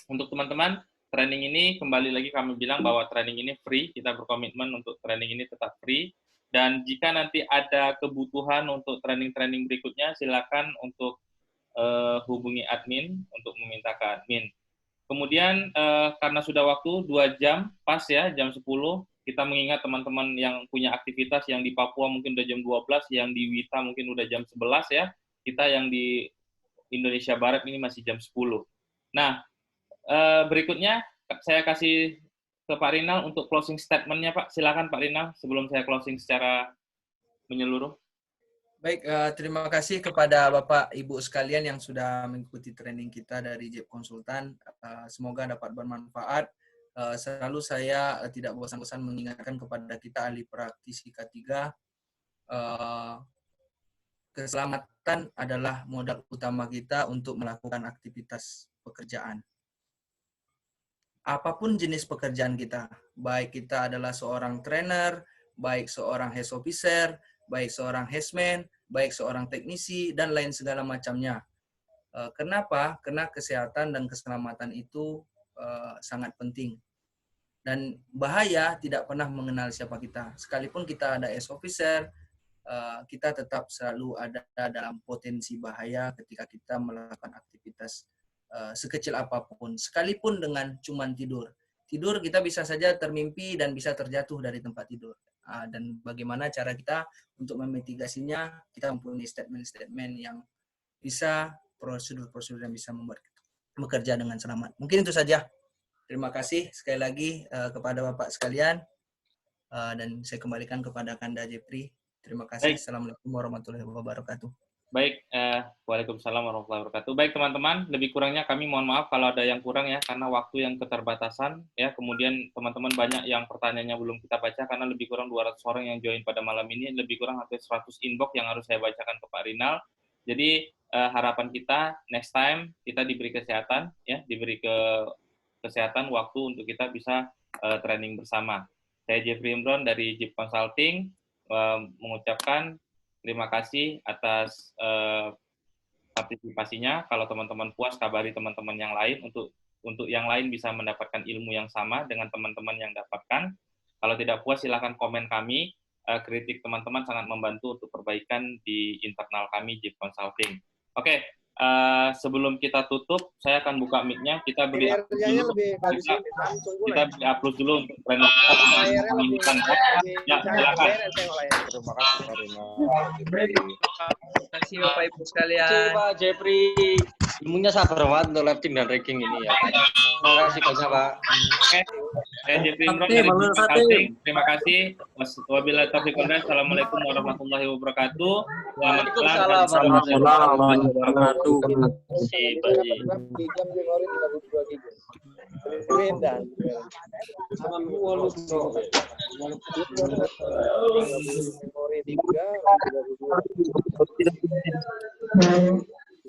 untuk teman-teman, training ini kembali lagi kami bilang bahwa training ini free, kita berkomitmen untuk training ini tetap free. Dan jika nanti ada kebutuhan untuk training-training berikutnya, silakan untuk hubungi admin untuk meminta ke admin. Kemudian karena sudah waktu 2 jam pas ya, jam 10, kita mengingat teman-teman yang punya aktivitas, yang di Papua mungkin udah jam 12, yang di Wita mungkin udah jam 11 ya, kita yang di Indonesia Barat ini masih jam 10. Nah, berikutnya saya kasih ke Pak Rinal untuk closing statement-nya, Pak. Silakan Pak Rinal sebelum saya closing secara menyeluruh. Baik, terima kasih kepada Bapak Ibu sekalian yang sudah mengikuti training kita dari Jeep Konsultan. Semoga dapat bermanfaat. Selalu saya tidak bosan-bosan mengingatkan kepada kita ahli praktisi K3, keselamatan adalah modal utama kita untuk melakukan aktivitas pekerjaan. Apapun jenis pekerjaan kita, baik kita adalah seorang trainer, baik seorang health officer, baik seorang hazman, baik seorang teknisi, dan lain segala macamnya. Kenapa? Karena kesehatan dan keselamatan itu sangat penting. Dan bahaya tidak pernah mengenal siapa kita. Sekalipun kita ada health officer, kita tetap selalu ada dalam potensi bahaya ketika kita melakukan aktivitas sekecil apapun. Sekalipun dengan cuman tidur. Tidur kita bisa saja termimpi dan bisa terjatuh dari tempat tidur. Dan bagaimana cara kita untuk memitigasinya, kita mempunyai statement-statement yang bisa, prosedur-prosedur yang bisa membuat kita bekerja dengan selamat. Mungkin itu saja. Terima kasih sekali lagi kepada Bapak sekalian, dan saya kembalikan kepada Kanda Jeffrey. Terima kasih. Baik. Assalamualaikum warahmatullahi wabarakatuh. Baik, waalaikumsalam warahmatullahi wabarakatuh. Baik teman-teman, lebih kurangnya kami mohon maaf kalau ada yang kurang ya, karena waktu yang keterbatasan ya. Kemudian teman-teman banyak yang pertanyaannya belum kita baca karena lebih kurang 200 orang yang join pada malam ini, lebih kurang hampir 100 inbox yang harus saya bacakan ke Pak Rinal. Jadi harapan kita next time kita diberi kesehatan ya, diberi kesehatan waktu untuk kita bisa training bersama. Saya Jeffrey Imron dari Jeep Consulting mengucapkan terima kasih atas partisipasinya. Kalau teman-teman puas, kabari teman-teman yang lain untuk yang lain bisa mendapatkan ilmu yang sama dengan teman-teman yang dapatkan. Kalau tidak puas, silakan komen kami. Kritik teman-teman sangat membantu untuk perbaikan di internal kami Jeep Consulting. Oke, sebelum kita tutup, saya akan buka mic-nya. Kita beri upload dulu untuk trainer kita. Ya, silakan. Terima kasih Pak Rina. Terima kasih Bapak Ibu sekalian. Terima kasih Pak Jeffrey. Ilmunya sabar banget untuk lifting dan ranking ini ya. Terima kasih banyak Pak. Oke, saya Jeffrey Imron dari Jeep Consulting. Terima kasih. Wabillahi taufiq wal hidayah. Assalamualaikum warahmatullahi wabarakatuh. Waalaikumsalam warahmatullahi wabarakatuh.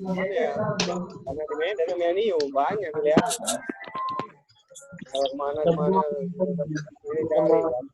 Banyak ya. Kemana ini cari.